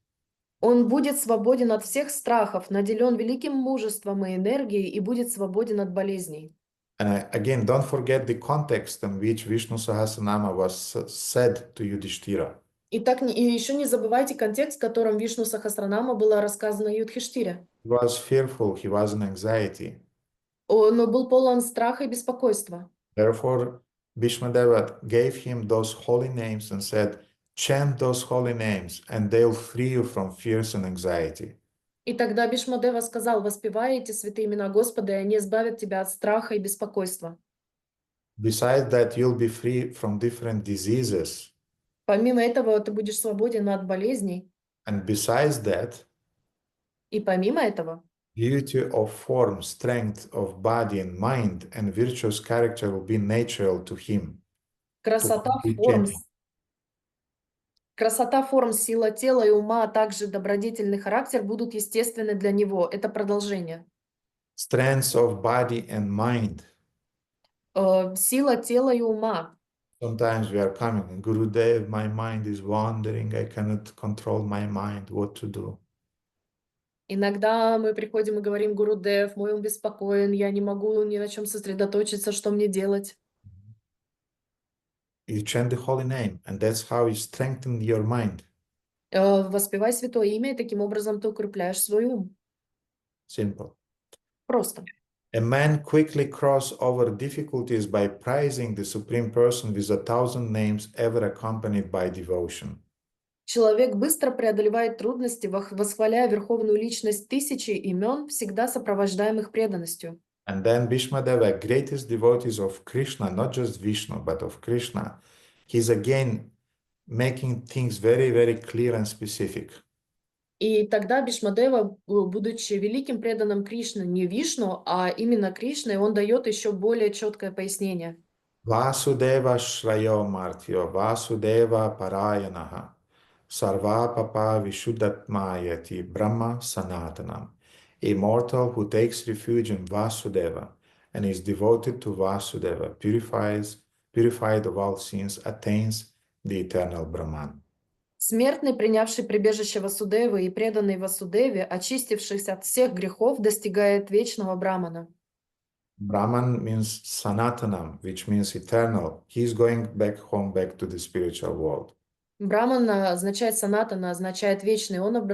Он будет свободен от всех страхов, наделен великим мужеством и энергией и будет свободен от болезней. And again, don't forget the context in which Vishnu Sahasranama was said to Yudhishthira. Итак, и еще не забывайте контекст, в котором Вишну Сахасранама было рассказано Юдхиштире. He was fearful, he was in anxiety. Он был полон страха и беспокойства. Therefore, Bhishmadeva gave him those holy names and said, chant those holy names and they'll free you from fears and anxiety. И тогда Бхишмадева сказал: воспевай эти святые имена Господа, и они избавят тебя от страха и беспокойства. Besides that, you'll be free from different diseases. Помимо этого, ты будешь свободен от болезней. And besides that, И помимо этого, beauty of form, strength of body and mind, and virtuous character will be natural to him. красота форм, сила тела и ума, а также добродетельный характер будут естественны для него. Это продолжение. Strength of body and mind. Сила тела и ума. Sometimes we are coming, Gurudev, my mind is wandering, I cannot control my mind, what to do? Иногда мы приходим и говорим: Гурудев, мой ум беспокоен, я не могу ни на чем сосредоточиться, что мне делать? You chant the holy name, and that's how you strengthen your mind. Воспевай святое имя, и таким образом ты укрепляешь свой ум. Simple. Просто. A man quickly cross over difficulties by praising the Supreme Person with 1000 names ever accompanied by devotion. Человек быстро преодолевает трудности, восхваляя верховную личность тысячи имен, всегда сопровождаемых преданностью. And then Bhishmadeva, greatest devotees of Krishna, not just Vishnu, but of Krishna, he's again making things very, very clear and specific. И тогда Бхишмадева, будучи великим преданным Кришны, не Вишну, а именно Кришной, он дает еще более четкое пояснение. Vasudeva Shrayo Martyo, Vasudeva Parayanaha, Sarva Papa Vishuddhatmayati, Brahma Sanatanam. Immortal who takes refuge in Vasudeva and is devoted to Vasudeva, purified of all sins, attains the eternal Brahman. Смертный, принявший прибежище Васудевы и преданный Васудеве, очистившись от всех грехов, достигает вечного Брамана. Brahman means Sanatanam, which means eternal. He's going back home, back to the spiritual world. Браман означает санатана, означает вечный. Он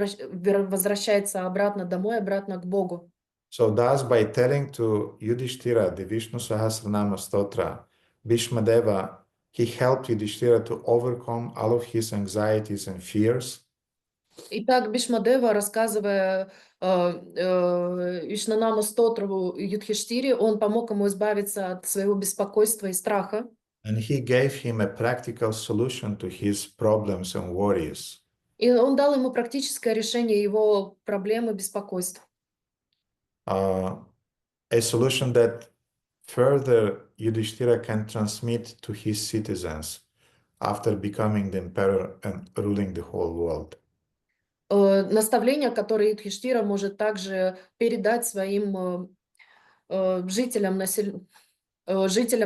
возвращается обратно домой, обратно к Богу. So thus, by telling to Yudhishthira the Vishnu Sahasranama Stotra, Bhishmadeva, he helped Yudhishthira to overcome all of his anxieties and fears. Итак, Бхишмадева, рассказывая Вишнанаму Стотру Юдхиштире, он помог ему избавиться от своего беспокойства и страха. And he gave him a practical solution to his problems and worries. И он дал ему практическое решение его проблем и беспокойств. A solution that further Yudhishthira can transmit to his citizens after becoming the emperor and ruling the whole world. Наставления, которые Юдхиштира может также передать своим жителем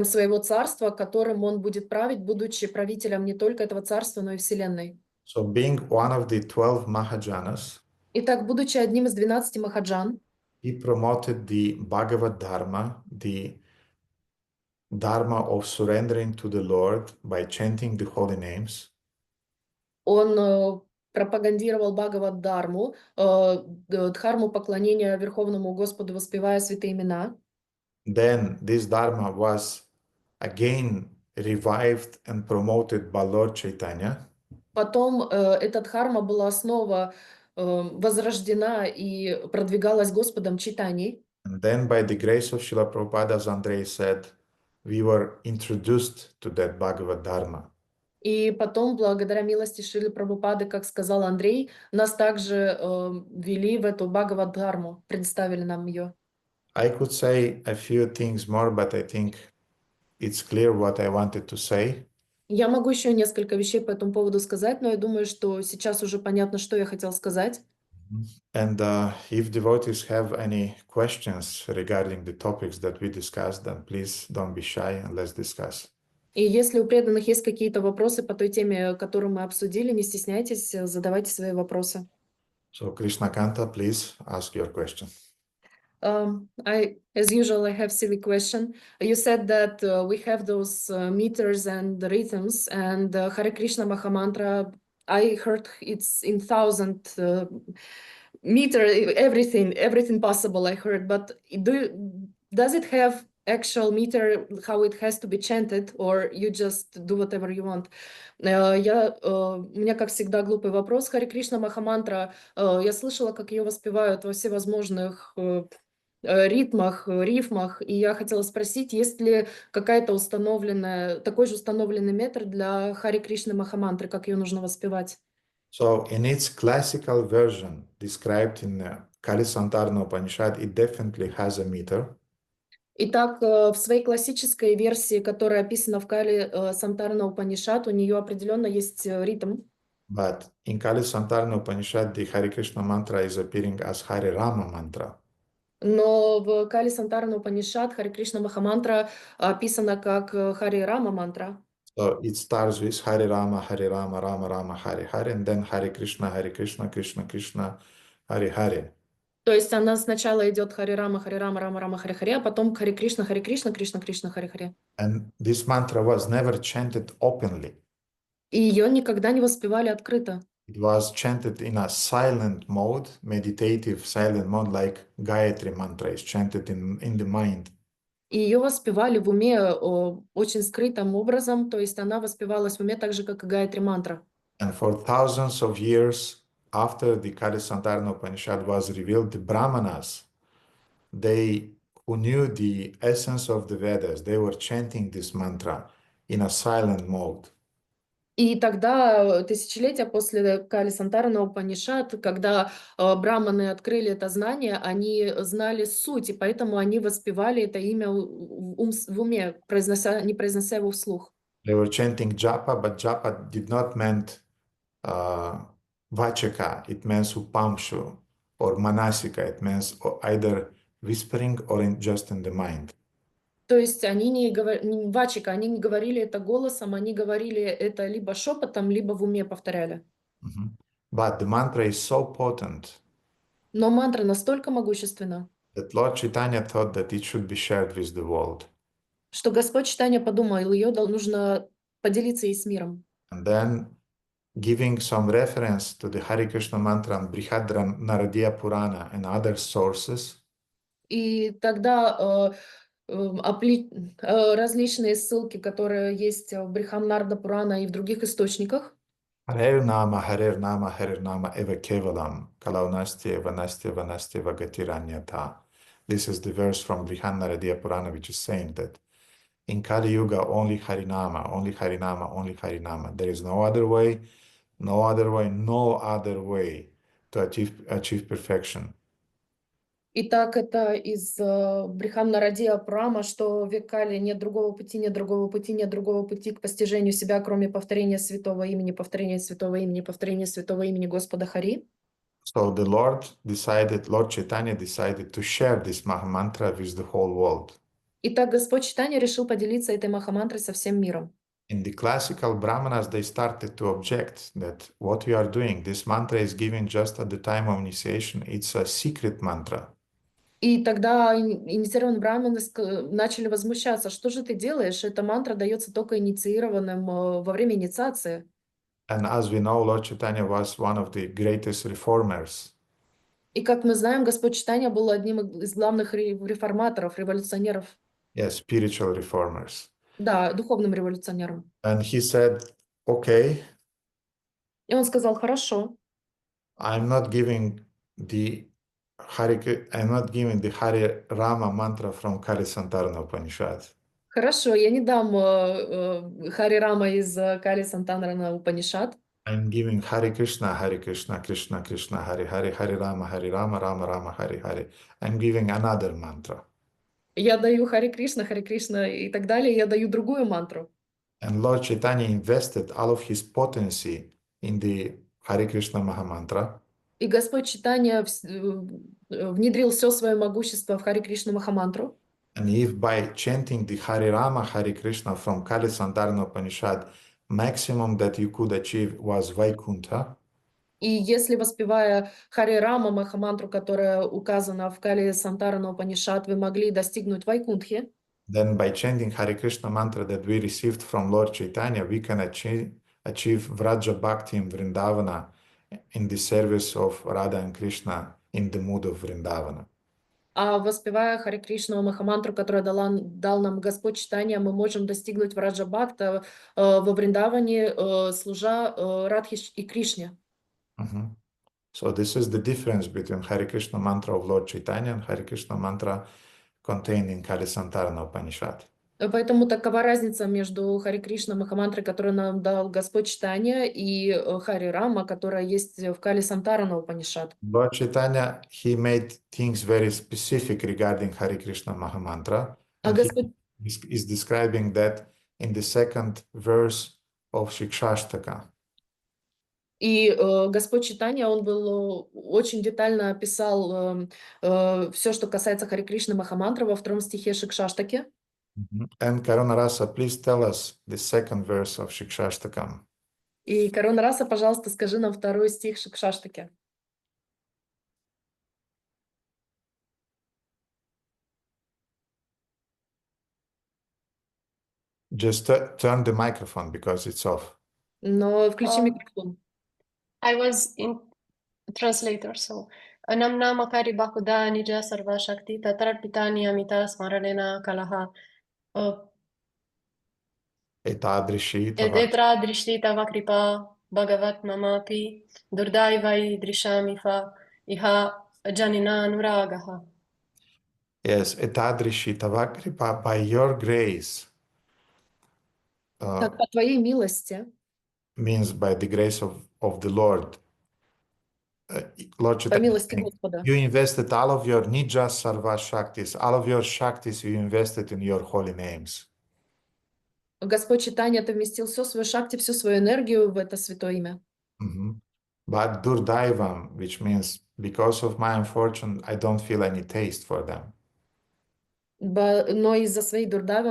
своего царства, которым он будет править, будучи правителем не только этого царства, но и вселенной. So being one of the 12 Mahajanas, Итак, будучи одним из 12 махаджан, he promoted the Bhagavad Dharma, the Dharma of surrendering to the Lord by chanting the holy names. он пропагандировал Бхагавад-дхарму, дхарму поклонения Верховному Господу, воспевая святые имена. Then this Dharma was again revived and promoted by Lord Chaitanya. Потом эта дхарма была снова возрождена и продвигалась Господом Чайтаньей. And then by the grace of Srila Prabhupada, as Andrei said, we were introduced to that Bhagavad Dharma. И потом, благодаря милости Шрилы Прабхупады, как сказал Андрей, нас также ввели в эту Бхагавад-дхарму, представили нам ее. I could say a few things more, but I think it's clear what I wanted to say. Я могу еще несколько вещей по этому поводу сказать, но я думаю, что сейчас уже понятно, что я хотел сказать. And if devotees have any questions regarding the topics that we discussed, then please don't be shy and let's discuss. И если у преданных есть какие-то вопросы по той теме, которую мы обсудили, не стесняйтесь, задавайте свои вопросы. So Krishna Kanta, please ask your question. As usual, I have silly question. You said that we have those meters and rhythms, and Hare Krishna Mahamantra, I heard it's in 1,000 meter, everything possible I heard, but does it have actual meter, how it has to be chanted, or you just do whatever you want? У меня, как всегда, глупый вопрос. Харе Кришна Махамантра, я слышала, как ее воспевают во всевозможных ритмах, рифмах, и я хотела спросить, есть ли какая-то такой же установленный метр для Харе Кришны Махамантры, как ее нужно воспевать? So in its classical version described in Kali Santarna Upanishad, it definitely has a meter. Итак, в своей классической версии, которая описана в Кали Сантарна Упанишад, у нее определенно есть ритм. But in Kali Santarna Upanishad, the Hare Krishna mantra is appearing as Hare Rama mantra. Но в Кали Сантарна Упанишад Харе Кришна Махамантра описана как Харе Рама мантра. So it starts with Hare Rama, Rama Rama, Hare Hare, and then Hare Krishna, Krishna Krishna, Hare Hare. То есть она сначала идет Харе Рама, Рама Рама, Харе Харе, а потом Харе Кришна, Кришна Кришна, Харе Харе. And this mantra was never chanted openly. И ее никогда не воспевали открыто. It was chanted in a silent mode, meditative silent mode, like Gayatri mantra is chanted in the mind. И ее воспевали в уме очень скрытым образом, то есть она воспевалась в уме так же, как и Гайатри мантра. And for thousands of years after the Kali Santarna Upanishad was revealed, the Brahmanas, who knew the essence of the Vedas, they were chanting this mantra in a silent mode. И тогда, тысячелетия после Кали Сантарна Упанишад, когда браманы открыли это знание, они знали суть, и поэтому они воспевали это имя в уме, не произнося его вслух. They were chanting japa, but japa did not mean vachaka, it means upamshu, or manasika, it means either whispering or just in the mind. То есть они не говорили это голосом, они говорили это либо шепотом, либо в уме повторяли. But the mantra is so potent. Но мантра настолько могущественна, That Lord Chaitanya thought that it should be shared with the world. Что Господь Чайтанья подумал, ее нужно поделиться и с миром. And then giving some reference to the Hare Krishna mantra and Brihad Naradiya Purana and other sources. И тогда различные ссылки, которые есть в Брихамнарда Пурана и в других источниках. Harer Nama, Eva Kevalam, Kalaunastya, Vanastya, Vagatiranyata. This is the verse from Brihannaradiya Purana, which is saying that in Kali Yuga, only Harinama, only Harinama, only Harinama. There is no other way, no other way to achieve perfection. Итак, это из Брихамнарадия Пурана, что в Кали нет другого пути, нет другого пути, нет другого пути к постижению себя, кроме повторения святого имени, повторения святого имени, повторения святого имени Господа Хари. So the Lord Chaitanya decided to share this Mahamantra with the whole world. Итак, Господь Чайтанья решил поделиться этой махамантрой со всем миром. In the classical Brahmanas, they started to object that what we are doing, this mantra is given just at the time of initiation. It's a secret mantra. И тогда инициированные браманы начали возмущаться. Что же ты делаешь? Эта мантра дается только инициированным во время инициации. And as we know, Lord Chaitanya was one of the greatest reformers. И как мы знаем, Господь Чайтанья был одним из главных реформаторов, революционеров. Yes, spiritual reformers. Да, духовным революционером. And he said, okay, И он сказал, хорошо, I'm not giving the Hare Rama mantra from Kali Santarana Upanishad. хорошо, я не дам Хари Рама из Кали Сантанрана Упанишад. I'm giving Hare Krishna, Krishna Krishna, Hare Hare, Hare Rama, Rama Rama, Hare Hare. I'm giving another mantra. Я даю Хари Кришна и так далее, я даю другую мантру. And Lord Chaitanya invested all of his potency in the Hare Krishna Mahamantra. И Господь Чайтанья внедрил все свое могущество в Хари Кришну Махамантру. And if by chanting the Hare Rama, Hare Krishna from Kali Santarana Upanishad, maximum that you could achieve was Vaikuntha. И если, воспевая Хари Рама Махамантру, которая указана в Кали Сантарана Упанишад, вы могли достигнуть Вайкунтхи, then by chanting Hare Krishna mantra that we received from Lord Chaitanya, we can achieve Vraja Bhakti in Vrindavana in the service of Radha and Krishna in the mood of Vrindavana. а воспевая Хари Кришну Махамантру, которую дал нам Господь Чайтанья, мы можем достигнуть Враджа Бхакта во Вриндаване, служа Радхи и Кришне. So this is the difference between Hare Krishna mantra of Lord Chaitanya and Hare Krishna mantra contained in Kali Santarana Upanishad. Поэтому такова разница между Хари Кришна Махамантрой, которую нам дал Господь Чайтанья, и Хари Рама, которая есть в Кали Сантарана Упанишад. Lord Chaitanya, he made things very specific regarding Hare Krishna Mahamantra, and he is describing that in the second verse of Shikshashtaka. И Господь Чайтанья, он был очень детально описал все, что касается Хари Кришны Махамантры во втором стихе Шикшаштаки. And Karuna Rasa, please tell us the second verse of Shikshashtakam. И Каруна Раса, пожалуйста, скажи нам второй стих Шикшаштаки. Just turn the microphone because it's off. Но включи микрофон. I was in translator, so Anam nama kari bakuda nija sarva shakti tatar pitani amita smaranena kalaha Etadrishi etra drishti tava kripa bhagavat mamapi durdai drishami fa iha janina anuragaha. Yes, Etadrishi Tavakripa, by your grace, Так, по твоей милости, means by the grace of the Lord. Lord по Chaitanya, милости Господа. you invested all of your Nija Sarva Shaktis, all of your Shaktis you invested in your holy names. Господь Чайтанья, ты вместил всю свою шакти, всю свою энергию в это святое имя. But Durdaivam, which means because of my unfortune, I don't feel any taste for them. Но из-за своей дурдавы,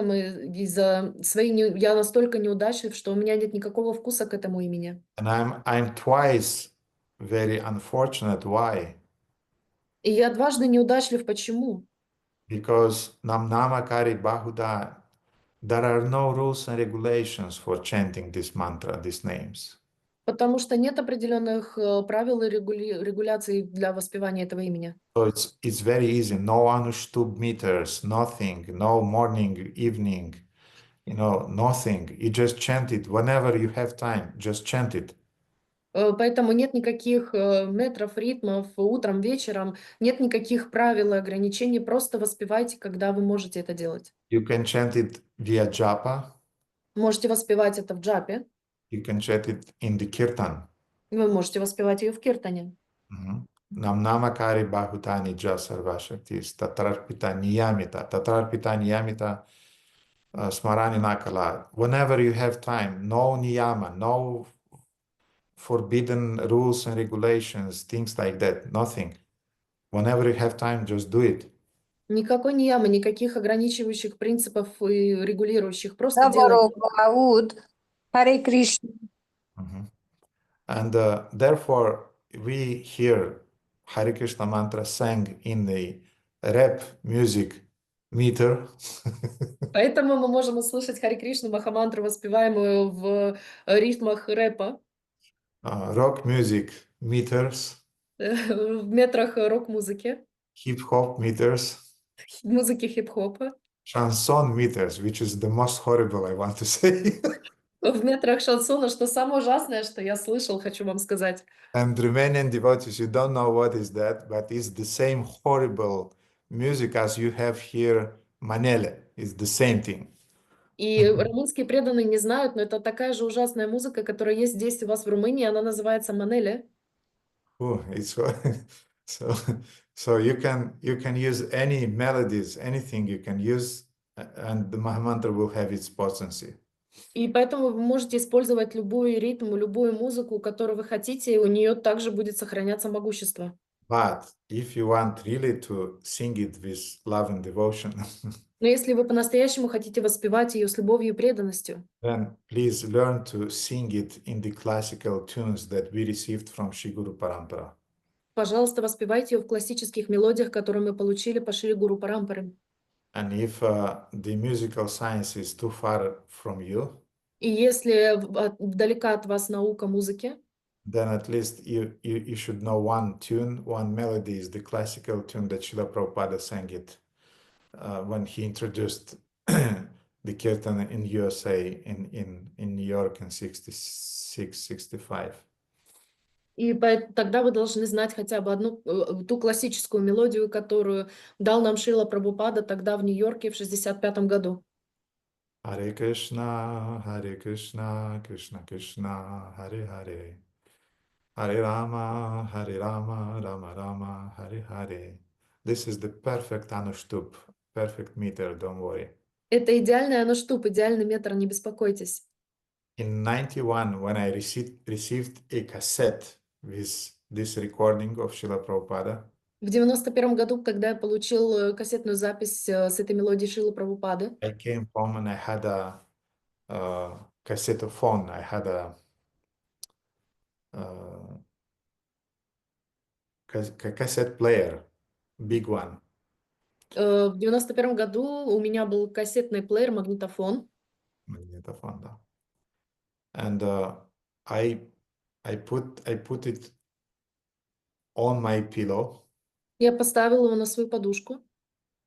из-за своей я настолько неудачлив, что у меня нет никакого вкуса к этому имени. And I'm twice very unfortunate. Why? И я дважды неудачлив. Почему? Because Nam Namakari Bahuda, there are no rules and regulations for chanting this mantra, these names. Потому что нет определенных правил и регуляций для воспевания этого имени. So it's very easy. No Anushtub meters, nothing, no morning, evening, nothing. You just chant it whenever you have time. Just chant it. Поэтому нет никаких метров, ритмов, утром, вечером, нет никаких правил и ограничений. Просто воспевайте, когда вы можете это делать. You can chant it via japa. Можете воспевать это в джапе. You can chant it in the kirtan. Вы можете воспевать ее в киртане. Nam namakari bahutani ja sarvashaktis tatrarpita niyamita smarani nakala. Whenever you have time, no niyama, no forbidden rules and regulations, things like that. Nothing. Whenever you have time, just do it. Никакой не ямы, никаких ограничивающих принципов и регулирующих. Просто делайте. Наоборот, ауд. Харе Кришна. And therefore, we hear Hare Krishna mantra sang in the rap music meter. Поэтому мы можем услышать Харе Кришну Махамантру, воспеваемую в ритмах рэпа, Rock music meters, в метрах рок-музыки, hip-hop meters, музыки хип-хопа, chanson meters, which is the most horrible, I want to say. в метрах шансона, что самое ужасное, что я слышал, хочу вам сказать. And Romanian devotees, you don't know what is that, but it's the same horrible music as you have here, manele. It's the same thing. И румынские преданные не знают, но это такая же ужасная музыка, которая есть здесь у вас в Румынии, она называется манеле. Oh, it's so so you can use any melodies, anything you can use, and the Mahamantra will have its potency. И поэтому вы можете использовать любой ритм, любую музыку, которую вы хотите, и у нее также будет сохраняться могущество. But if you want really to sing it with love and devotion, Но если вы по-настоящему хотите воспевать ее с любовью и преданностью, then please learn to sing it in the classical tunes that we received from Shri Guru Parampara. пожалуйста, воспевайте ее в классических мелодиях, которые мы получили по Шри Гуру Парампаре. And if the musical science is too far from you, И если далека от вас наука музыки, then at least you should know one tune, one melody is the classical tune that Srila Prabhupada sang it when he introduced the kirtan in USA, in New York in 66-65. и тогда вы должны знать хотя бы одну, ту классическую мелодию, которую дал нам Шрила Прабхупада тогда в Нью-Йорке в 65 году. Hare Krishna, Krishna Krishna, Hare Hare. Hare Rama, Rama Rama, Hare Hare. This is the perfect anushtup, perfect meter, don't worry. Это идеальный аnuштуп, идеальный метр, не беспокойтесь. In 91, when I received a cassette with this recording of Srila Prabhupada, В 91 году, когда я получил кассетную запись с этой мелодией Шрилы Прабхупады, I came home and I had a cassettophone. I had a cassette player, big one. в 91 году у меня был кассетный плеер, магнитофон. Magnetophone, да. And I put it on my pillow. Я поставила его на свою подушку.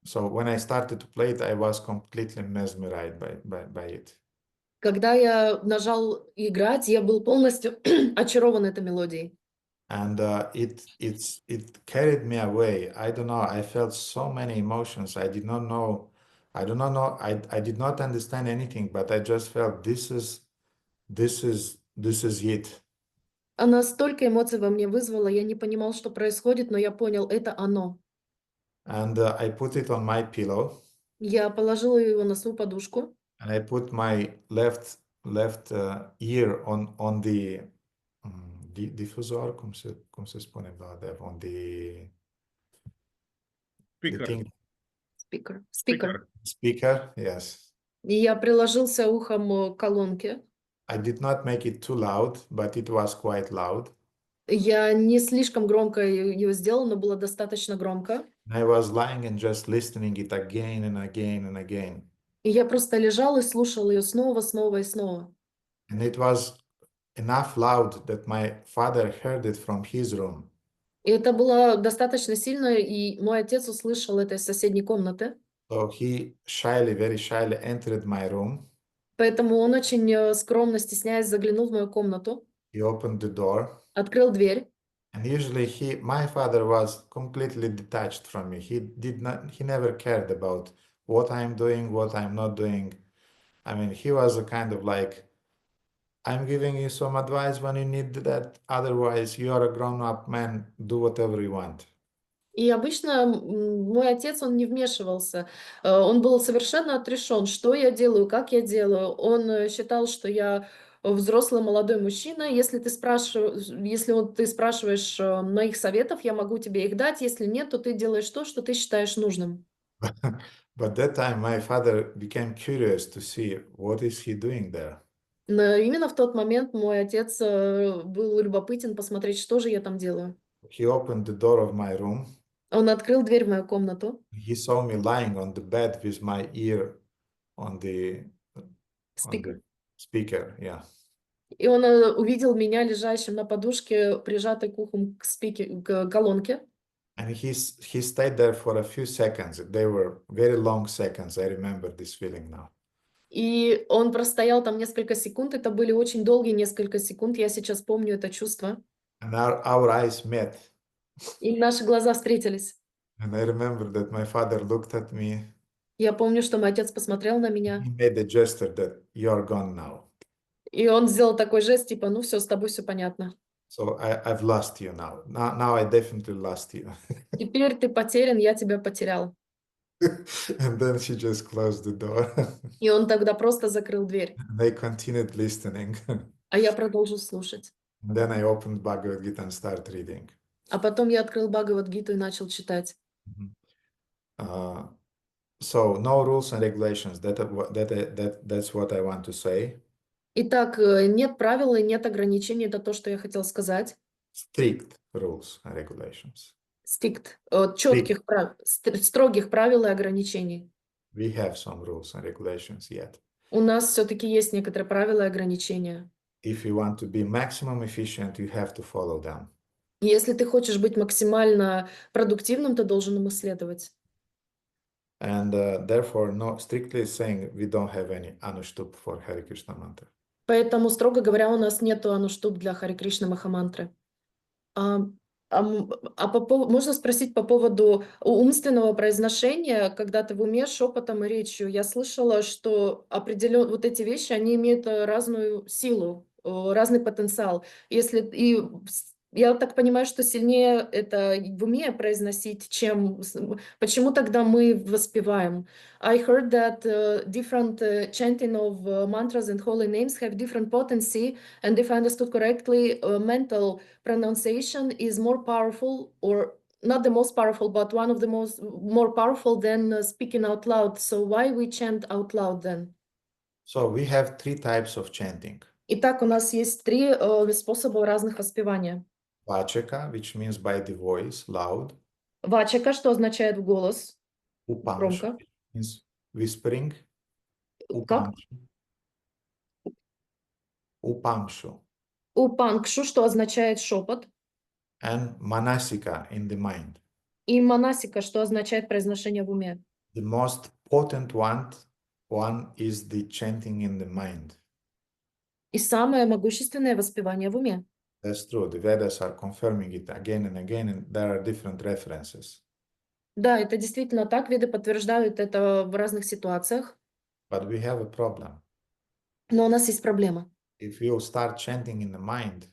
So when I started to play it, I was completely mesmerized by it. Когда я нажал играть, я был полностью очарован этой мелодией. And it carried me away. I don't know. I felt so many emotions. I did not know. I did not understand anything, but I just felt this is it. Она столько эмоций во мне вызвала, я не понимал, что происходит, но я понял, это оно. And I put it on my pillow. Я положила его на свою подушку. And I put my left ear on the diffusor, cum se spune, Vladev, on the Speaker. Speaker, yes. И я приложился ухом к колонке. I did not make it too loud, but it was quite loud. Я не слишком громко ее сделала, но было достаточно громко. I was lying and just listening it again and again and again. И я просто лежал и слушал ее снова, снова и снова. And it was enough loud that my father heard it from his room. И это было достаточно сильно, и мой отец услышал это из соседней комнаты. So he very shyly entered my room. Поэтому он очень скромно, стесняясь, заглянул в мою комнату. He opened the door. Открыл дверь. And usually my father was completely detached from me. He never cared about what I'm doing, what I'm not doing. I mean, he was a kind of like, I'm giving you some advice when you need that. Otherwise, you are a grown-up man. Do whatever you want. И обычно мой отец, он не вмешивался. Он был совершенно отрешен, что я делаю, как я делаю. Он считал, что я взрослый молодой мужчина. Если ты спрашиваешь моих советов, я могу тебе их дать. Если нет, то ты делаешь то, что ты считаешь нужным. But that time my father became curious to see what is he doing there. Но именно в тот момент мой отец был любопытен посмотреть, что же я там делаю. He opened the door of my room. Он открыл дверь в мою комнату. He saw me lying on the bed with my ear on the Speaker. speaker. Yeah. И он увидел меня лежащим на подушке, прижатой к уху к колонке. And he stayed there for a few seconds. They were very long seconds. I remember this feeling now. И он простоял там несколько секунд. Это были очень долгие несколько секунд. Я сейчас помню это чувство. And our eyes met. И наши глаза встретились. And I remember that my father looked at me. Я помню, что мой отец посмотрел на меня. He made a gesture that you are gone now. И он сделал такой жест, типа, ну все, с тобой все понятно. So I've lost you now. Now I definitely lost you. Теперь ты потерян, я тебя потерял. And then she just closed the door. И он тогда просто закрыл дверь. And they continued listening. А я продолжил слушать. And then I opened Bhagavad Gita and started reading. А потом я открыл Бхагавад-гиту и начал читать. So no rules and regulations. That's what I want to say. Итак, нет правил и нет ограничений. Это то, что я хотел сказать. Strict rules and regulations. Strict, строгих правил и ограничений. We have some rules and regulations yet. У нас все-таки есть некоторые правила и ограничения. If you want to be maximum efficient, you have to follow them. Если ты хочешь быть максимально продуктивным, ты должен им исследовать. And therefore, no, strictly saying, we don't have any anushtup for Hare Krishna mantra. Поэтому, строго говоря, у нас нету ануштуп для Харе Кришна Махамантры. Можно спросить по поводу умственного произношения, когда ты в уме шепотом и речью. Я слышала, что определенно вот эти вещи, они имеют разную силу, разный потенциал. Я так понимаю, что сильнее это в уме произносить, чем... Почему тогда мы воспеваем? I heard that different chanting of mantras and holy names have different potency, and if I understood correctly, mental pronunciation is more powerful, or not the most powerful, but one of the more powerful than speaking out loud. So why we chant out loud then? So we have 3 types of chanting. Итак, у нас есть 3 способа разных воспевания. Vachaka, which means by the voice, loud. Вачака, что означает в голос, Upamsha, громко. which means whispering. Как? Upamshu. Упангшу, что означает шепот. And manasika in the mind. И манасика, что означает произношение в уме. The most potent one is the chanting in the mind. И самое могущественное воспевание в уме. That's true. The Vedas are confirming it again and again, and there are different references. Да, это действительно так. Веды подтверждают это в разных ситуациях. But we have a problem. Но у нас есть проблема. If you start chanting in the mind,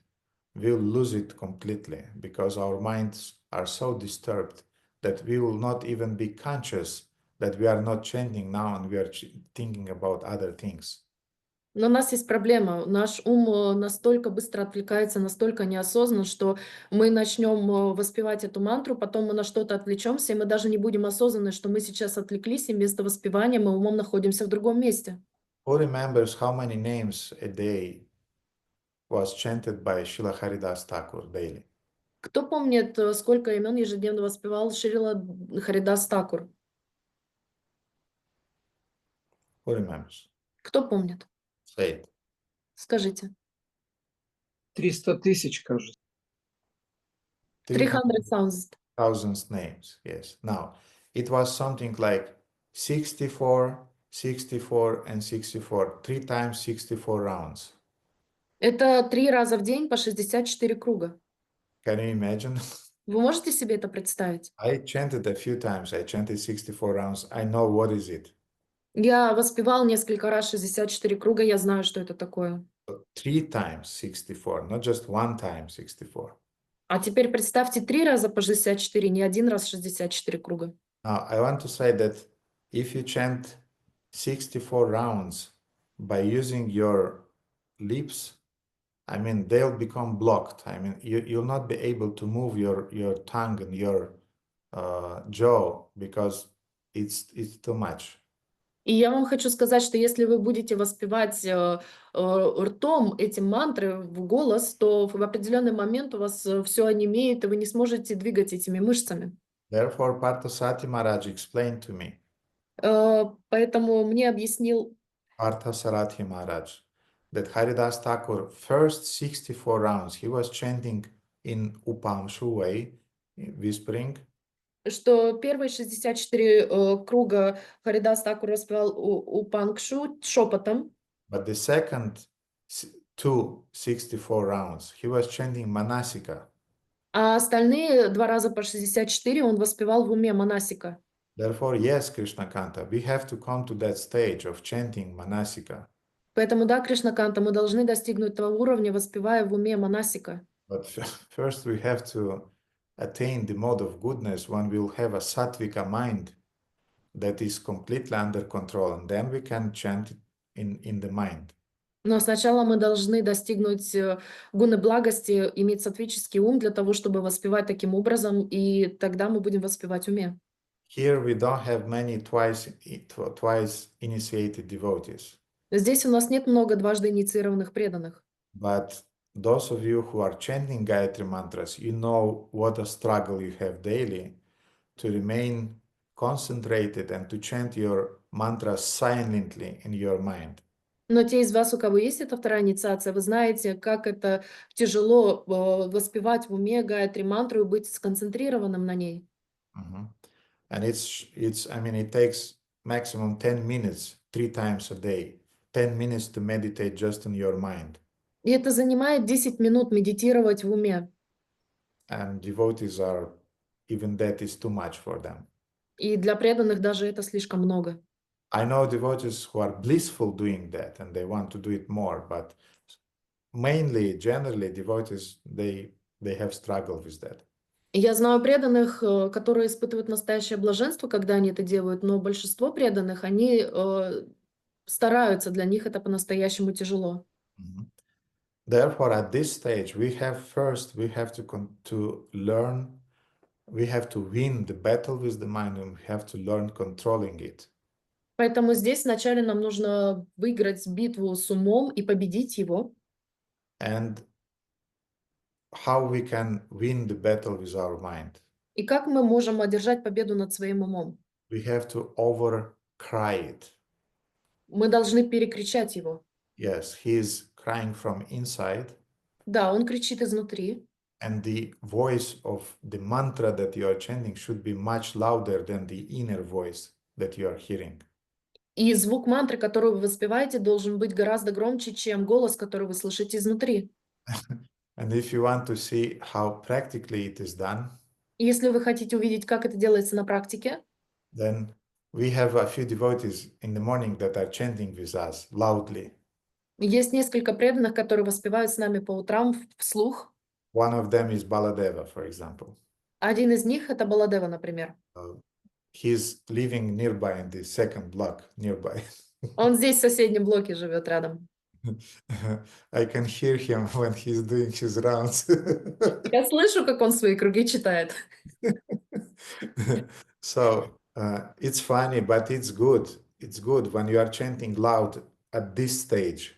we'll lose it completely because our minds are so disturbed that we will not even be conscious that we are not chanting now and we are thinking about other things. Но у нас есть проблема. Наш ум настолько быстро отвлекается, настолько неосознанно, что мы начнем воспевать эту мантру, потом мы на что-то отвлечемся, и мы даже не будем осознаны, что мы сейчас отвлеклись, и вместо воспевания мы умом находимся в другом месте. Who remembers how many names a day was chanted by Srila Haridas Thakur daily? Кто помнит, сколько имен ежедневно воспевал Шрила Харидас Такур? Who remembers? Кто помнит? Say it. Скажите. 300 тысяч, кажется. 300,000. Thousands names, yes. Now, it was something like 64, 64, and 64. 3 times 64 rounds. Это 3 раза в день по 64 круга. Can you imagine? Вы можете себе это представить? I chanted a few times. I chanted 64 rounds. I know what is it. Я воспевал несколько раз 64 круга, я знаю, что это такое. So 3 times 64, not just 1 time 64. А теперь представьте 3 раза по 64, не 1 раз 64 круга. Now, I want to say that if you chant 64 rounds by using your lips, I mean, they'll become blocked. I mean, you'll not be able to move your tongue and your jaw because it's too much. И я вам хочу сказать, что если вы будете воспевать ртом эти мантры в голос, то в определенный момент у вас все онемеет, и вы не сможете двигать этими мышцами. Therefore, Parthasarathi Maharaj explained to me, Поэтому мне объяснил Parthasarathi Maharaj, that Haridas Thakur, first 64 rounds, he was chanting in Upamshu way, whispering, что первые 64 круга Харидас Такур воспевал у Пангшу шепотом, but the second 264 rounds, he was chanting Manasika. а остальные 2 раза по 64 он воспевал в уме Манасика. Therefore, yes, Krishna Kanta, we have to come to that stage of chanting Manasika. Поэтому, да, Кришнаканта, мы должны достигнуть того уровня, воспевая в уме Манасика. But first we have to attain the mode of goodness when we'll have a sattvika mind that is completely under control, and then we can chant it in the mind. Но сначала мы должны достигнуть гуны благости, иметь саттвический ум для того, чтобы воспевать таким образом, и тогда мы будем воспевать в уме. Here we don't have many twice initiated devotees. Здесь у нас нет много дважды инициированных преданных. But those of you who are chanting Gayatri mantras, you know what a struggle you have daily to remain concentrated and to chant your mantras silently in your mind. Но те из вас, у кого есть эта вторая инициация, вы знаете, как это тяжело воспевать в уме Гayatri мантру и быть сконцентрированным на ней. And I mean, it takes maximum 10 minutes, 3 times a day, 10 minutes to meditate just in your mind. И это занимает 10 минут медитировать в уме. And devotees are, even that is too much for them. И для преданных даже это слишком много. I know devotees who are blissful doing that and they want to do it more, but mainly, generally, devotees, they have struggled with that. Я знаю преданных, которые испытывают настоящее блаженство, когда они это делают, но большинство преданных, они стараются, для них это по-настоящему тяжело. Therefore, at this stage, we have to learn, we have to win the battle with the mind, and we have to learn controlling it. Поэтому здесь вначале нам нужно выиграть битву с умом и победить его. And how we can win the battle with our mind? И как мы можем одержать победу над своим умом? We have to overcry it. Мы должны перекричать его. Yes, he is crying from inside. Да, он кричит изнутри. And the voice of the mantra that you are chanting should be much louder than the inner voice that you are hearing. И звук мантры, которую вы воспеваете, должен быть гораздо громче, чем голос, который вы слышите изнутри. And if you want to see how practically it is done, Если вы хотите увидеть, как это делается на практике, then we have a few devotees in the morning that are chanting with us loudly. есть несколько преданных, которые воспевают с нами по утрам вслух. One of them is Baladeva, for example. Один из них — это Баладева, например. He's living nearby in the second block nearby. Он здесь в соседнем блоке живет рядом. I can hear him when he's doing his rounds. Я слышу, как он свои круги читает. So it's funny, but it's good. It's good when you are chanting loud at this stage.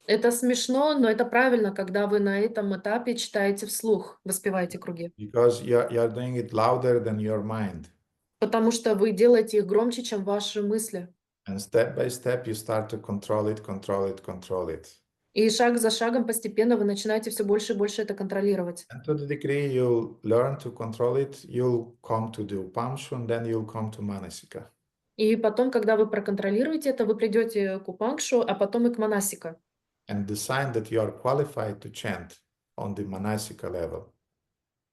Это смешно, но это правильно, когда вы на этом этапе читаете вслух, воспеваете круги. Because you're doing it louder than your mind. Потому что вы делаете их громче, чем ваши мысли. And step by step you start to control it, control it, control it. И шаг за шагом постепенно вы начинаете все больше и больше это контролировать. And to the degree you'll learn to control it, you'll come to the Upamshu and then you'll come to Manasika. И потом, когда вы проконтролируете это, вы придете к Упангшу, а потом и к Манасика. And the sign that you are qualified to chant on the Manasika level.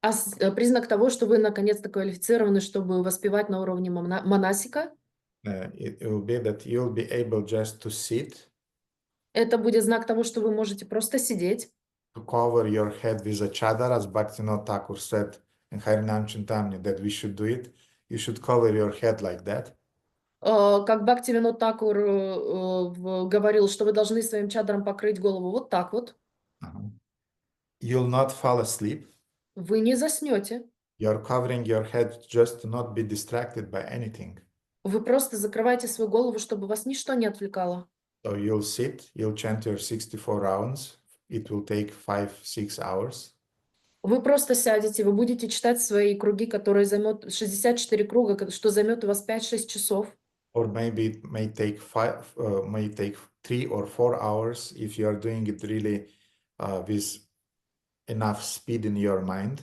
А признак того, что вы наконец-то квалифицированы, чтобы воспевать на уровне Манасика, It will be that you'll be able just to sit, это будет знак того, что вы можете просто сидеть, to cover your head with a chadar, as Bhaktivinoda Thakur said in Harinam Chintamani that we should do it. You should cover your head like that. Как Бхактивинод Такур говорил, что вы должны своим чадром покрыть голову вот так вот. You'll not fall asleep. Вы не заснете. You're covering your head just to not be distracted by anything. Вы просто закрываете свою голову, чтобы вас ничто не отвлекало. So you'll sit, you'll chant your 64 rounds. It will take 5-6 hours. Вы просто сядете, вы будете читать свои круги, которые займут 64 круга, что займет у вас 5-6 часов. Or maybe it may take 3 or 4 hours if you are doing it really with enough speed in your mind.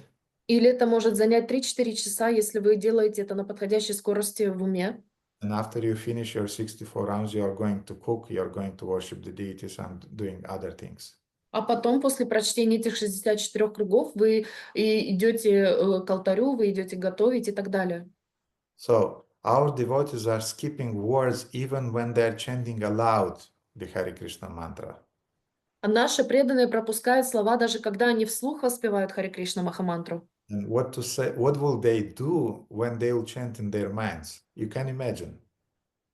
Или это может занять 3-4 часа, если вы делаете это на подходящей скорости в уме. And after you finish your 64 rounds, you are going to cook, you are going to worship the deities and doing other things. А потом, после прочтения этих 64 кругов, вы идете к алтарю, вы идете готовить и так далее. So our devotees are skipping words even when they are chanting aloud the Hare Krishna mantra. А наши преданные пропускают слова, даже когда они вслух воспевают Харе Кришна Махамантру. And what to say? What will they do when they will chant in their minds? You can imagine.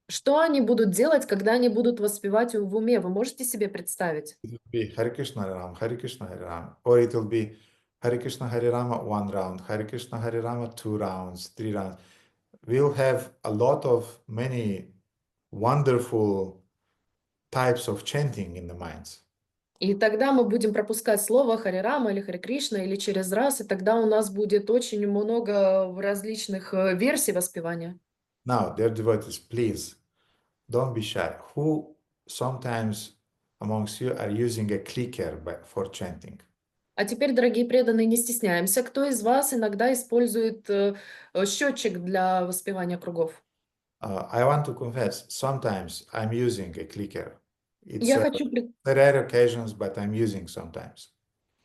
Что они будут делать, когда они будут воспевать в уме? Вы можете себе представить? It will be Hare Krishna Hare Ram, Hare Krishna Hare Ram, or it will be Hare Krishna Hare Rama 1 round, Hare Krishna Hare Rama 2 rounds, 3 rounds. We'll have a lot of many wonderful types of chanting in the minds. И тогда мы будем пропускать слово Харе Рама или Харе Кришна или через раз, и тогда у нас будет очень много различных версий воспевания. Now, dear devotees, please don't be shy. Who sometimes amongst you are using a clicker for chanting? А теперь, дорогие преданные, не стесняемся. Кто из вас иногда использует счетчик для воспевания кругов? I want to confess, sometimes I'm using a clicker. It's Я хочу rare occasions, but I'm using sometimes.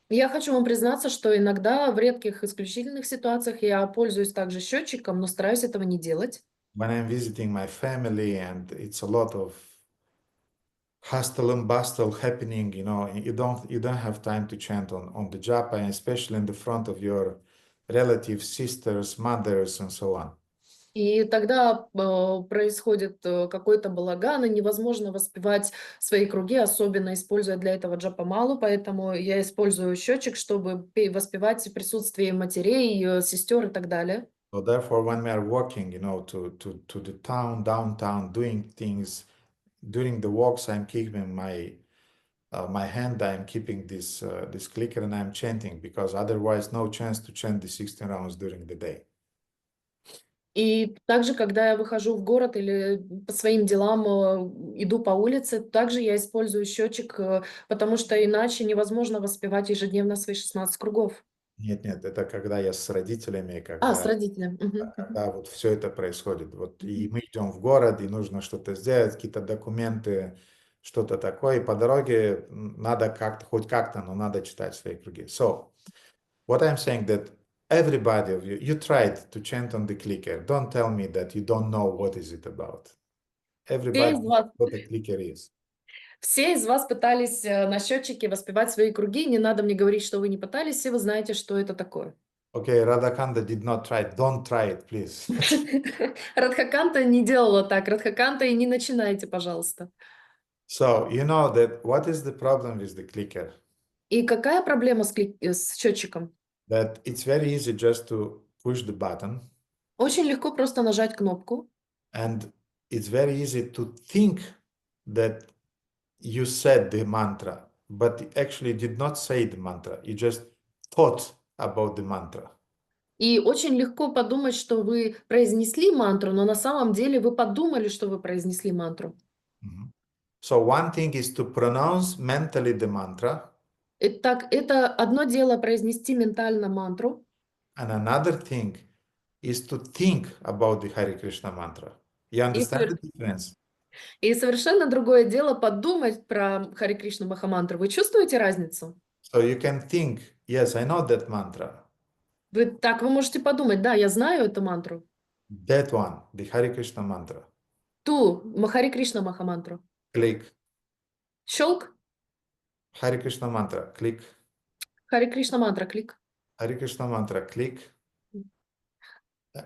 Я хочу вам признаться, что иногда в редких исключительных ситуациях я пользуюсь также счетчиком, но стараюсь этого не делать. When I'm visiting my family and it's a lot of hustle and bustle happening, you know, you don't have time to chant on the japa, and especially in the front of your relatives, sisters, mothers, and so on. И тогда происходит какой-то балаган, и невозможно воспевать свои круги, особенно используя для этого джапамалу, поэтому я использую счетчик, чтобы воспевать в присутствии матерей, сестер и так далее. So therefore, when we are walking, you know, to the town, downtown, doing things, during the walks, I'm keeping my hand, I'm keeping this clicker and I'm chanting, because otherwise no chance to chant the 16 rounds during the day. И также, когда я выхожу в город или по своим делам иду по улице, также я использую счетчик, потому что иначе невозможно воспевать ежедневно свои 16 кругов. Нет, это когда я с родителями, С родителями. когда вот все это происходит. Вот и мы идем в город, и нужно что-то сделать, какие-то документы, что-то такое. И по дороге надо как-то, хоть как-то, но надо читать свои круги. So, what I'm saying that everybody of you tried to chant on the clicker. Don't tell me that you don't know what is it about. Everybody knows what a clicker is. Все из вас пытались на счетчике воспевать свои круги. Не надо мне говорить, что вы не пытались, все вы знаете, что это такое. Okay, Radhakanta did not try it. Don't try it, please. Радхаканта не делала так. Радхаканта и не начинайте, пожалуйста. So, you know that what is the problem with the clicker? И какая проблема с счетчиком? That it's very easy just to push the button. Очень легко просто нажать кнопку. And it's very easy to think that you said the mantra, but actually did not say the mantra. You just thought about the mantra. И очень легко подумать, что вы произнесли мантру, но на самом деле вы подумали, что вы произнесли мантру. So one thing is to pronounce mentally the mantra. Итак, это одно дело произнести ментально мантру. And another thing is to think about the Hare Krishna mantra. You understand the difference? И совершенно другое дело подумать про Харе Кришна Махамантру. Вы чувствуете разницу? So you can think, yes, I know that mantra. Вы можете подумать, да, я знаю эту мантру. That one, the Hare Krishna mantra. Ту Харе Кришна Махамантру. Click. Щелк. Hare Krishna mantra, click. Харе Кришна мантра, клик. Hare Krishna mantra, click.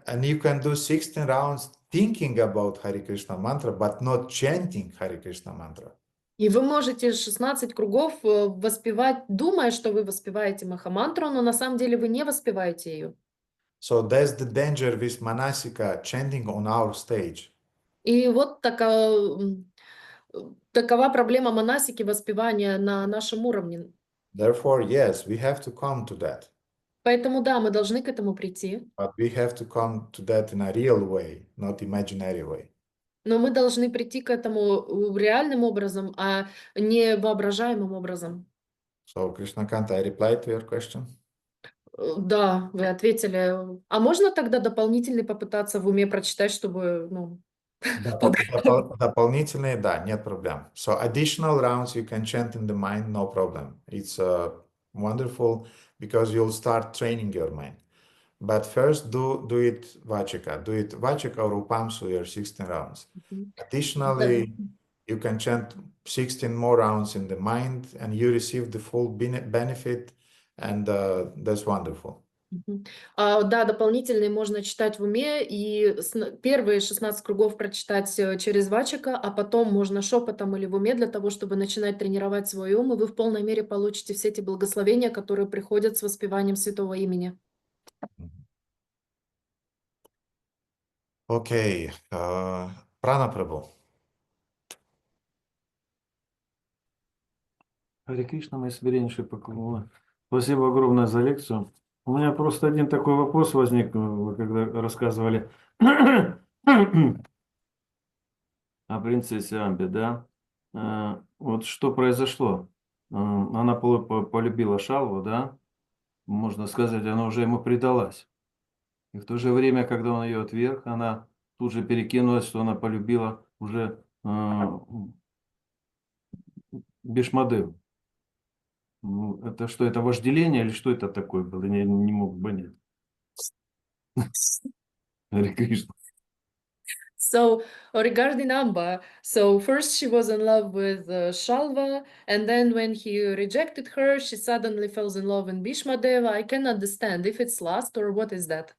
And you can do 16 rounds thinking about Hare Krishna mantra, but not chanting Hare Krishna mantra. И вы можете 16 кругов воспевать, думая, что вы воспеваете Махамантру, но на самом деле вы не воспеваете ее. So that's the danger with manasika chanting on our stage. И вот такова проблема монасики воспевания на нашем уровне. Therefore, yes, we have to come to that. Поэтому да, мы должны к этому прийти, But we have to come to that in a real way, not imaginary way. но мы должны прийти к этому реальным образом, а не воображаемым образом. So, Krishnakant, I replied to your question. Да, вы ответили. А можно тогда дополнительный попытаться в уме прочитать, чтобы, ну, Дополнительные, да, нет проблем. So additional rounds you can chant in the mind, no problem. It's wonderful because you'll start training your mind. But first do it Vachika. Do it Vachika or Upamsu, your 16 rounds. Additionally, you can chant 16 more rounds in the mind and you receive the full benefit, and that's wonderful. Да, дополнительные можно читать в уме, и первые 16 кругов прочитать через Вачика, а потом можно шепотом или в уме для того, чтобы начинать тренировать свой ум, и вы в полной мере получите все эти благословения, которые приходят с воспеванием святого имени. Окей. Прана Прабhu. Харе Кришна, мои смиреннейшие поклоны. Спасибо огромное за лекцию. У меня просто один такой вопрос возник, вы когда рассказывали о принцессе Амбе, да? Вот что произошло? Она полюбила Шалву, да? Можно сказать, она уже ему предалась. И в то же время, когда он ее отверг, она тут же перекинулась, что она полюбила уже Бхишмадевы. Это что, это вожделение или что это такое было? Я не мог понять. Харе Кришна. So regarding Amba, so first she was in love with Shalva, and then when he rejected her, she suddenly fell in love with Bhishmadeva. I can understand if it's lust or what is that.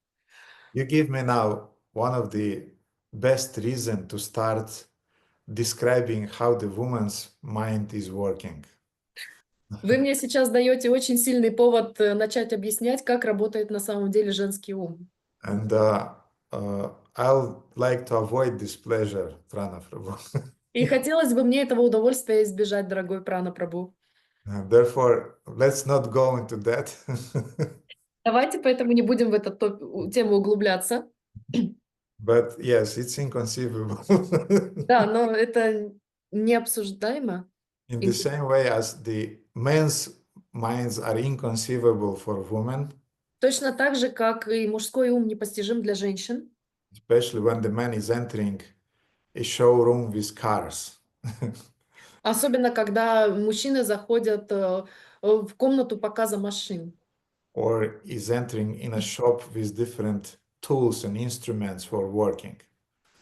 You give me now one of the best reason to start describing how the woman's mind is working. Вы мне сейчас даете очень сильный повод начать объяснять, как работает на самом деле женский ум. And I'll like to avoid this pleasure, Prana Prabhu. И хотелось бы мне этого удовольствия избежать, дорогой Прана Прабhu. Therefore, let's not go into that. Давайте поэтому не будем в эту тему углубляться. But yes, it's inconceivable. Да, но это необсуждаемо. In the same way as the men's minds are inconceivable for women, Точно так же, как и мужской ум непостижим для женщин. especially when the man is entering a showroom with cars. Особенно, когда мужчины заходят в комнату показа машин. Or is entering in a shop with different tools and instruments for working.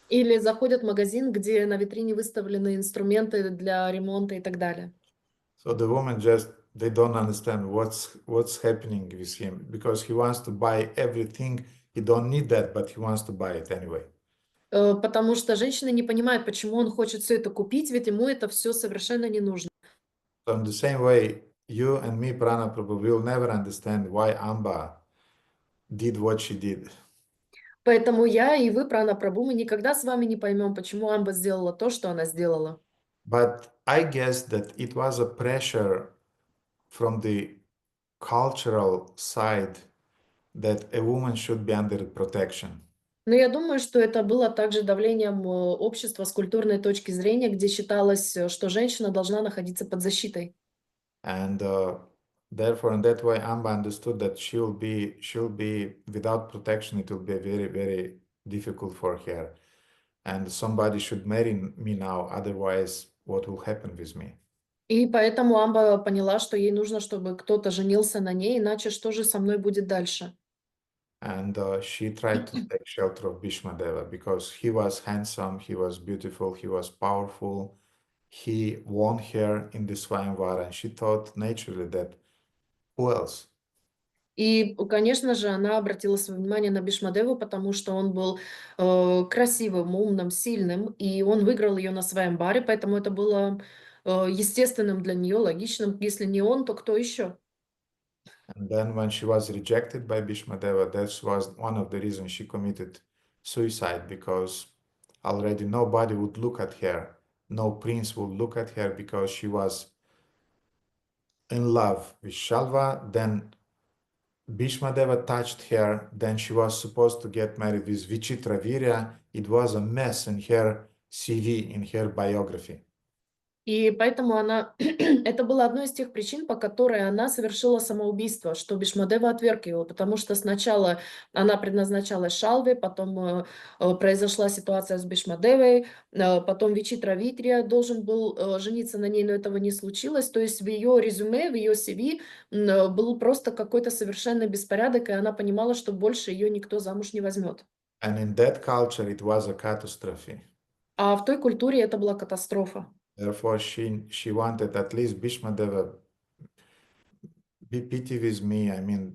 Или заходят в магазин, где на витрине выставлены инструменты для ремонта и так далее. So the woman just, they don't understand what's happening with him because he wants to buy everything. He don't need that, but he wants to buy it anyway. Потому что женщины не понимают, почему он хочет все это купить, ведь ему это все совершенно не нужно. So in the same way, you and me, Prana Prabhu, will never understand why Amba did what she did. Поэтому я и вы, Прана Прабху, мы никогда с вами не поймем, почему Амба сделала то, что она сделала. But I guess that it was a pressure from the cultural side that a woman should be under protection. Но я думаю, что это было также давлением общества с культурной точки зрения, где считалось, что женщина должна находиться под защитой. And therefore, in that way, Amba understood that she'll be without protection. It will be very, very difficult for her. And somebody should marry me now, otherwise, what will happen with me? И поэтому Амба поняла, что ей нужно, чтобы кто-то женился на ней, иначе что же со мной будет дальше? And she tried to take shelter of Bhishmadeva because he was handsome, he was beautiful, he was powerful. He won her in the Swayamvara, and she thought naturally that who else? И, конечно же, она обратила свое внимание на Бхишмадеву, потому что он был красивым, умным, сильным, и он выиграл ее на своем баре, поэтому это было естественным для нее, логичным. Если не он, то кто еще? And then when she was rejected by Bhishmadeva, that was one of the reasons she committed suicide, because already nobody would look at her, no prince would look at her, because she was in love with Shalva. Then Bhishmadeva touched her, then she was supposed to get married with Vichitravirya. It was a mess in her CV, in her biography. И поэтому она... Это было одной из тех причин, по которой она совершила самоубийство, что Бхишмадева отверг его, потому что сначала она предназначалась Шалве, потом произошла ситуация с Бхишмадевой, потом Вичитравитрия должен был жениться на ней, но этого не случилось. То есть в ее резюме, в ее CV был просто какой-то совершенный беспорядок, и она понимала, что больше ее никто замуж не возьмет. And in that culture, it was a catastrophe. А в той культуре это была катастрофа. Therefore, she wanted at least Bhishmadeva, be pity with me. I mean,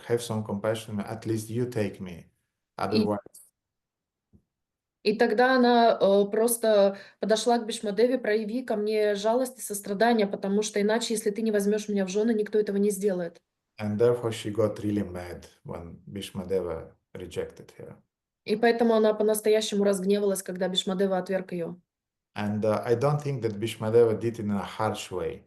have some compassion. At least you take me. Otherwise, И тогда она просто подошла к Бхишмадеве: прояви ко мне жалость и сострадание, потому что иначе, если ты не возьмешь меня в жены, никто этого не сделает. and therefore she got really mad when Bhishmadeva rejected her. И поэтому она по-настоящему разгневалась, когда Бхишмадева отверг ее. And I don't think that Bhishmadeva did it in a harsh way.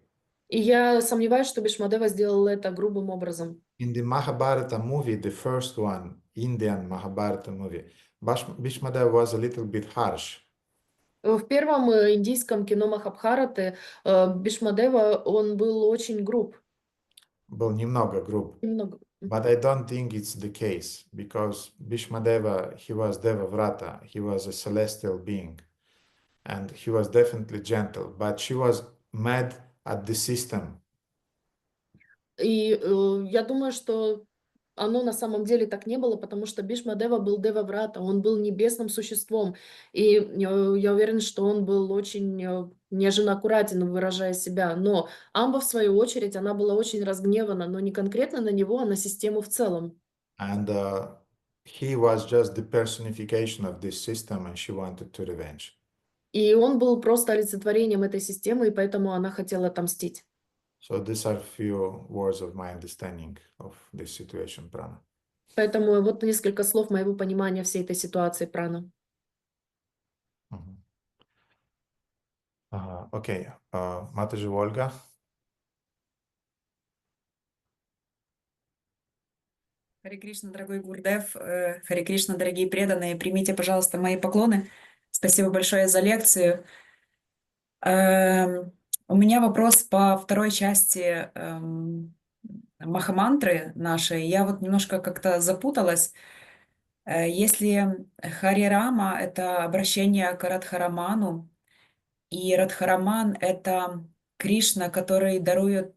И я сомневаюсь, что Бхишмадева сделала это грубым образом. In the Mahabharata movie, the first one, Indian Mahabharata movie, Bhishmadeva was a little bit harsh. В первом индийском кино Махабхараты Бхишмадева, он был очень груб. Был немного груб. Немного. But I don't think it's the case, because Bhishmadeva, he was Devavrata, he was a celestial being, and he was definitely gentle, but she was mad at the system. И я думаю, что оно на самом деле так не было, потому что Бхишмадева был Деваврата, он был небесным существом. И я уверен, что он был очень нежно аккуратен, выражая себя. Но Амба, в свою очередь, она была очень разгневана, но не конкретно на него, а на систему в целом. And he was just the personification of this system, and she wanted to revenge. И он был просто олицетворением этой системы, и поэтому она хотела отомстить. So these are few words of my understanding of this situation, Prana. Поэтому вот несколько слов моего понимания всей этой ситуации, Прана. Окей, Матаджи Ольга. Харе Кришна, дорогой Гурдев, Харе Кришна, дорогие преданные, примите, пожалуйста, мои поклоны. Спасибо большое за лекцию. У меня вопрос по второй части махамантры нашей. Я вот немножко как-то запуталась. Если Хари Рама — это обращение к Радхараману, и Радхараман — это Кришна, который дарует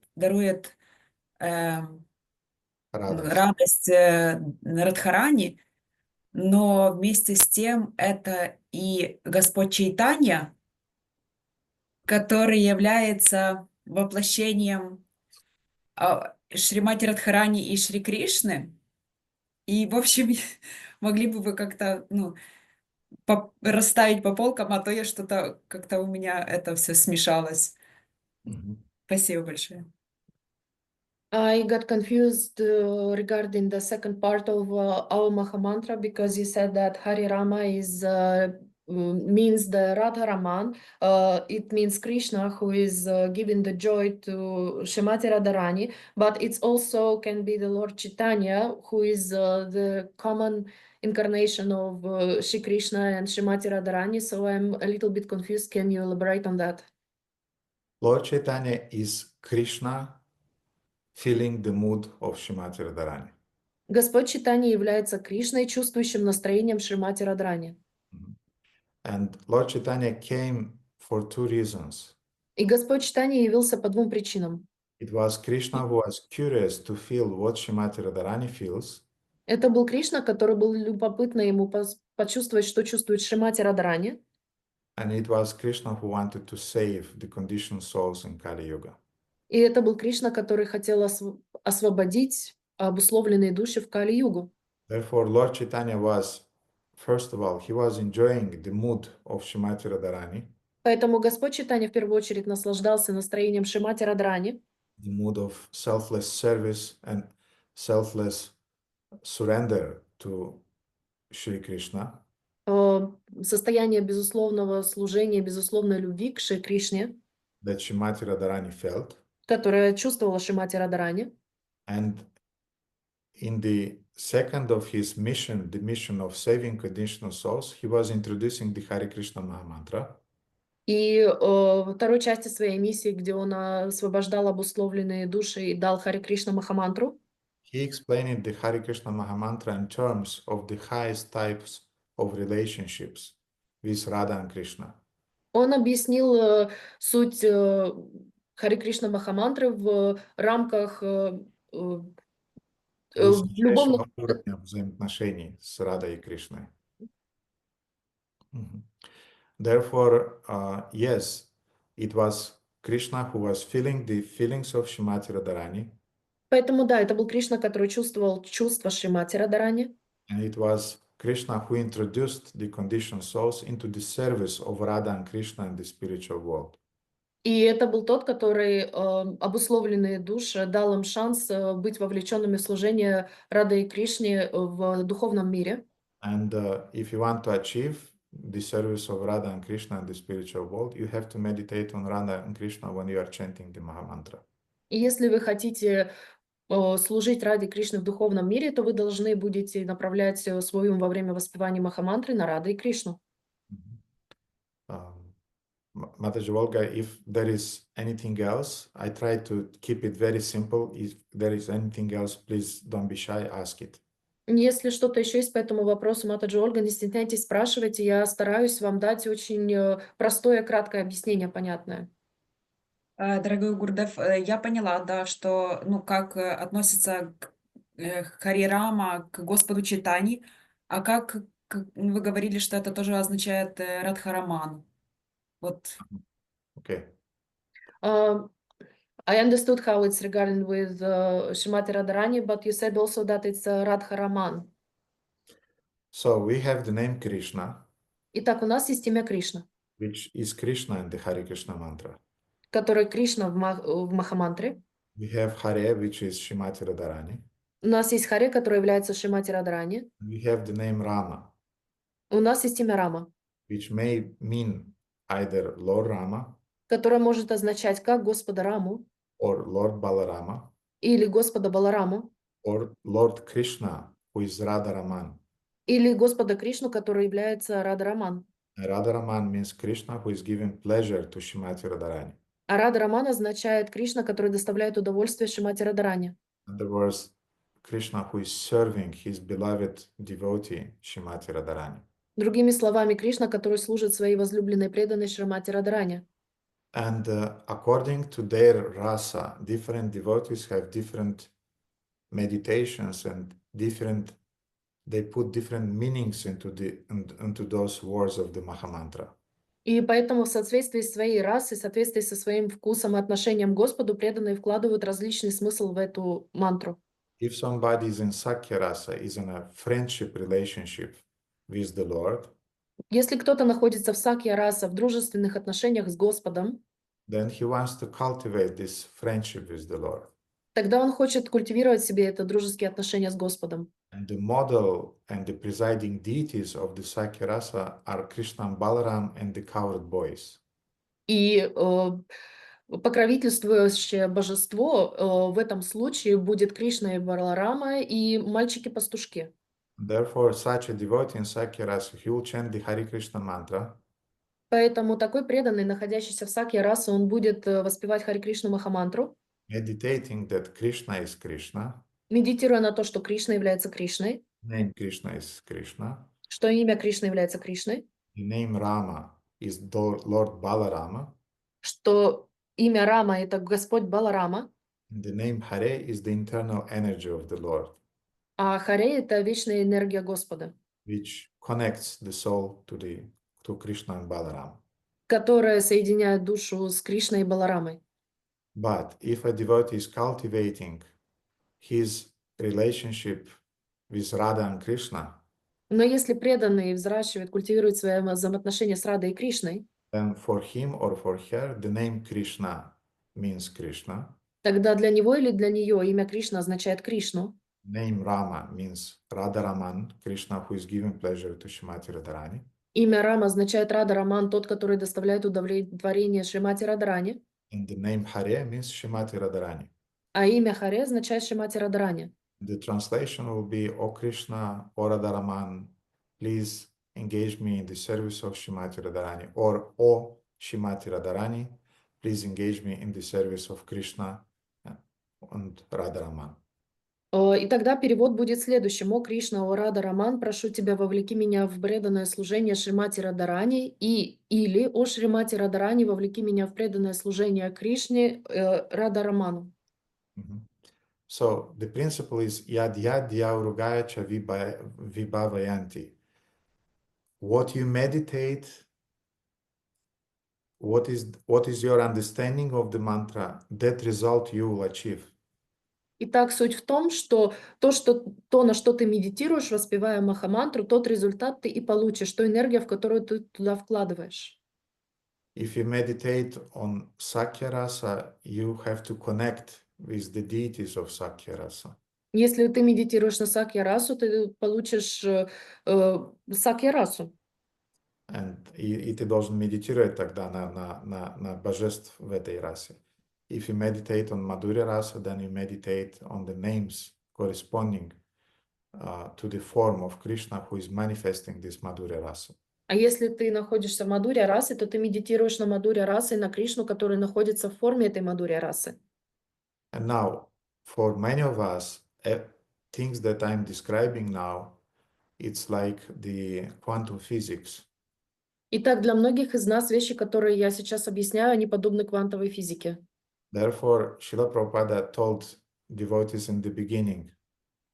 радость Радхарани, но вместе с тем это и Господь Чайтанья, который является воплощением Шримати Радхарани и Шри Кришны. И, в общем, могли бы вы как-то расставить по полкам, а то я что-то как-то у меня это все смешалось. Спасибо большое. I got confused regarding the second part of our Mahamantra, because you said that Hari Rama is means the Radharaman. It means Krishna, who is giving the joy to Shrimati Radharani, but it's also can be the Lord Chaitanya, who is the common incarnation of Shri Krishna and Shrimati Radharani. So I'm a little bit confused. Can you elaborate on that? Lord Chaitanya is Krishna feeling the mood of Shrimati Radharani. Господь Чайтанья является Кришной, чувствующим настроением Шримати Радхарани. And Lord Chaitanya came for two reasons. И Господь Чайтанья явился по двум причинам. It was Krishna who was curious to feel what Shrimati Radharani feels. Это был Кришна, который был любопытно ему почувствовать, что чувствует Шримати Радхарани. And it was Krishna who wanted to save the conditioned souls in Kali Yuga. И это был Кришна, который хотел освободить обусловленные души в Кали-югу. Therefore, Lord Chaitanya was, first of all, he was enjoying the mood of Shrimati Radharani, Поэтому Господь Чайтанья в первую очередь наслаждался настроением Шримати Радхарани, the mood of selfless service and selfless surrender to Shri Krishna. состояние безусловного служения, безусловной любви к Шри Кришне, That Shrimati Radharani felt. которое чувствовала Шримати Радхарани. And in the second of his mission, the mission of saving conditional souls, he was introducing the Hare Krishna Mahamantra. И во второй части своей миссии, где он освобождал обусловленные души и дал Харе Кришна Махамантру, He explained the Hare Krishna Mahamantra in terms of the highest types of relationships with Radha and Krishna. он объяснил суть Харе Кришна Махамантры в рамках любовных... Высочайшего уровня взаимоотношений с Радой и Кришной. Therefore, yes, it was Krishna who was feeling the feelings of Shrimati Radharani. Поэтому да, это был Кришна, который чувствовал чувства Шримати Радхарани. And it was Krishna who introduced the conditioned souls into the service of Radha and Krishna in the spiritual world. И это был тот, который обусловленные души дал им шанс быть вовлеченными в служение Рады и Кришне в духовном мире. And if you want to achieve the service of Radha and Krishna in the spiritual world, you have to meditate on Radha and Krishna when you are chanting the Mahamantra. И если вы хотите служить Раде Кришны в духовном мире, то вы должны будете направлять свой ум во время воспевания Махамантры на Раду и Кришну. Mataji Volga, if there is anything else, I try to keep it very simple. If there is anything else, please don't be shy, ask it. Если что-то еще есть по этому вопросу, Матаджи Ольга, не стесняйтесь, спрашивайте. Я стараюсь вам дать очень простое, краткое объяснение, понятное. Дорогой Гурдев, я поняла, да, что, ну, как относится к Хари Рама, к Господу Чайтани, а как вы говорили, что это тоже означает Радхараман. Вот. Okay. I understood how it's regarding with Shrimati Radharani, but you said also that it's Radharaman. So we have the name Krishna. Итак, у нас есть имя Кришна, Which is Krishna in the Hare Krishna mantra. который Кришна в Махамантре. We have Hare, which is Shrimati Radharani. У нас есть Харе, который является Шримати Радхарани. We have the name Rama, У нас есть имя Рама, which may mean either Lord Rama которое может означать как Господа Раму or Lord Balarama или Господа Балараму, or Lord Krishna, who is Radharaman. или Господа Кришну, который является Радхараман. Radharaman means Krishna who is giving pleasure to Shrimati Radharani. А Радхараман означает Кришна, который доставляет удовольствие Шримати Радхарани. In other words, Krishna who is serving his beloved devotee Shrimati Radharani. Другими словами, Кришна, который служит своей возлюбленной преданной Шримати Радхарани. And according to their rasa, different devotees have different meditations and they put different meanings into those words of the Mahamantra. И поэтому в соответствии с своей расой, в соответствии со своим вкусом и отношением к Господу, преданные вкладывают различный смысл в эту мантру. If somebody is in Sakya rasa, is in a friendship relationship with the Lord, Если кто-то находится в сакья раса, в дружественных отношениях с Господом, then he wants to cultivate this friendship with the Lord. тогда он хочет культивировать в себе это дружеские отношения с Господом. And the model and the presiding deities of the Sakya rasa are Krishna and Balaram and the cowherd boys. И покровительствующее божество в этом случае будет Кришна и Баларама и мальчики-пастушки. Therefore, such a devotee in Sakya rasa, he will chant the Hare Krishna mantra, Поэтому такой преданный, находящийся в сакья раса, он будет воспевать Харе Кришну Махамантру, meditating that Krishna is Krishna, медитируя на то, что Кришна является Кришной, name Krishna is Krishna, что имя Кришны является Кришной, the name Rama is Lord Balarama, что имя Рама — это Господь Баларама, and the name Hare is the internal energy of the Lord, а Харе — это вечная энергия Господа, which connects the soul to Krishna and Balaram. которая соединяет душу с Кришной и Баларамой. But if a devotee is cultivating his relationship with Radha and Krishna, Но если преданный взращивает, культивирует свои взаимоотношения с Радой и Кришной, then for him or for her, the name Krishna means Krishna, тогда для него или для нее имя Кришна означает Кришну, name Rama means Radharaman, Krishna who is giving pleasure to Shrimati Radharani, имя Рама означает Рада Раман, тот, который доставляет удовлетворение Шримати Радарани, and the name Hare means Shrimati Radharani. а имя Харе означает Шримати Радарани. The translation will be, O Krishna, O Radharaman, please engage me in the service of Shrimati Radharani, or O Shrimati Radharani, please engage me in the service of Krishna and Radharaman. И тогда перевод будет следующим. О Кришна, о Рада Раман, прошу тебя, вовлеки меня в преданное служение Шримати Радарани, или о Шримати Радарани, вовлеки меня в преданное служение Кришне Рада Раману. So the principle is yad yad yaurugaya cha vibhavayanti. What you meditate, what is your understanding of the mantra, that result you will achieve. Итак, суть в том, что то, на что ты медитируешь, воспевая Махамантру, тот результат ты и получишь, ту энергию, в которую ты туда вкладываешь. If you meditate on Sakya Rasa, you have to connect with the deities of Sakya Rasa. Если ты медитируешь на Сакья-расу, ты получишь Сакья-расу. И ты должен медитировать тогда на божеств в этой расе. If you meditate on Madhurya Rasa, then you meditate on the names corresponding to the form of Krishna who is manifesting this Madhurya Rasa. А если ты находишься в Мадхурья-расе, то ты медитируешь на Мадхурья-расы и на Кришну, который находится в форме этой Мадхурья-расы. And now, for many of us, things that I'm describing now, it's like the quantum physics. Итак, для многих из нас вещи, которые я сейчас объясняю, они подобны квантовой физике. Therefore, Srila Prabhupada told devotees in the beginning,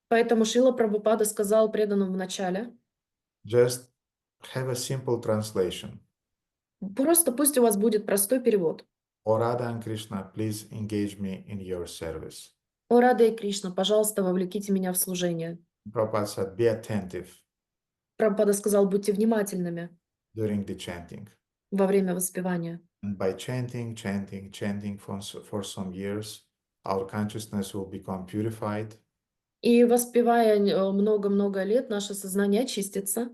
Поэтому Шрила Прабхупада сказал преданным в начале, just have a simple translation. просто пусть у вас будет простой перевод. O Radha and Krishna, please engage me in your service. О Рада и Кришна, пожалуйста, вовлеките меня в служение. Prabhupada said, be attentive Прабхупада сказал, будьте внимательными during the chanting. во время воспевания. And by chanting for some years, our consciousness will become purified. И воспевая много-много лет, наше сознание очистится.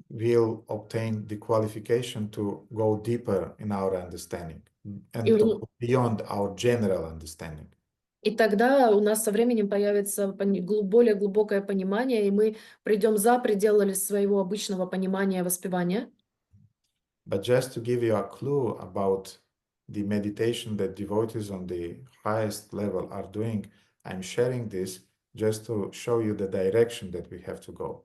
We'll obtain the qualification to go deeper in our understanding and to go beyond our general understanding. И тогда у нас со временем появится более глубокое понимание, и мы придем за пределы своего обычного понимания воспевания. But just to give you a clue about the meditation that devotees on the highest level are doing, I'm sharing this just to show you the direction that we have to go.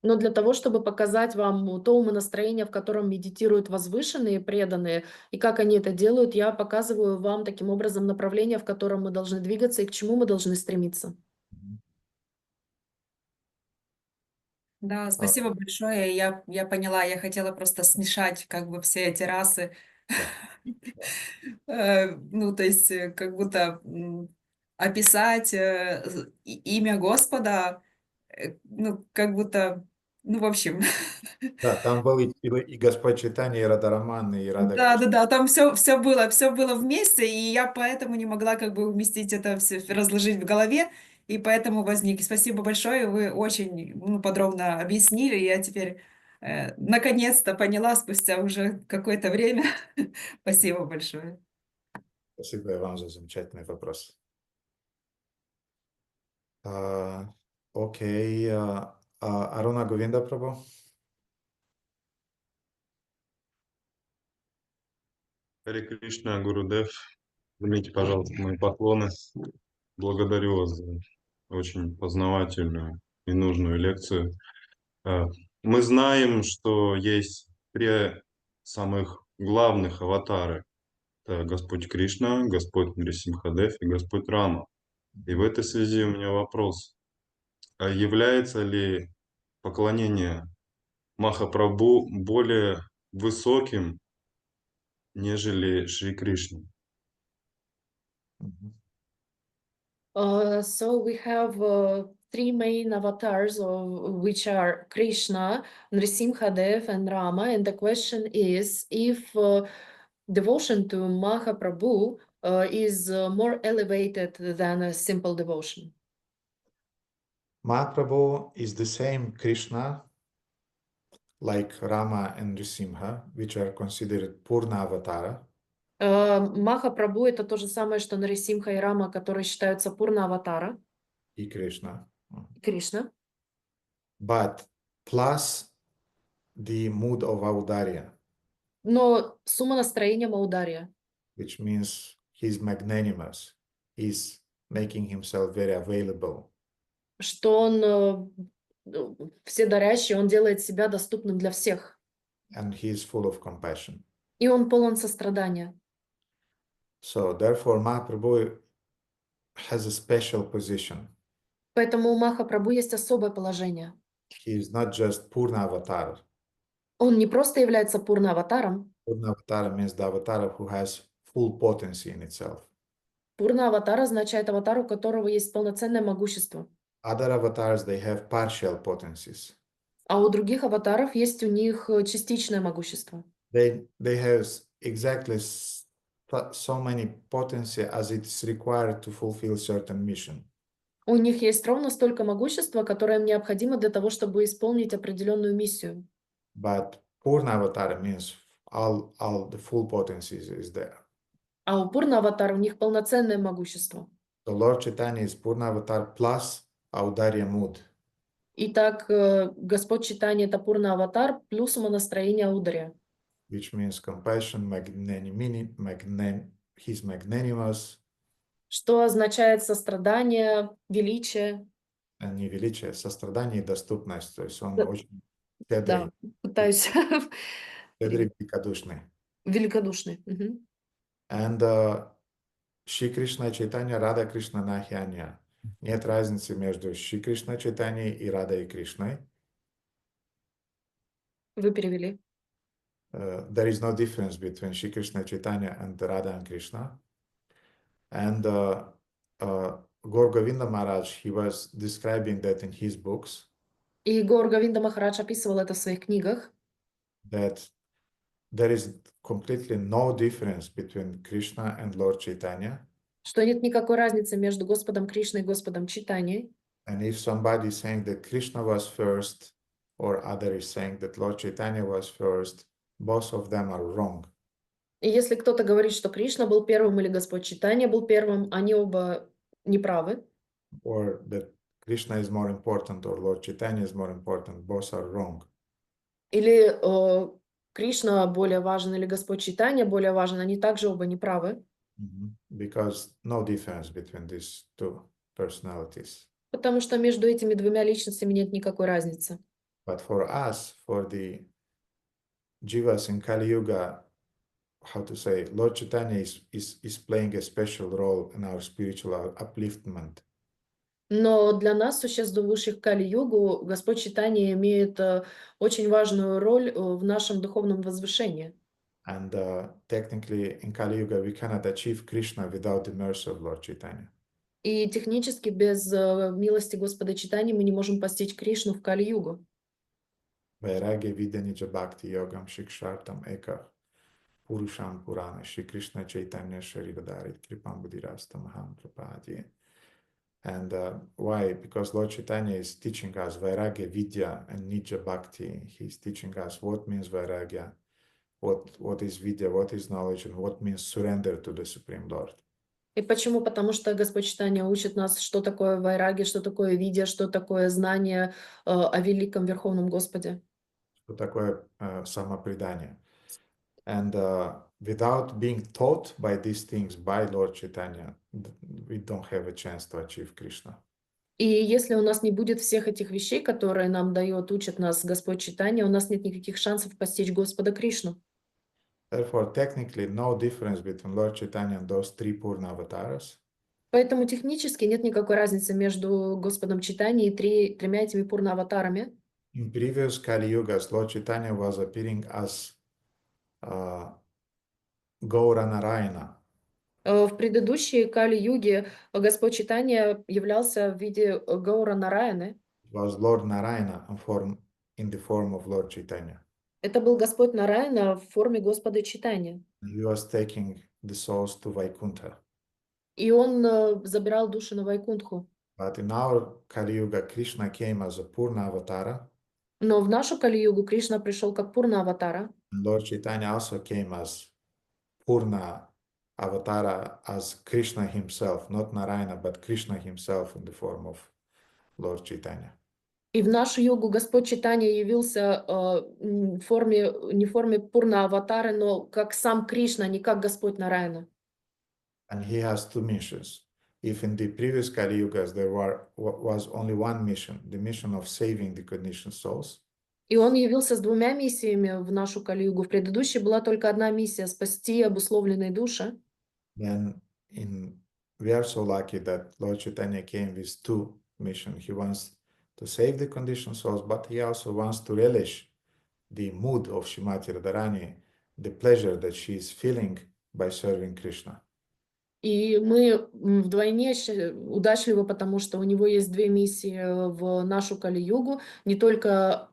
Но для того, чтобы показать вам то умонастроение, в котором медитируют возвышенные преданные, и как они это делают, я показываю вам таким образом направление, в котором мы должны двигаться и к чему мы должны стремиться. Да, спасибо большое. Я поняла, я хотела просто смешать как бы все эти расы. Ну, то есть как будто описать имя Господа, ну, как будто, ну, в общем. Да, там был и Господь Чайтанья, и Радхараман, и Рада Да, там все было вместе, и я поэтому не могла как бы уместить это все, разложить в голове, и поэтому возник. Спасибо большое, вы очень подробно объяснили, и я теперь наконец-то поняла спустя уже какое-то время. Спасибо большое. Спасибо вам за замечательный вопрос. Окей, Аруна Говинда Прабhu. Харе Кришна, Гурудев, примите, пожалуйста, мои поклоны. Благодарю вас за очень познавательную и нужную лекцию. Мы знаем, что есть три самых главных аватары. Это Господь Кришна, Господь Нрисимхадев и Господь Рама. И в этой связи у меня вопрос. А является ли поклонение Махапрабху более высоким, нежели Шри Кришне? So we have three main avatars, which are Krishna, Nrsimhadev, and Rama. And the question is if devotion to Mahaprabhu is more elevated than a simple devotion. Mahaprabhu is the same Krishna like Rama and Nrisimha, which are considered Purna Avatara. Махапрабху это то же самое, что Нарисимха и Рама, которые считаются Пурна Аватара. И Krishna. Кришна. But plus the mood of Audarya, Но сумма настроения Маударья, which means he's magnanimous, he's making himself very available. что он вседарящий, он делает себя доступным для всех. And he's full of compassion. И он полон сострадания. So therefore Mahaprabhu has a special position. Поэтому у Махапрабху есть особое положение. He is not just Purna Avatar. Он не просто является Пурна Аватаром. Purna Avatar means the avatar who has full potency in itself. Пурна Аватар означает аватар, у которого есть полноценное могущество. Other avatars, they have partial potencies. А у других аватаров есть у них частичное могущество. They have exactly so many potency as it's required to fulfill certain mission. У них есть ровно столько могущества, которое им необходимо для того, чтобы исполнить определенную миссию. But Purna Avatar means all the full potencies is there. А у Пурна Аватара у них полноценное могущество. So Lord Chaitanya is Purna Avatar plus Audarya mood. Итак, Господь Чайтанья это Пурна Аватар плюс умонастроение Аударья. Which means compassion, he's magnanimous. Что означает сострадание, величие. Не величие, сострадание и доступность. То есть он очень щедрый. Да, пытаюсь. Щедрый, великодушный. Великодушный. And Шри Кришна Чайтанья, Рада Кришна Нахианья. Нет разницы между Шри Кришна Чайтаньей и Радой Кришной. Вы перевели. There is no difference between Shri Krishna Chaitanya and Radha and Krishna. And Gaur Govinda Maharaj, he was describing that in his books. И Гаур Говинда Махарадж описывал это в своих книгах. That there is completely no difference between Krishna and Lord Chaitanya. Что нет никакой разницы между Господом Кришной и Господом Чайтаньей. And if somebody is saying that Krishna was first, or other is saying that Lord Chaitanya was first, both of them are wrong. И если кто-то говорит, что Кришна был первым или Господь Чайтанья был первым, они оба неправы. Or that Krishna is more important or Lord Chaitanya is more important, both are wrong. Или Кришна более важен или Господь Чайтанья более важен, они также оба неправы. Because no difference between these two personalities. Потому что между этими двумя личностями нет никакой разницы. But for us, for the jivas in Kali Yuga, how to say, Lord Chaitanya is playing a special role in our spiritual upliftment. Но для нас, существ, живущих в Кали-югу, Господь Чайтанья имеет очень важную роль в нашем духовном возвышении. And technically, in Kali Yuga, we cannot achieve Krishna without the mercy of Lord Chaitanya. И технически без милости Господа Чайтаньи мы не можем постичь Кришну в Кали-югу. Vairagya Vidyanija Bhakti Yogam Shikshartam Eka Purusham Purana Shri Krishna Chaitanya Sharivadarit Kripam Buddhirasta Maham Prabhadi. And why? Because Lord Chaitanya is teaching us Vairagya Vidya and Nija Bhakti. He's teaching us what means Vairagya, what is Vidya, what is knowledge, and what means surrender to the Supreme Lord. И почему? Потому что Господь Чайтанья учит нас, что такое вайраги, что такое видя, что такое знание о великом Верховном Господе. Что такое самопредание. And without being taught by these things by Lord Chaitanya, we don't have a chance to achieve Krishna. И если у нас не будет всех этих вещей, которые нам дает, учит нас Господь Чайтанья, у нас нет никаких шансов постичь Господа Кришну. Therefore, technically, no difference between Lord Chaitanya and those three Purna avatars. Поэтому технически нет никакой разницы между Господом Чайтаньей и тремя этими Пурна-аватарами. In previous Kali Yugas, Lord Chaitanya was appearing as Gaura Narayana. В предыдущей Кали-юге Господь Чайтанья являлся в виде Гаура Нараяны. It was Lord Narayana in the form of Lord Chaitanya. Это был Господь Нараяна в форме Господа Чайтаньи. He was taking the souls to Vaikuntha. И он забирал души на Вайкунтху. But in our Kali Yuga, Krishna came as a Purna Avatara. Но в нашу Кали-югу Кришна пришел как Пурна Аватара. And Lord Chaitanya also came as Purna Avatara, as Krishna himself, not Narayana, but Krishna himself in the form of Lord Chaitanya. И в нашу югу Господь Чайтанья явился в форме, не в форме Пурна Аватары, но как сам Кришна, не как Господь Нараяна. And he has two missions. If in the previous Kali Yugas there was only one mission, the mission of saving the conditioned souls, И он явился с двумя миссиями в нашу Кали-югу. В предыдущей была только одна миссия — спасти обусловленные души. then we are so lucky that Lord Chaitanya came with two missions. He wants to save the conditioned souls, but he also wants to relish the mood of Srimati Radharani, the pleasure that she is feeling by serving Krishna. И мы вдвойне удачливы, потому что у него есть две миссии в нашу Кали-югу. Не только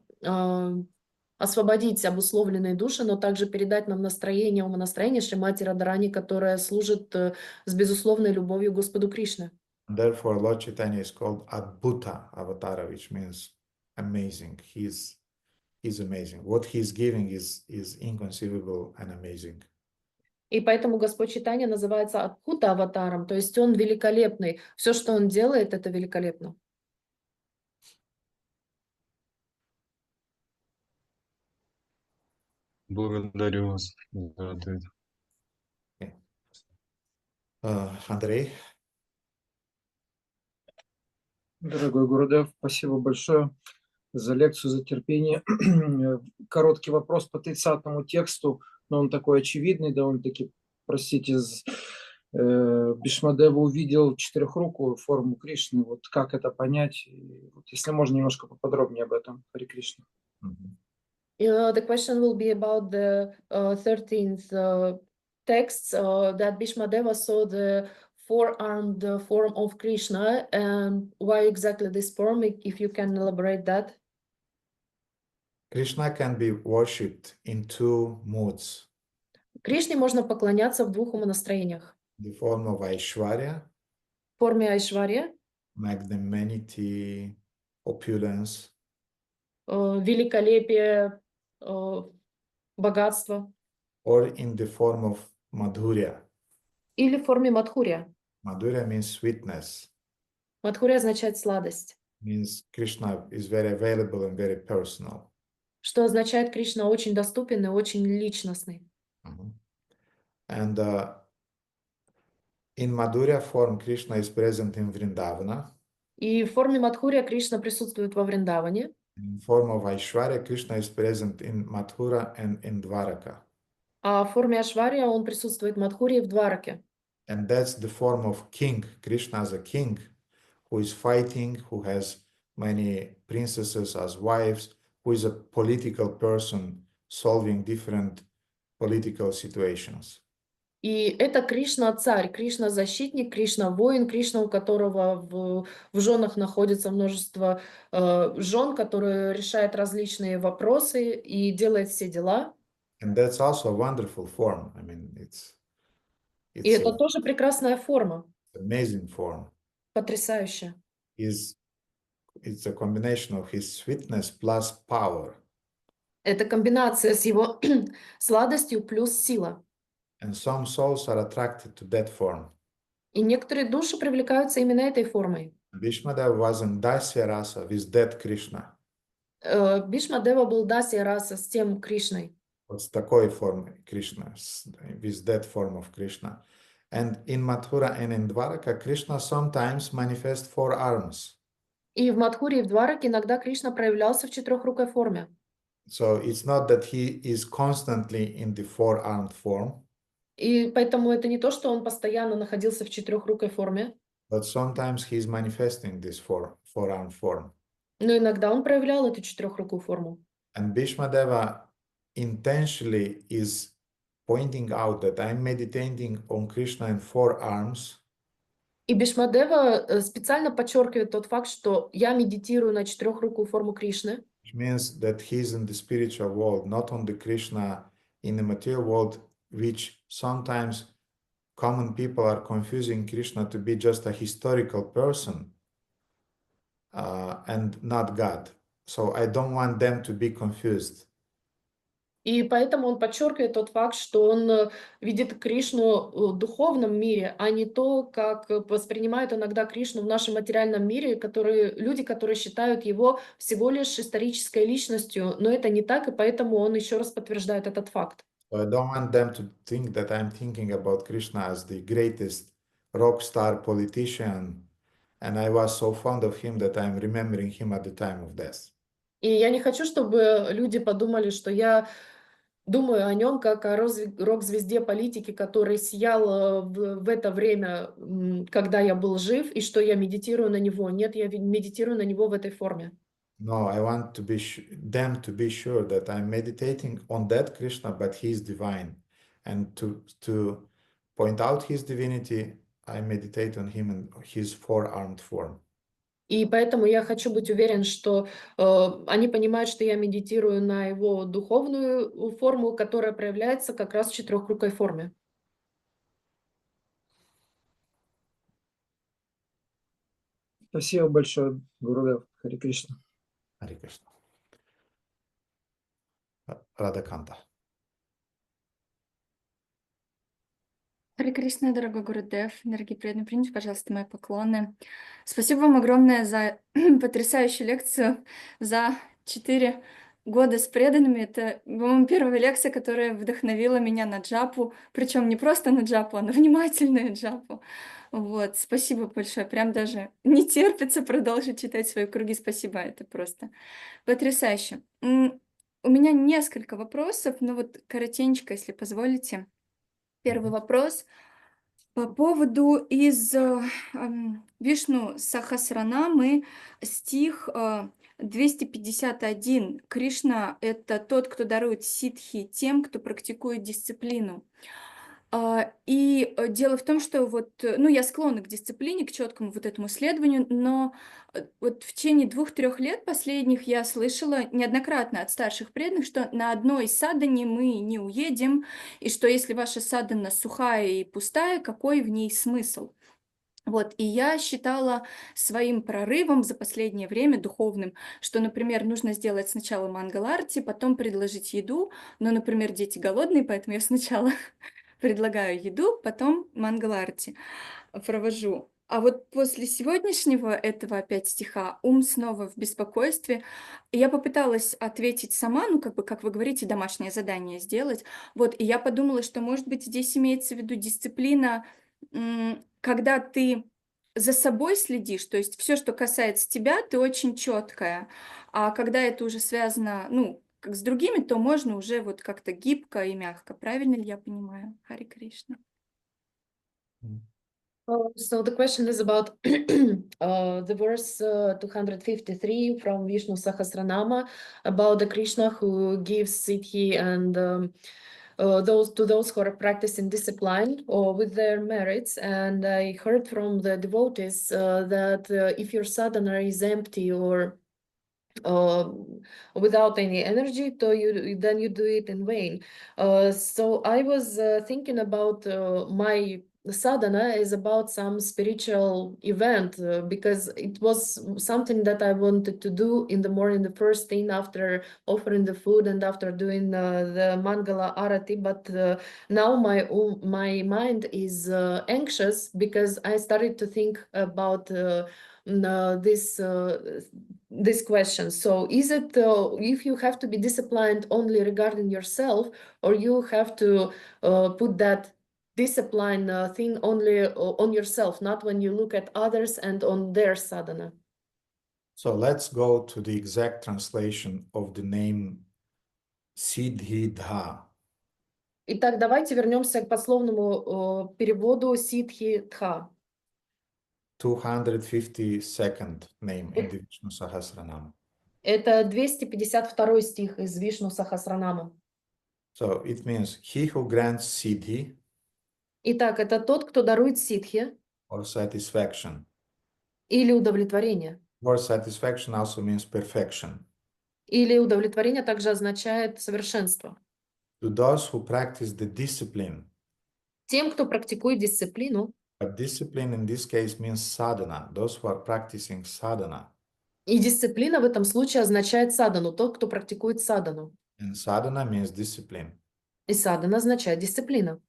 освободить обусловленные души, но также передать нам настроение, умонастроение Шримати Радharani, которое служит с безусловной любовью Господу Кришне. Therefore, Lord Chaitanya is called Adbhuta Avatara, which means amazing. He's amazing. What he's giving is inconceivable and amazing. И поэтому Господь Чайтанья называется Адбхута Аватаром, то есть он великолепный. Все, что он делает, это великолепно. Благодарю вас за ответ. Андрей? Дорогой Гурудев, спасибо большое за лекцию, за терпение. Короткий вопрос по 30-му тексту, но он такой очевидный, довольно-таки, простите, Бхишмадева увидел четырехрукую форму Кришны. Вот как это понять? Вот если можно, немножко поподробнее об этом. Харе Кришна. The question will be about the 13th text that Bhishmadeva saw the four-armed form of Krishna, and why exactly this form, if you can elaborate that. Krishna can be worshipped in two moods. Кришне можно поклоняться в двух умонастроениях. The form of Aishwarya, В форме Айшварья, magnanimity, opulence, великолепие, богатство, or in the form of Madhurya. или в форме Мадхурья. Madhurya means sweetness, Мадхурья означает сладость, means Krishna is very available and very personal. что означает Кришна очень доступен и очень личностный. And in Madhurya form, Krishna is present in Vrindavana. И в форме Мадхурья Кришна присутствует во Вриндаване. In form of Aishwarya, Krishna is present in Mathura and in Dwaraka. А в форме Ашварья он присутствует в Мадхуре и в Двараке. And that's the form of king, Krishna as a king, who is fighting, who has many princesses as wives, who is a political person solving different political situations. И это Кришна царь, Кришна защитник, Кришна воин, Кришна, у которого в женах находится множество жен, которые решают различные вопросы и делает все дела. And that's also a wonderful form. I mean, И это тоже прекрасная форма, amazing form. потрясающая. It's a combination of his sweetness plus power. Это комбинация с его сладостью плюс сила. And some souls are attracted to that form. И некоторые души привлекаются именно этой формой. Bhishmadeva was in Dasya Rasa with that Krishna. Бхишмадева был Дасья раса с тем Кришной. Вот с такой формой Кришна, with that form of Krishna. And in Mathura and in Dwaraka, Krishna sometimes manifests four arms. И в Мадхуре и в Двараке иногда Кришна проявлялся в четырехрукой форме. So it's not that he is constantly in the four-armed form. И поэтому это не то, что он постоянно находился в четырехрукой форме, But sometimes he's manifesting this four-armed form. но иногда он проявлял эту четырехрукую форму. And Bhishmadeva intentionally is pointing out that I'm meditating on Krishna in 4 arms. И Бхишмадева специально подчеркивает тот факт, что я медитирую на четырехрукую форму Кришны. Which means that he's in the spiritual world, not on the Krishna in the material world, which sometimes common people are confusing Krishna to be just a historical person and not God. So I don't want them to be confused. И поэтому он подчеркивает тот факт, что он видит Кришну в духовном мире, а не то, как воспринимают иногда Кришну в нашем материальном мире, люди, которые считают его всего лишь исторической личностью. Но это не так, и поэтому он еще раз подтверждает этот факт. So I don't want them to think that I'm thinking about Krishna as the greatest rock star politician, and I was so fond of him that I'm remembering him at the time of death. И я не хочу, чтобы люди подумали, что я думаю о нем как о рок-звезде политики, который сиял в это время, когда я был жив, и что я медитирую на него. Нет, я медитирую на него в этой форме. No, I want to be them to be sure that I'm meditating on that Krishna, but he is divine. And to point out his divinity, I meditate on him in his four-armed form. И поэтому я хочу быть уверен, что они понимают, что я медитирую на его духовную форму, которая проявляется как раз в четырехрукой форме. Спасибо большое, Гурудев. Харе Кришна. Харе Кришна. Радаканта. Харе Кришна, дорогой Гурудев, дорогие преданные, примите, пожалуйста, мои поклоны. Спасибо вам огромное за потрясающую лекцию, за 4 года с преданными. Это, по-моему, первая лекция, которая вдохновила меня на джапу, причем не просто на джапу, а на внимательную джапу. Вот, спасибо большое, прям даже не терпится продолжить читать свои круги. Спасибо, это просто потрясающе. У меня несколько вопросов, но вот коротенько, если позволите. Первый вопрос по поводу из Вишну Сахасранамы, стих 251. Кришна — это тот, кто дарует ситхи тем, кто практикует дисциплину. И дело в том, что вот, ну, я склонна к дисциплине, к четкому вот этому исследованию, но вот в течение 2-3 лет последних я слышала неоднократно от старших преданных, что на одной садхане мы не уедем, и что если ваша садхана сухая и пустая, какой в ней смысл? Вот, и я считала своим прорывом за последнее время духовным, что, например, нужно сделать сначала мангал-арти, потом предложить еду, но, например, дети голодные, поэтому я сначала предлагаю еду, потом мангал-арти провожу. А вот после сегодняшнего этого опять стиха ум снова в беспокойстве. И я попыталась ответить сама, ну, как бы, как вы говорите, домашнее задание сделать. Вот, и я подумала, что, может быть, здесь имеется в виду дисциплина, когда ты за собой следишь, то есть все, что касается тебя, ты очень четкая. А когда это уже связано, ну, как с другими, то можно уже вот как-то гибко и мягко. Правильно ли я понимаю? Харе Кришна. So the question is about the verse 253 from Vishnu Sahasranama about the Krishna who gives siddhi and those who are practicing discipline or with their merits. And I heard from the devotees that if your sadhana is empty or without any energy, then you do it in vain. So I was thinking about my sadhana is about some spiritual event because it was something that I wanted to do in the morning, the first thing after offering the food and after doing the Mangala Arati. But now my mind is anxious because I started to think about this question. So is it if you have to be disciplined only regarding yourself, or you have to put that discipline thing only on yourself, not when you look at others and on their sadhana? So let's go to the exact translation of the name Siddhi-dha. Итак, давайте вернемся к пословному переводу Сиддхи-дха. 252nd name in the Vishnu Sahasranama. Это 252 стих из Вишну Сахасранама. So it means he who grants siddhi Итак, это тот, кто дарует ситхи or satisfaction. или удовлетворение. Word satisfaction also means perfection. Или удовлетворение также означает совершенство. To those who practice the discipline, Тем, кто практикует дисциплину, but discipline in this case means sadhana, those who are practicing sadhana. и дисциплина в этом случае означает садану, тот, кто практикует садану. And sadhana means discipline. И садана означает дисциплина.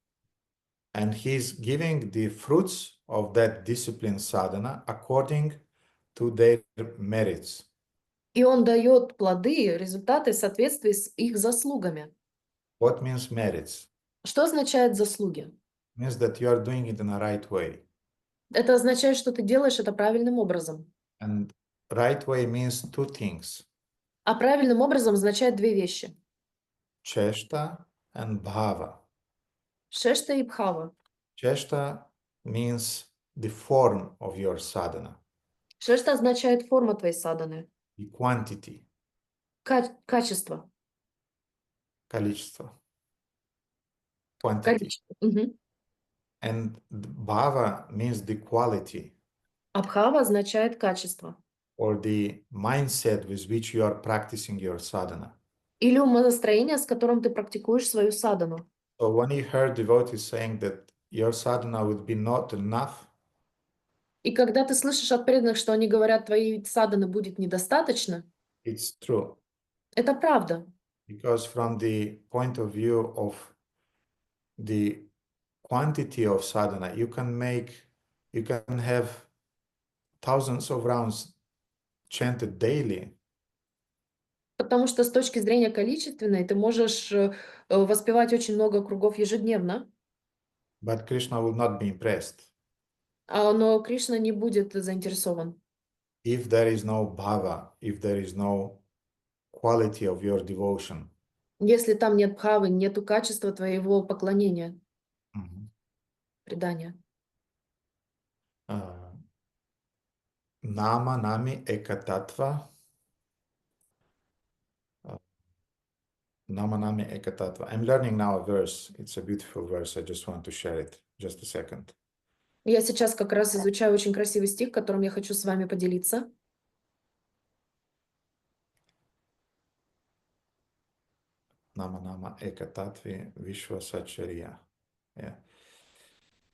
And he's giving the fruits of that discipline sadhana according to their merits. И он дает плоды, результаты в соответствии с их заслугами. What means merits? Что означает заслуги? Means that you are doing it in a right way. Это означает, что ты делаешь это правильным образом. And right way means two things, А правильным образом означает две вещи. cheshta and bhava. Шешта и бхава. Cheshta means the form of your sadhana, Шешта означает форма твоей саданы, the quantity, качество. количество, quantity. Количество. Мгм. And bhava means the quality А бхава означает качество. or the mindset with which you are practicing your sadhana. Или умонастроение, с которым ты практикуешь свою садану. So when you heard devotees saying that your sadhana would be not enough, И когда ты слышишь от преданных, что они говорят, твоей саданы будет недостаточно, it's true. это правда. Because from the point of view of the quantity of sadhana, you can have thousands of rounds chanted daily, Потому что с точки зрения количественной ты можешь воспевать очень много кругов ежедневно, but Krishna will not be impressed но Кришна не будет заинтересован. if there is no bhava, if there is no quality of your devotion. Если там нет бхавы, нету качества твоего поклонения, Mhm. предания. Nama nami ekatattva. Nama nami ekatattva. I'm learning now a verse. It's a beautiful verse. I just want to share it. Just a second. Я сейчас как раз изучаю очень красивый стих, которым я хочу с вами поделиться. Nama nama ekatattvi vishvasacharya. Yeah.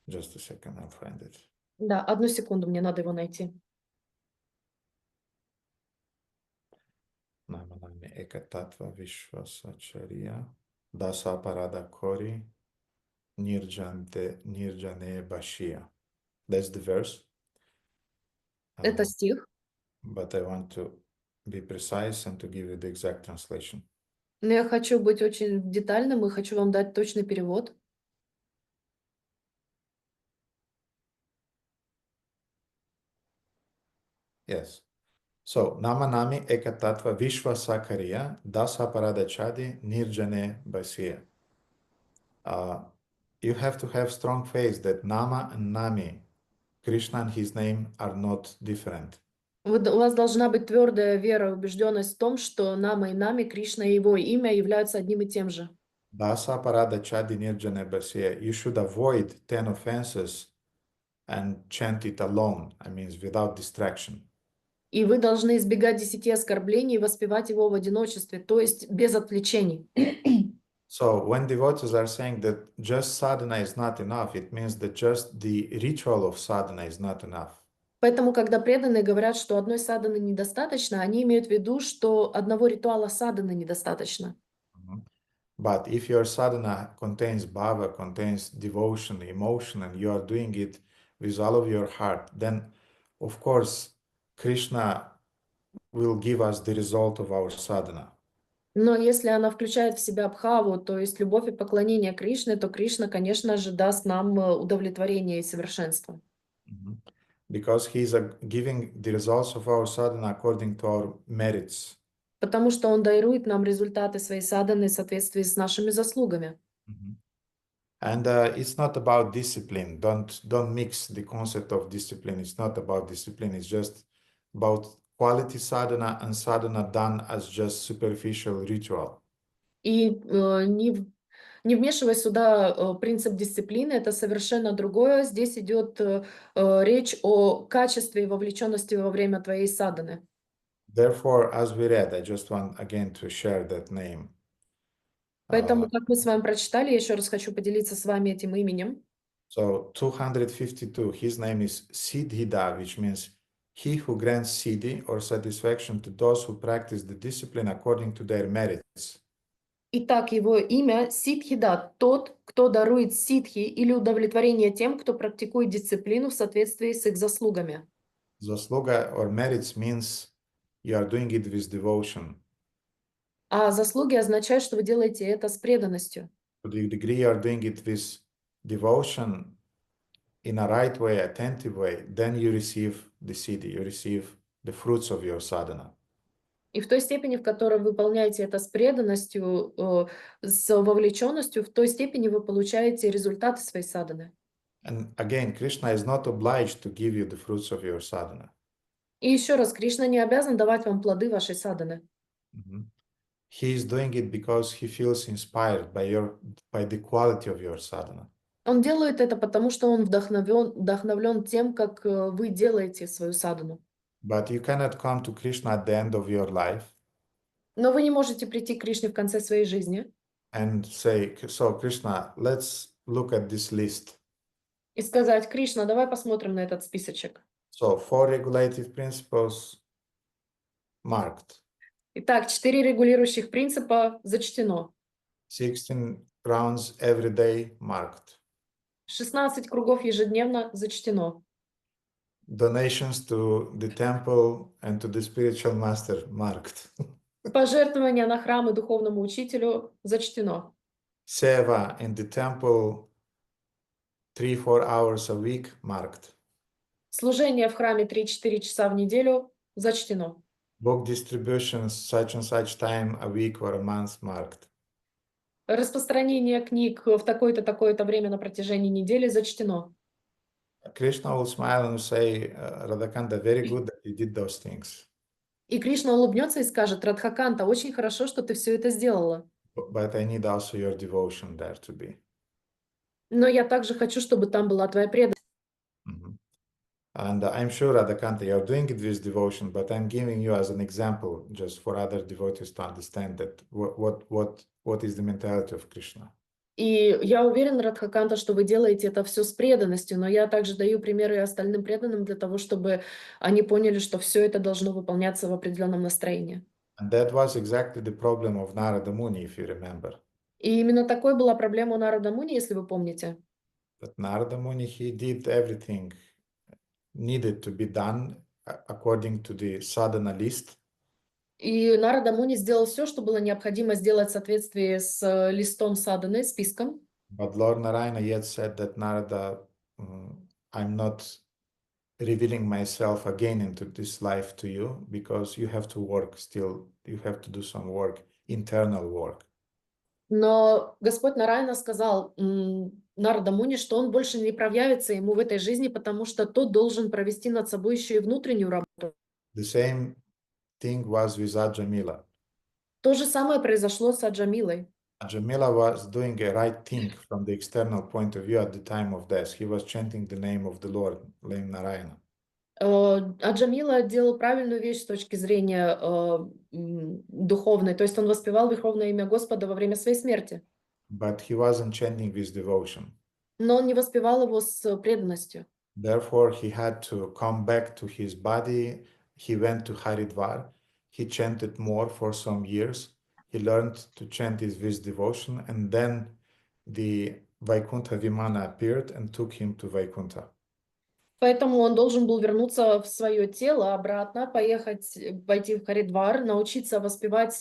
Just a second, I'll find it. Да, одну секунду, мне надо его найти. Nama nami ekatattva vishvasacharya. Dasa parada kori. Nirjane bashia. That's the verse. Это стих. But I want to be precise and to give you the exact translation. Но я хочу быть очень детальным и хочу вам дать точный перевод. Yes. So, nama nami ekatattva vishvasakariya dasa paradachadi nirjane basya. You have to have strong faith that nama and nami, Krishna and his name, are not different. У вас должна быть твердая вера, убежденность в том, что Нама и Нами, Кришна и его имя являются одним и тем же. Dasa paradachadi nirjane basya. You should avoid 10 offenses and chant it alone. I mean, without distraction. И вы должны избегать 10 оскорблений и воспевать его в одиночестве, то есть без отвлечений. So when devotees are saying that just sadhana is not enough, it means that just the ritual of sadhana is not enough. Поэтому, когда преданные говорят, что одной садханы недостаточно, они имеют в виду, что одного ритуала садханы недостаточно. But if your sadhana contains bhava, contains devotion, emotion, and you are doing it with all of your heart, then of course Krishna will give us the result of our sadhana. Но если она включает в себя бхаву, то есть любовь и поклонение Кришне, то Кришна, конечно же, даст нам удовлетворение и совершенство. Because he is giving the results of our sadhana according to our merits. Потому что он дарует нам результаты своей садханы в соответствии с нашими заслугами. And it's not about discipline. Don't mix the concept of discipline. It's not about discipline. It's just about quality sadhana and sadhana done as just superficial ritual. И не Не вмешивай сюда принцип дисциплины, это совершенно другое. Здесь идет речь о качестве и вовлеченности во время твоей садханы. Therefore, as we read, I just want again to share that name. Поэтому, как мы с вами прочитали, я еще раз хочу поделиться с вами этим именем. So 252, his name is Siddhida, which means he who grants siddhi or satisfaction to those who practice the discipline according to their merits. Итак, его имя Сидхида, тот, кто дарует ситхи или удовлетворение тем, кто практикует дисциплину в соответствии с их заслугами. Zasluga or merits means you are doing it with devotion. А заслуги означают, что вы делаете это с преданностью. To the degree you are doing it with devotion in a right way, attentive way, then you receive the siddhi, you receive the fruits of your sadhana. И в той степени, в которой вы выполняете это с преданностью, с вовлеченностью, в той степени вы получаете результаты своей садханы. And again, Krishna is not obliged to give you the fruits of your sadhana. И еще раз, Кришна не обязан давать вам плоды вашей садханы. He is doing it because he feels inspired by the quality of your sadhana. Он делает это потому, что он вдохновлен тем, как вы делаете свою садхану. But you cannot come to Krishna at the end of your life Но вы не можете прийти к Кришне в конце своей жизни and say, so Krishna, let's look at this list. и сказать: Кришна, давай посмотрим на этот списочек. So 4 regulative principles marked. Итак, 4 регулирующих принципа зачтено. 16 rounds every day marked. 16 кругов ежедневно зачтено. Donations to the temple and to the spiritual master marked. Пожертвования на храм и духовному учителю зачтено. Seva in the temple 3-4 hours a week marked. Служение в храме 3-4 часа в неделю зачтено. Book distributions such and such time a week or a month marked. Распространение книг в такое-то, такое-то время на протяжении недели зачтено. Krishna will smile and say, Radhakanta, very good that you did those things. И Кришна улыбнется и скажет: Радхаканта, очень хорошо, что ты все это сделала. But I need also your devotion there to be. Но я также хочу, чтобы там была твоя преданность. And I'm sure, Radhakanta, you're doing it with devotion, but I'm giving you as an example, just for other devotees to understand that what is the mentality of Krishna. И я уверена, Радхаканта, что вы делаете это все с преданностью, но я также даю примеры остальным преданным для того, чтобы они поняли, что все это должно выполняться в определенном настроении. And that was exactly the problem of Narada Muni, if you remember. И именно такой была проблема у Нарада Муни, если вы помните. That Narada Muni, he did everything needed to be done according to the sadhana list. И Нарада Муни сделал все, что было необходимо сделать в соответствии с листом садханы, списком. But Lord Narayana yet said that Narada, I'm not revealing myself again into this life to you because you have to work still, you have to do some work, internal work. Но Господь Нараяна сказал Нарада Муни, что он больше не проявится ему в этой жизни, потому что тот должен провести над собой еще и внутреннюю работу. The same thing was with Ajamila. То же самое произошло с Аджамилой. Ajamila was doing a right thing from the external point of view at the time of death. He was chanting the name of the Lord, name Narayana. Аджамила делал правильную вещь с точки зрения духовной, то есть он воспевал верховное имя Господа во время своей смерти. But he wasn't chanting with devotion. Но он не воспевал его с преданностью. Therefore, he had to come back to his body. He went to Haridwar. He chanted more for some years. He learned to chant it with devotion, and then the Vaikuntha Vimana appeared and took him to Vaikuntha. Поэтому он должен был вернуться в свое тело, обратно, пойти в Харидвар, научиться воспевать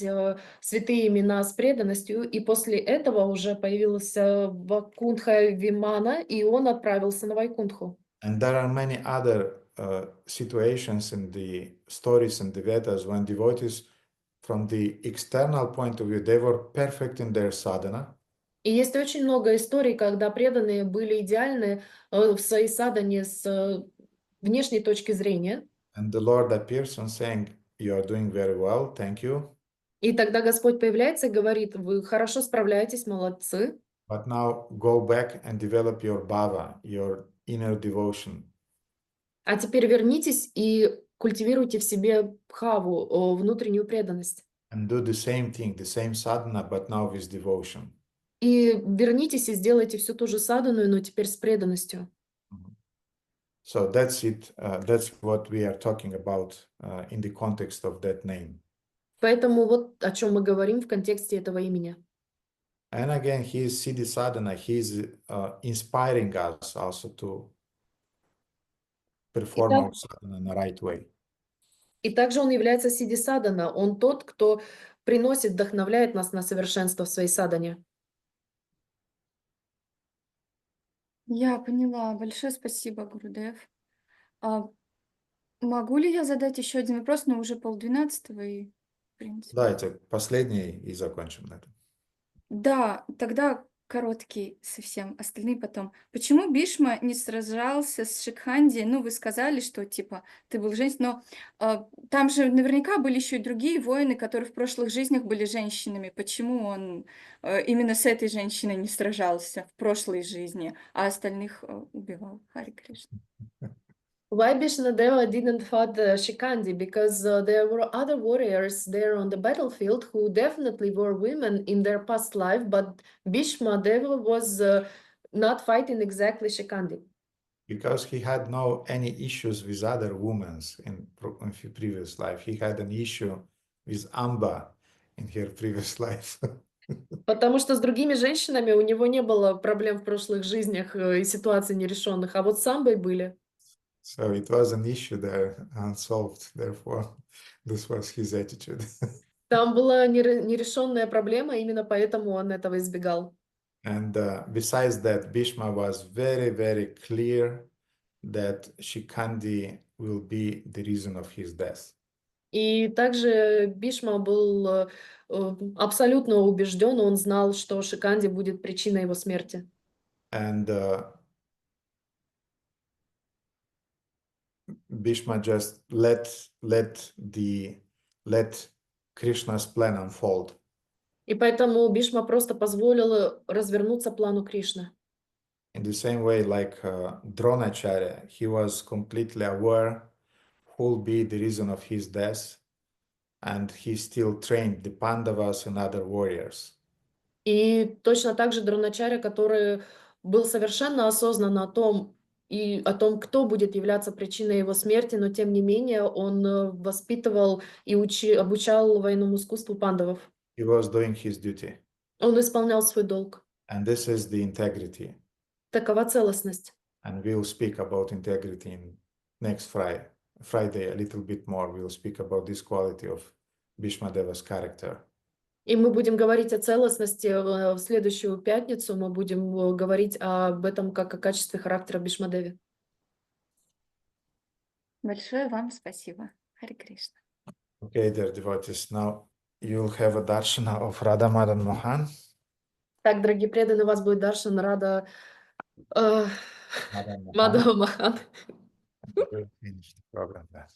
святые имена с преданностью, и после этого уже появился Вайкунтха Вимана, и он отправился на Вайкунтху. And there are many other situations in the stories in the Vedas when devotees, from the external point of view, they were perfect in their sadhana. И есть очень много историй, когда преданные были идеальны в своей садхане с внешней точки зрения. And the Lord appears and saying, "You are doing very well, thank you." И тогда Господь появляется и говорит: вы хорошо справляетесь, молодцы. But now go back and develop your bhava, your inner devotion. А теперь вернитесь и культивируйте в себе бхаву, внутреннюю преданность. And do the same thing, the same sadhana, but now with devotion. И вернитесь и сделайте всю ту же садхану, но теперь с преданностью. So that's it. That's what we are talking about in the context of that name. Поэтому вот о чем мы говорим в контексте этого имени. And again, he is Siddhi Sadhana. He is inspiring us also to perform our sadhana in the right way. И также он является сидди садхана. Он тот, кто приносит, вдохновляет нас на совершенство в своей садхане. Я поняла. Большое спасибо, Гурудев. Могу ли я задать еще один вопрос, но уже 11:30 и, в принципе. Да, это последний и закончим на этом. Да, тогда короткий совсем, остальные потом. Почему Бишма не сражался с Шикханди? Ну, вы сказали, что типа ты был женщиной, но там же наверняка были еще и другие воины, которые в прошлых жизнях были женщинами. Почему он именно с этой женщиной не сражался в прошлой жизни, а остальных убивал? Хари Кришна. Why Bhishmadeva didn't fight Shikandi? Because there were other warriors there on the battlefield who definitely were women in their past life, but Bhishmadeva was not fighting exactly Shikandi. Because he had no any issues with other women in his previous life. He had an issue with Amba in her previous life. Потому что с другими женщинами у него не было проблем в прошлых жизнях и ситуаций нерешенных, а вот с Амбой были. So it was an issue there, unsolved. Therefore, this was his attitude. Там была нерешенная проблема, именно поэтому он этого избегал. And besides that, Bhishma was very, very clear that Shikandi will be the reason of his death. И также Бишма был абсолютно убежден, он знал, что Шиканди будет причиной его смерти. And Bhishma just let Krishna's plan unfold. И поэтому Бишма просто позволил развернуться плану Кришны. In the same way, like Dronacharya, he was completely aware who will be the reason of his death, and he still trained the Pandavas and other warriors. И точно так же Дроначарья, который был совершенно осознан о том, кто будет являться причиной его смерти, но тем не менее он воспитывал и обучал военному искусству пандавов. He was doing his duty. Он исполнял свой долг. And this is the integrity. Такова целостность. And we'll speak about integrity in next Friday a little bit more. We'll speak about this quality of Bhishmadeva's character. И мы будем говорить о целостности в следующую пятницу. Мы будем говорить об этом как о качестве характера Бхишмадевы. Большое вам спасибо. Хари Кришна. Okay, dear devotees, now you'll have a darshana of Radha Madan Mohan. Так, дорогие преданные, у вас будет даршан Рада Мадхава Махан. We'll finish the program then.